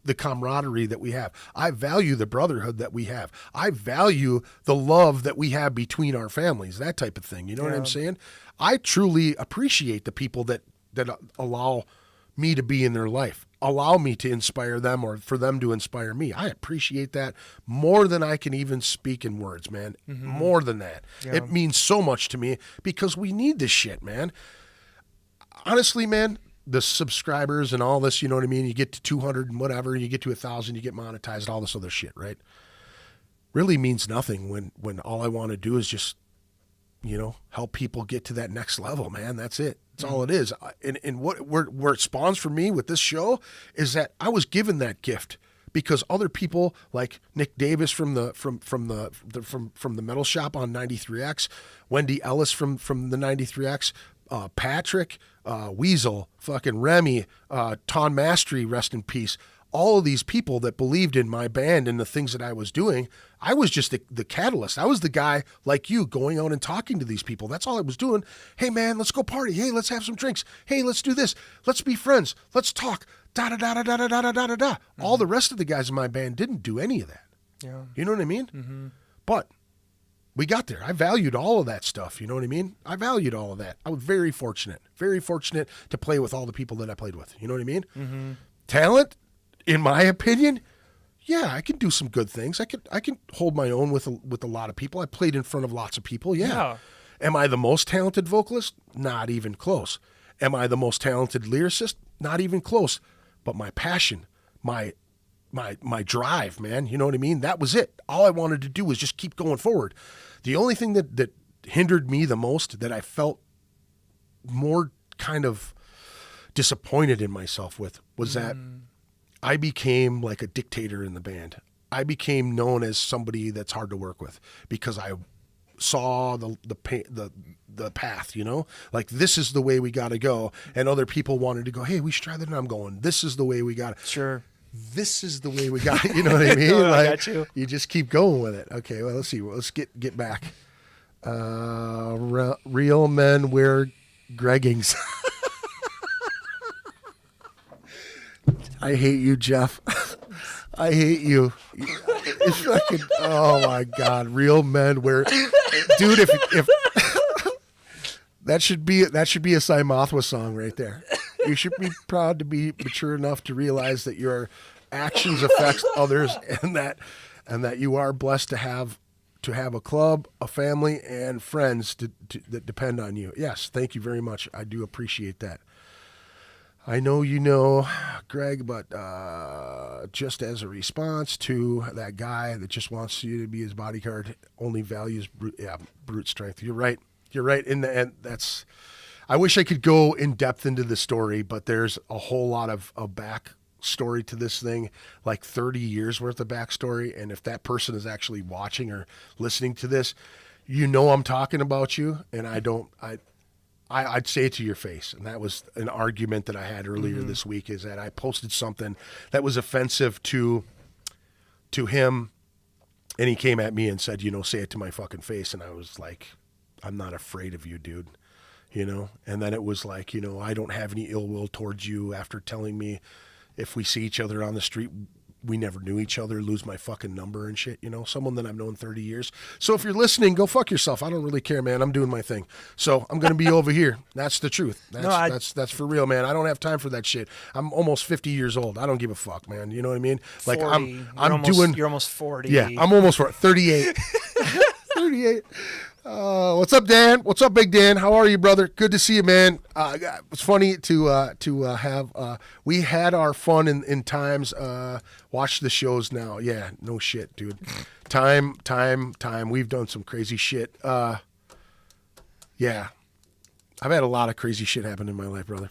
the camaraderie that we have. I value the brotherhood that we have. I value the love that we have between our families, that type of thing. You know what I'm saying? I truly appreciate the people that allow me to be in their life, allow me to inspire them or for them to inspire me. I appreciate that more than I can even speak in words, man. Mm-hmm. More than that. Yeah. It means so much to me because we need this shit, man. Honestly, man, the subscribers and all this, you know what I mean? You get to 200 and whatever, you get to 1,000, you get monetized, all this other shit, right? Really means nothing when all I want to do is just, help people get to that next level, man. That's it. That's all it is. And where it spawns for me with this show is that I was given that gift because other people like Nick Davis from the metal shop on 93X, Wendy Ellis from the 93X, Patrick, Weasel, fucking Remy, Ton Mastery, rest in peace. All of these people that believed in my band and the things that I was doing, I was just the catalyst. I was the guy like you going out and talking to these people. That's all I was doing. Hey, man, let's go party. Hey, let's have some drinks. Hey, let's do this. Let's be friends. Let's talk. da da da da da da da da da da. All the rest of the guys in my band didn't do any of that. Yeah. You know what I mean? Mm-hmm. But we got there. I valued all of that stuff. You know what I mean? I valued all of that. I was very fortunate to play with all the people that I played with. You know what I mean? Mm-hmm. Talent, in my opinion, yeah, I can do some good things. I can hold my own with a lot of people. I played in front of lots of people. Yeah. Am I the most talented vocalist? Not even close. Am I the most talented lyricist? Not even close. But my passion, my drive, man, you know what I mean? That was it. All I wanted to do was just keep going forward. The only thing that hindered me the most, that I felt more kind of disappointed in myself with, was that I became like a dictator in the band. I became known as somebody that's hard to work with because I saw the path, you know, like this is the way we got to go. And other people wanted to go, hey, we should try that. And I'm going, this is the way we got it. Sure. This is the way we got it. You know what I mean? No, like, I got you. You just keep going with it. Okay. Well, let's see. Let's get back. Real men wear greggings. I hate you, Jeff. I hate you. It's fucking, oh my God. Real men wear, dude, if that should be a Cy Mothwa song right there. You should be proud to be mature enough to realize that your actions affect others, and that you are blessed to have a club, a family, and friends that depend on you. Yes, thank you very much. I do appreciate that. I know you know, Greg, but just as a response to that guy that just wants you to be his bodyguard, only values brute strength. You're right. You're right. In the end, that's. I wish I could go in depth into the story, but there's a whole lot of back story to this thing, like 30 years worth of backstory. And if that person is actually watching or listening to this, you know I'm talking about you, and I'd say it to your face. And that was an argument that I had earlier this week, is that I posted something that was offensive to him, and he came at me and said, you know, say it to my fucking face. And I was like, I'm not afraid of you, dude. You know, and then it was like, you know, I don't have any ill will towards you after telling me if we see each other on the street, we never knew each other, lose my fucking number and shit, you know, someone that I've known 30 years. So if you're listening, go fuck yourself. I don't really care, man. I'm doing my thing. So I'm going to be over here. That's the truth. That's for real, man. I don't have time for that shit. I'm almost 50 years old. I don't give a fuck, man. You know what I mean? Like 40. You're almost 40. Yeah, I'm almost 38. 38. What's up, Dan? What's up, Big Dan? How are you, brother? Good to see you, man. It's funny to have. We had our fun in times. Watch the shows now. Yeah, no shit, dude. Time. We've done some crazy shit. Yeah, I've had a lot of crazy shit happen in my life, brother.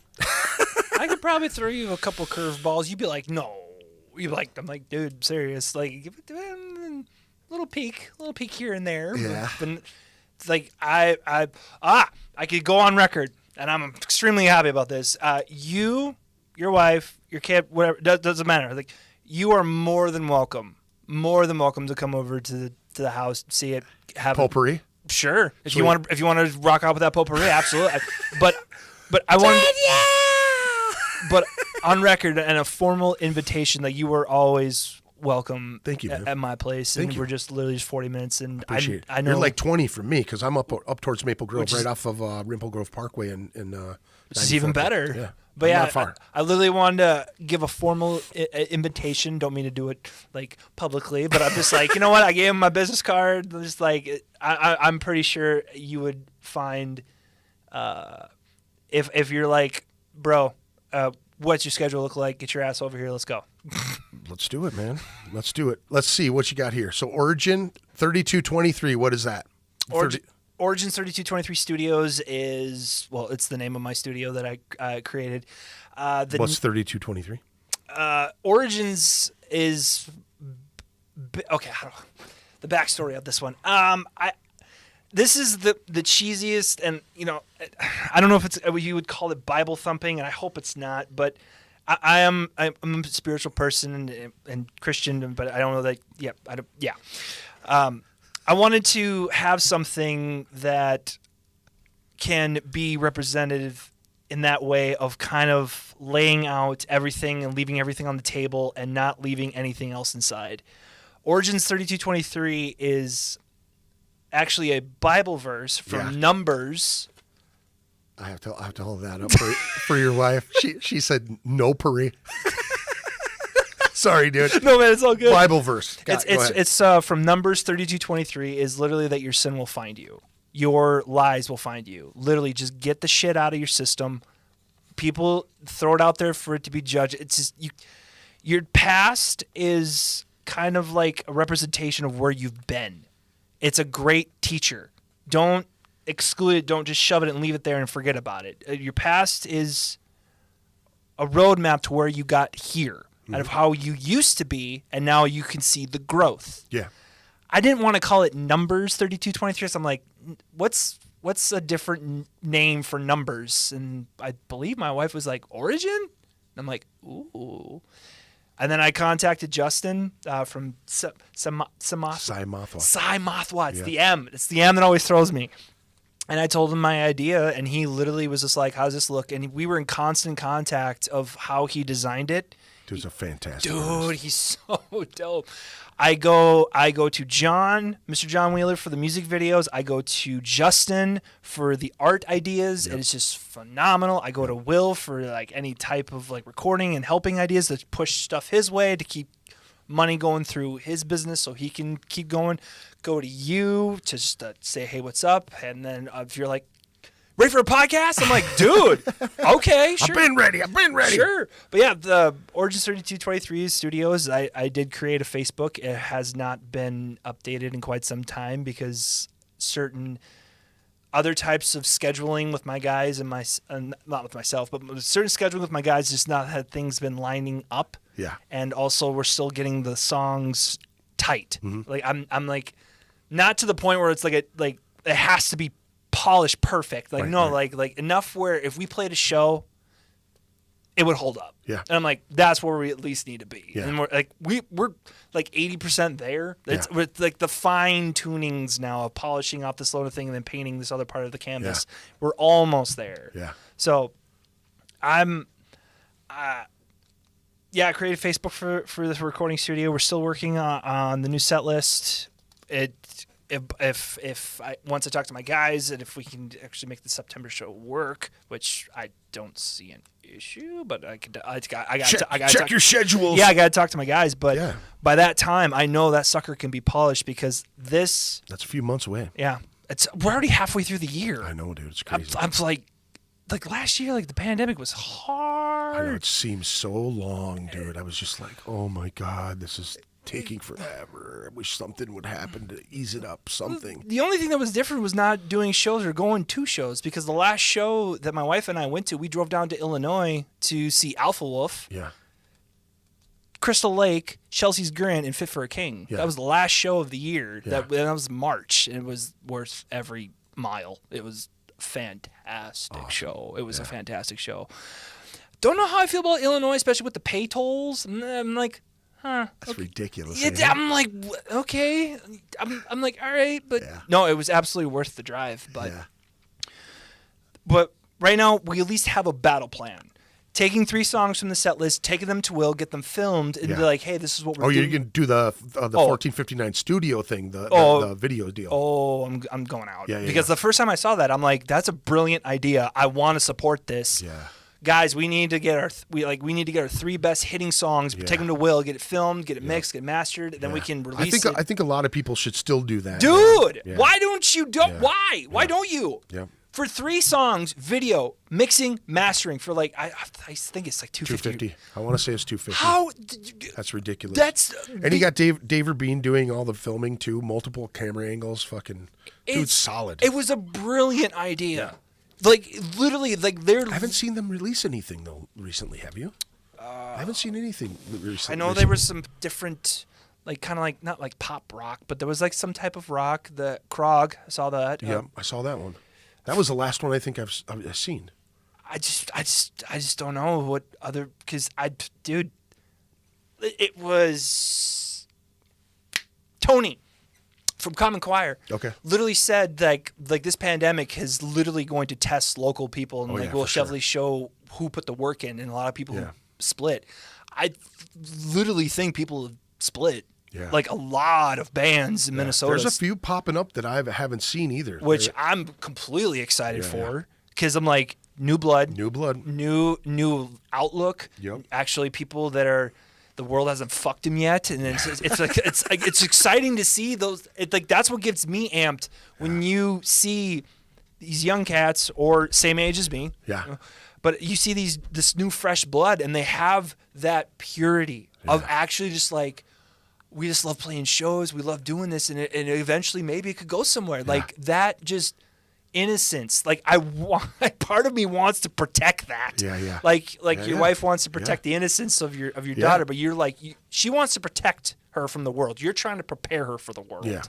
I could probably throw you a couple curveballs. You'd be like, no. You'd be like, I'm like, dude, serious. Like, give it a little peek here and there. Yeah. But it's like I could go on record, and I'm extremely happy about this. You, your wife, your kid, whatever, doesn't matter. Like, you are more than welcome to come over to the house, see it, have potpourri. Sure, if you want to rock out with that potpourri, absolutely. but I want. But on record and a formal invitation that you were always welcome. Thank you, at my place. Thank and you. We're just literally just 40 minutes. And I know you're like 20 from me, because I'm up towards Maple Grove, right off of Rimple Grove Parkway in which is even better. Yeah. But not far. I literally wanted to give a formal invitation. Don't mean to do it like publicly, but I'm just like, you know what? I gave him my business card. Just like I'm pretty sure you would find if you're like, bro, what's your schedule look like? Get your ass over here. Let's go. Let's do it, man. Let's do it. Let's see what you got here. So Origin 3223. What is that? Origins 3223 Studios is, well, it's the name of my studio that I created. What's 3223? Origins is okay. The backstory of this one. This is the cheesiest, and you know, I don't know if it's you would call it Bible thumping, and I hope it's not. But I'm a spiritual person and Christian, but I don't know that. Yeah. I wanted to have something that can be representative in that way of kind of laying out everything and leaving everything on the table and not leaving anything else inside. Origins 32:23 is actually a Bible verse from Numbers. I have to hold that up for your wife. She said no puri. Sorry, dude. No, man, it's all good. Bible verse. It's from Numbers 32:23 is literally that your sin will find you. Your lies will find you. Literally, just get the shit out of your system. People throw it out there for it to be judged. It's just your past is kind of like a representation of where you've been. It's a great teacher. Don't exclude it. Don't just shove it and leave it there and forget about it. Your past is a roadmap to where you got here, out of how you used to be, and now you can see the growth. Yeah. I didn't want to call it Numbers 32:23, so I'm like, what's a different name for Numbers? And I believe my wife was like, Origin? And I'm like, ooh. And then I contacted Justin from Simothwa. It's the M. It's the M that always throws me. And I told him my idea, and he literally was just like, how's this look? And we were in constant contact of how he designed it. Dude's a fantastic Dude, artist. he's so dope. I go to John, Mr. John Wheeler for the music videos. I go to Justin for the art ideas, and it's just phenomenal. I go to Will for like any type of like recording and helping ideas to push stuff his way to keep money going through his business so he can keep going. Go to you to just say, hey, what's up? And then if you're like, ready for a podcast? I'm like, dude, okay, sure. I've been ready. Sure. But yeah, the Origins 32:23 Studios, I did create a Facebook. It has not been updated in quite some time because certain other types of scheduling with my guys and not with myself, but certain scheduling with my guys just not had things been lining up. Yeah. And also we're still getting the songs tight. Like I'm like not to the point where it's like it has to be polished perfect. Like like enough where if we played a show, it would hold up. Yeah. And I'm like, that's where we at least need to be. Yeah. And we're like 80% there. It's with like the fine tunings now of polishing off this load of thing and then painting this other part of the canvas. Yeah. We're almost there. Yeah. So I created Facebook for this recording studio. We're still working on the new set list. If once I talk to my guys and if we can actually make the September show work, which I don't see an issue, but I got check your schedules. Yeah, I got to talk to my guys, but by that time I know that sucker can be polished because that's a few months away. Yeah, we're already halfway through the year. I know, dude. It's crazy. I'm like last year, like the pandemic was hard. I know, it seems so long, dude. I was just like, oh my God, this is taking forever. I wish something would happen to ease it up, something. The only thing that was different was not doing shows or going to shows because the last show that my wife and I went to, we drove down to Illinois to see Alpha Wolf, Crystal Lake, Chelsea's Grin, and Fit for a King. Yeah. That was the last show of the year. Yeah. That was March, and it was worth every mile. It was a fantastic show. It was a fantastic show. Don't know how I feel about Illinois, especially with the pay tolls. I'm like, that's okay. ridiculous. Yeah, I'm like, okay. I'm like, all right, but no, it was absolutely worth the drive. But right now, we at least have a battle plan. Taking 3 songs from the set list, taking them to Will, get them filmed, and be like, hey, this is what we're doing. Oh, you're going to do the 1459 studio thing, the video deal. Oh, I'm going out. Because the first time I saw that, I'm like, that's a brilliant idea. I want to support this. Yeah. Guys, we need to get our 3 best hitting songs, take them to Will, get it filmed, get it mixed, get it mastered, and then we can release it. I think a lot of people should still do that. Dude, why don't you why? Why don't you? Yeah. For 3 songs, video, mixing, mastering for like I think it's like $250. I want to say it's $250. How? That's ridiculous. And you got Dave Rabin doing all the filming too, multiple camera angles. Fucking dude's solid. It was a brilliant idea. Yeah. Like literally, like they're. I haven't seen them release anything though recently. Have you? I haven't seen anything recently. I know there was some different, like kind of like not like pop rock, but there was like some type of rock. The Krog, I saw that. Yeah, I saw that one. That was the last one I think I've seen. I just don't know what other because dude, it was Tony from Common Choir. Okay. Literally said like this pandemic is literally going to test local people and will Chevrolet show who put the work in, and a lot of people who split. I literally think people have split. Yeah. Like a lot of bands in Minnesota. There's a few popping up that I haven't seen either. Which I'm completely excited for, because I'm like, new blood, new outlook. Yep. Actually, people that are, the world hasn't fucked them yet, and it's exciting to see those. That's what gets me amped when you see these young cats or same age as me. Yeah. But you see this new fresh blood, and they have that purity of actually just like, we just love playing shows. We love doing this, and eventually maybe it could go somewhere. Yeah. Like that, just innocence. Like part of me wants to protect that. Yeah. Like your wife wants to protect the innocence of your daughter, but you're like, she wants to protect her from the world. You're trying to prepare her for the world. Yeah.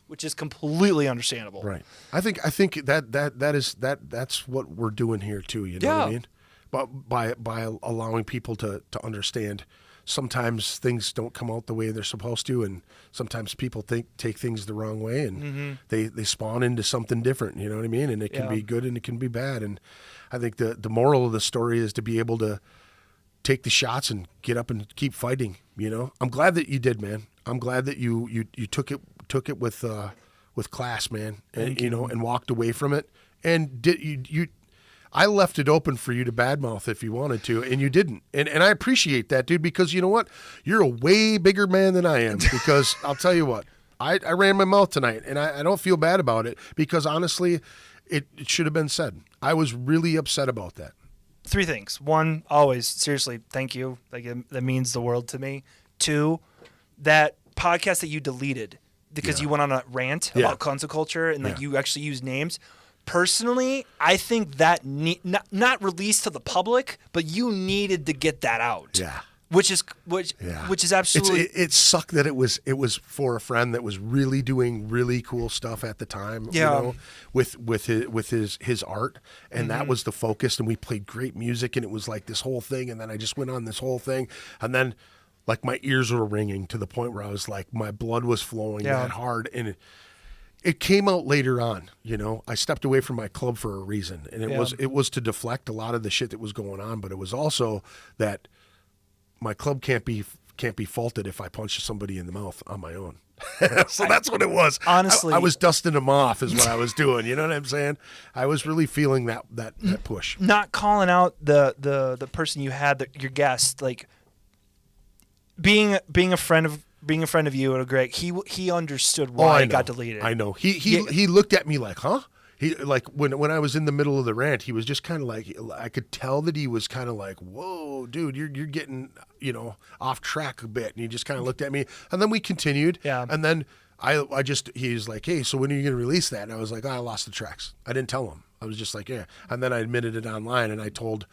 Which is completely understandable. Right. I think that's what we're doing here too. You know what I mean? But by allowing people to understand. Sometimes things don't come out the way they're supposed to, and sometimes people take things the wrong way, and they spawn into something different. You know what I mean? And it can be good and it can be bad. And I think the moral of the story is to be able to take the shots and get up and keep fighting. You know, I'm glad that you did, man. I'm glad that you took it with class, man, and and walked away from it. And did I left it open for you to badmouth if you wanted to, and you didn't. And I appreciate that, dude, because you know what? You're a way bigger man than I am, because I'll tell you what, I ran my mouth tonight, and I don't feel bad about it, because honestly, it should have been said. I was really upset about that. 3 things. 1, always, seriously, thank you. Like that means the world to me. 2, that podcast that you deleted because you went on a rant about cancel culture, and you actually used names. Personally, I think that not released to the public, but you needed to get that out. Yeah. Which is absolutely. It sucked that it was for a friend that was really doing really cool stuff at the time. Yeah. You know, with his art, and that was the focus. And we played great music, and it was like this whole thing. And then I just went on this whole thing, and then like my ears were ringing to the point where I was like, my blood was flowing that hard, and it came out later on. You know, I stepped away from my club for a reason, and it was to deflect a lot of the shit that was going on, but it was also that my club can't be faulted if I punch somebody in the mouth on my own. So that's what it was. Honestly, I was dusting them off is what I was doing. You know what I'm saying? I was really feeling that push. Not calling out the person you had, your guest, like being a friend of you and Greg. He understood why it got deleted. I know. He looked at me like, huh? He like when I was in the middle of the rant, he was just kind of like, I could tell that he was kind of like, whoa, dude, you're getting off track a bit. And he just kind of looked at me, and then we continued. Yeah. And then he's like, hey, so when are you going to release that? And I was like, I lost the tracks. I didn't tell him. I was just like, yeah. And then I admitted it online, and I told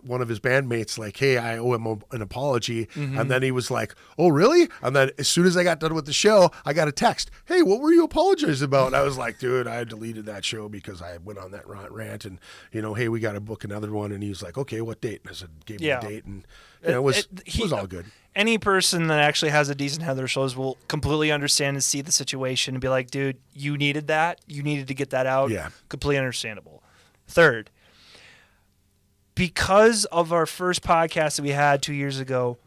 one of his bandmates, like, hey, I owe him an apology. And then he was like, oh, really? And then as soon as I got done with the show, I got a text, hey, what were you apologizing about? And I was like, dude, I deleted that show because I went on that rant, and hey, we got to book another one. And he was like, okay, what date? And I said, gave me a date, and it was all good. Any person that actually has a decent head on their shoulders will completely understand and see the situation and be like, dude, you needed that. You needed to get that out. Yeah. Completely understandable. Third, because of our first podcast that we had 2 years ago,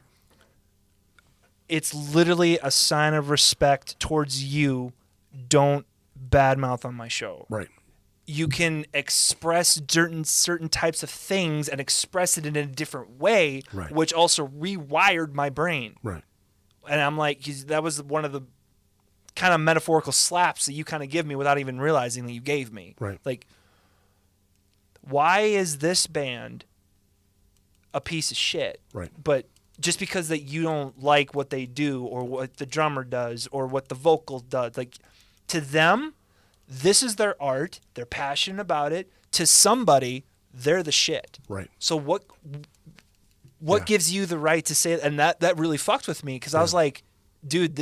it's literally a sign of respect towards you. Don't badmouth on my show. Right. You can express certain types of things and express it in a different way, right, which also rewired my brain. Right. And I'm like, that was one of the kind of metaphorical slaps that you kind of give me without even realizing that you gave me. Right. Like, why is this band a piece of shit? Right. But just because that you don't like what they do or what the drummer does or what the vocal does, like, to them, this is their art. They're passionate about it. To somebody, they're the shit. Right. So what gives you the right to say it? And that really fucked with me, because I was like, dude,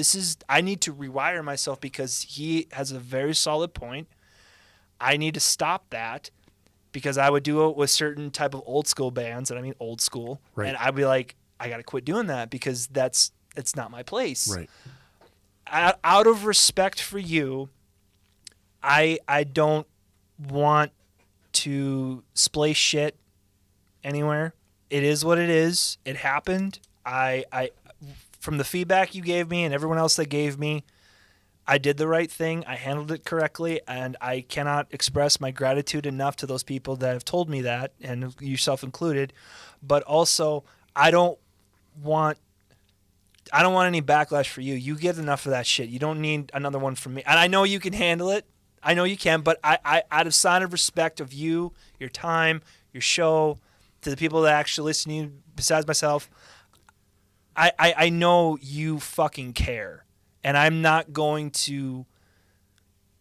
I need to rewire myself, because he has a very solid point. I need to stop that, because I would do it with certain type of old school bands, and I mean old school. Right. And I'd be like, I got to quit doing that, because it's not my place. Right. out of respect for you, I don't want to splay shit anywhere. It is what it is. It happened. I from the feedback you gave me and everyone else that gave me, I did the right thing. I handled it correctly, and I cannot express my gratitude enough to those people that have told me that, and yourself included. But also, I don't want any backlash for you. You get enough of that shit. You don't need another one from me. And I know you can handle it. I know you can, but I out of sign of respect of you, your time, your show, to the people that actually listen to you besides myself, I know you fucking care. And I'm not going to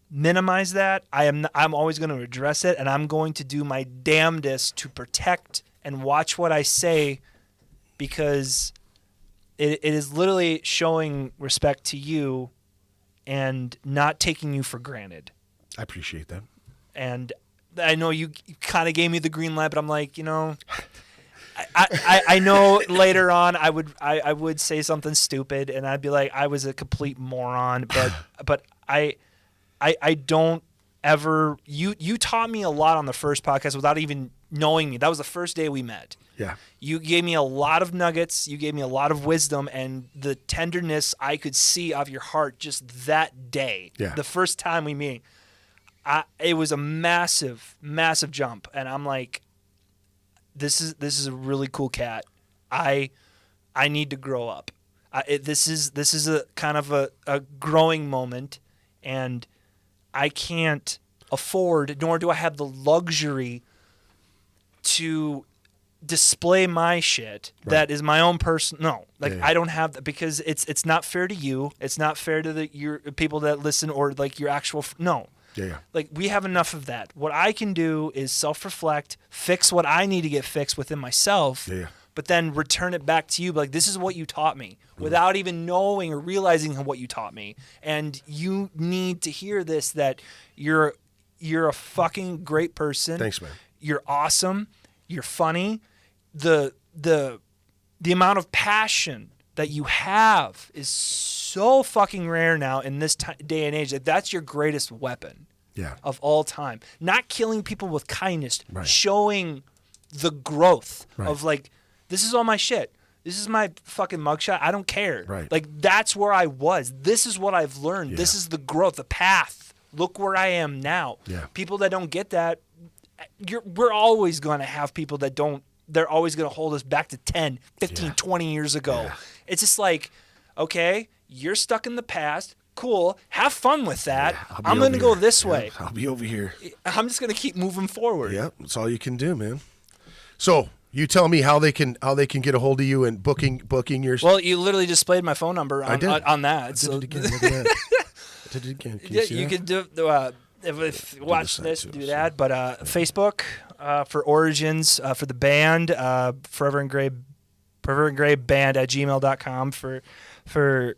minimize that. I'm always going to address it, and I'm going to do my damnedest to protect and watch what I say, because it is literally showing respect to you and not taking you for granted. I appreciate that. And I know you kind of gave me the green light, but I'm like, I know later on I would say something stupid and I'd be like, I was a complete moron, but I don't ever. You taught me a lot on the first podcast without even knowing me. That was the first day we met. Yeah. You gave me a lot of nuggets. You gave me a lot of wisdom, and the tenderness I could see of your heart just that day. Yeah. The first time we meet, it was a massive, massive jump, and I'm like, this is a really cool cat. I need to grow up. This is a kind of a growing moment, and I can't afford, nor do I have the luxury to display my shit. Right. That is my own person. No, I don't have that, because it's not fair to you. It's not fair to your people that listen, or like your actual no. Yeah. Like, we have enough of that. What I can do is self-reflect, fix what I need to get fixed within myself, but then return it back to you. Like, this is what you taught me, without even knowing or realizing what you taught me. And you need to hear this, that you're a fucking great person. Thanks, man. You're awesome. You're funny. The amount of passion that you have is so fucking rare now in this day and age. That's your greatest weapon of all time. Not killing people with kindness, showing the growth of, like, this is all my shit. This is my fucking mugshot. I don't care. Right. Like, that's where I was. This is what I've learned. This is the growth, the path. Look where I am now. Yeah. People that don't get that, we're always going to have people that don't. They're always going to hold us back to 10, 15, 20 years ago. Yeah. It's just like, okay, you're stuck in the past. Cool. Have fun with that. Yeah, I'm going to go this way. I'll be over here. I'm just going to keep moving forward. Yeah, that's all you can do, man. So you tell me how they can get a hold of you and booking your. Well, you literally displayed my phone number on that. I did it again. Look at that. I did it again. Can you see that? Could do if you watch this, do that. But Facebook for Origins, for the band, Forever and Gray band at gmail.com for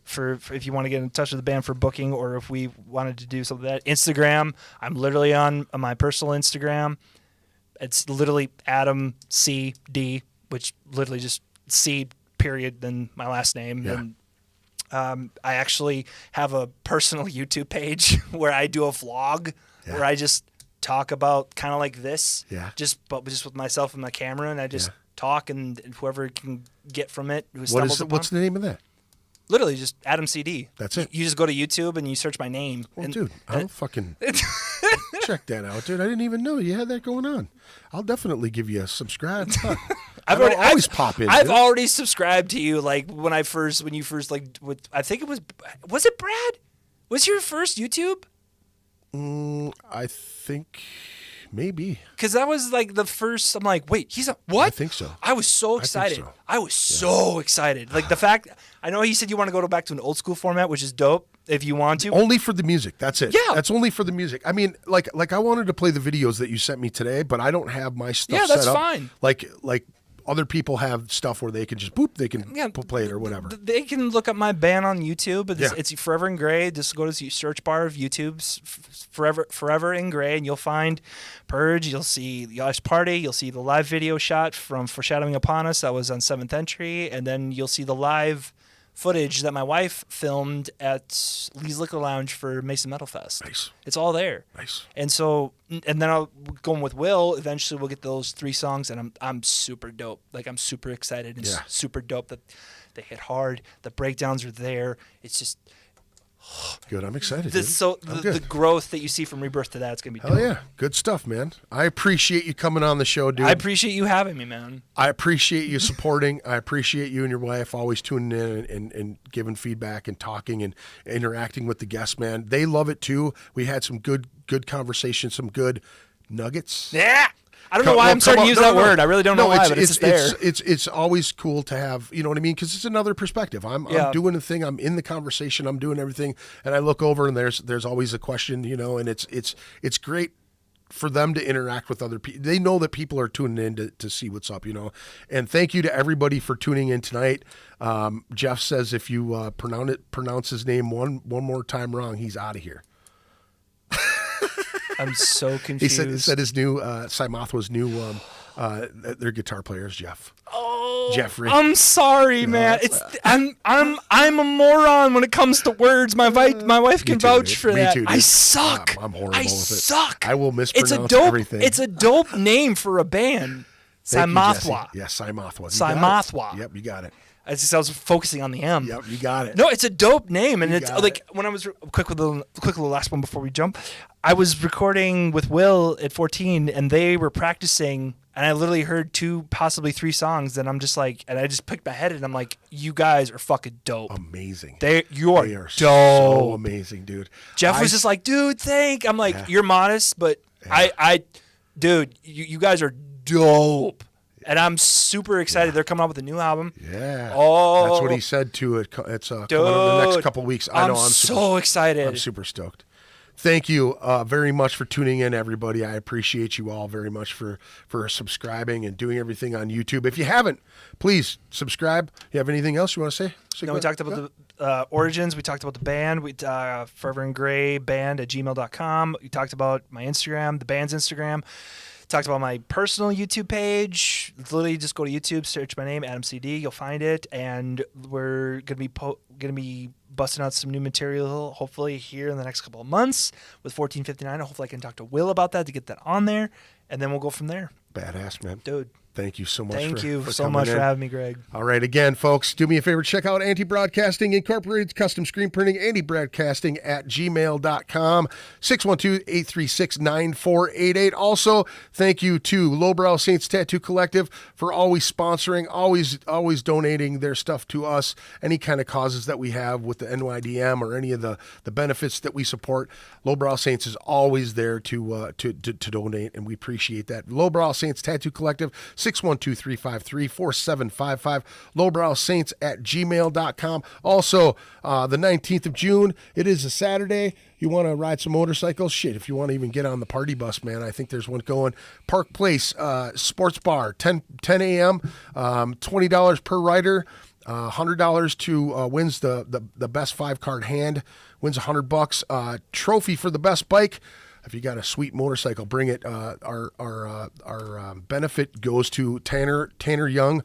if you want to get in touch with the band for booking, or if we wanted to do something like that. Instagram, I'm literally on my personal Instagram. It's literally Adam C D, which literally just C period then my last name. Yeah. And I actually have a personal YouTube page where I do a vlog where I just talk about kind of like this, just with myself and my camera, and I just talk, and whoever can get from it who stumbles upon. What's the name of that? Literally just Adam CD. That's it. You just go to YouTube and you search my name. Well, dude, I'll fucking check that out, dude. I didn't even know you had that going on. I'll definitely give you a subscribe. I've always pop in. I've already subscribed to you, like when you first I think it was it Brad? Was your first YouTube? I think maybe. Because that was like the first. I'm like, wait, he's a what? I think so. I was so excited. I was so excited. Like the fact, I know he said you want to go back to an old school format, which is dope if you want to. Only for the music. That's it. Yeah. That's only for the music. I mean, like I wanted to play the videos that you sent me today, but I don't have my stuff set up. Yeah, that's fine. Like other people have stuff where they can just they can play it or whatever. They can look up my band on YouTube. It's Forever and Gray. Just go to the search bar of YouTube's Forever and Gray, and you'll find Purge. You'll see the Last Party. You'll see the live video shot from Foreshadowing Upon Us. That was on 7th Entry. And then you'll see the live footage that my wife filmed at Lee's Liquor Lounge for Mason Metal Fest. Nice. It's all there. Nice. And so, and then I'll go with Will. Eventually, we'll get those 3 songs, and I'm super dope. Like, I'm super excited and super dope that they hit hard. The breakdowns are there. It's just good. I'm excited. The growth that you see from Rebirth to that, it's gonna be dope. Oh yeah, good stuff, man. I appreciate you coming on the show, dude. I appreciate you having me, man. I appreciate you supporting. I appreciate you and your wife always tuning in and giving feedback and talking and interacting with the guests, man. They love it too. We had some good conversations, some good nuggets. Yeah. I don't know why I'm starting to use that word. I really don't know why, but it's just there. It's always cool to have, you know what I mean? Because it's another perspective. I'm doing the thing. I'm in the conversation. I'm doing everything, and I look over, and there's always a question, you know. And it's great for them to interact with other people. They know that people are tuning in to see what's up, you know. And thank you to everybody for tuning in tonight. Jeff says if you pronounce his name one more time wrong, he's out of here. I'm so confused. He said his new Cymothwa's new their guitar player is Jeff. Oh, Jeffrey. I'm sorry, man. I'm a moron when it comes to words. My wife can vouch for that. Too, I suck. I'm horrible with it. Suck. I will mispronounce everything. It's a dope name for a band. Cymothwa. Yes, Cymothwa. Cymothwa. Yep, you got it. I was focusing on the M. Yep, you got it. No, it's a dope name, and it's like when I was quick with the last one before we jump. I was recording with Will at 14, and they were practicing, and I literally heard 2, possibly 3 songs, and I'm just like, and I just picked my head, and I'm like, you guys are fucking dope. Amazing. You are dope. So amazing, dude. Jeff was just like, dude, I'm like, you're modest, but dude, you guys are dope. And I'm super excited. They're coming out with a new album. Yeah. Oh. That's what he said, too. It's coming up in the next couple weeks. I'm so excited. I'm super stoked. Thank you very much for tuning in, everybody. I appreciate you all very much for subscribing and doing everything on YouTube. If you haven't, please subscribe. You have anything else you want to say? No, we talked about the origins. We talked about the band. We Forever and Gray band at gmail.com. We talked about my Instagram, the band's Instagram. Talked about my personal YouTube page. Literally, just go to YouTube, search my name, Adam CD. You'll find it, and we're gonna be busting out some new material, hopefully here in the next couple of months with 1459. Hopefully, I can talk to Will about that to get that on there, and then we'll go from there. Badass, man, dude. Thank you so much. Thank you so much for having me, Greg. All right, again, folks, do me a favor. Check out Anti-Broadcasting Incorporated, custom screen printing, antibroadcasting at gmail.com, 612-836-9488. Also, thank you to Lowbrow Saints Tattoo Collective for always sponsoring, always donating their stuff to us, any kind of causes that we have with the NYDM or any of the benefits that we support. Lowbrow Saints is always there to donate, and we appreciate that. Lowbrow Saints Tattoo Collective, 612-353-4755, lowbrowsaints at gmail.com. Also, the 19th of June, it is a Saturday. You want to ride some motorcycles? Shit, if you want to even get on the party bus, man, I think there's one going. Park Place Sports Bar, 10 a.m., $20 per rider, $100 to wins the best 5-card hand, wins $100. Trophy for the best bike. If you got a sweet motorcycle, bring it. Our benefit goes to Tanner Young,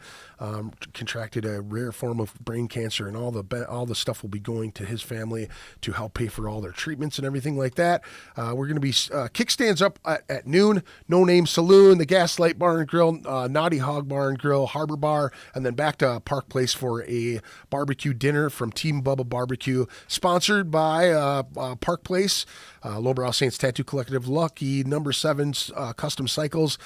contracted a rare form of brain cancer, and all the stuff will be going to his family to help pay for all their treatments and everything like that. We're going to be kickstands up at noon. No Name Saloon, the Gaslight Bar and Grill, Naughty Hog Bar and Grill, Harbor Bar, and then back to Park Place for a barbecue dinner from Team Bubba Barbecue, sponsored by Park Place, Lowbrow Saints Tattoo Collective, Lucky Number 7's Custom Cycles,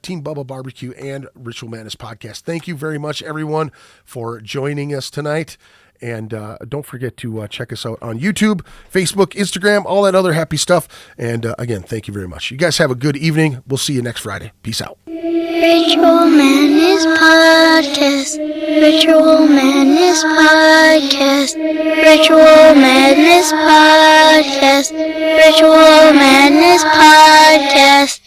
Team Bubba Barbecue, and Ritual Madness Podcast. Thank you very much, everyone, for joining us tonight. And don't forget to check us out on YouTube, Facebook, Instagram, all that other happy stuff. And again, thank you very much. You guys have a good evening. We'll see you next Friday. Peace out. Ritual Madness Podcast. Ritual Madness Podcast. Ritual Madness Podcast. Ritual Madness Podcast.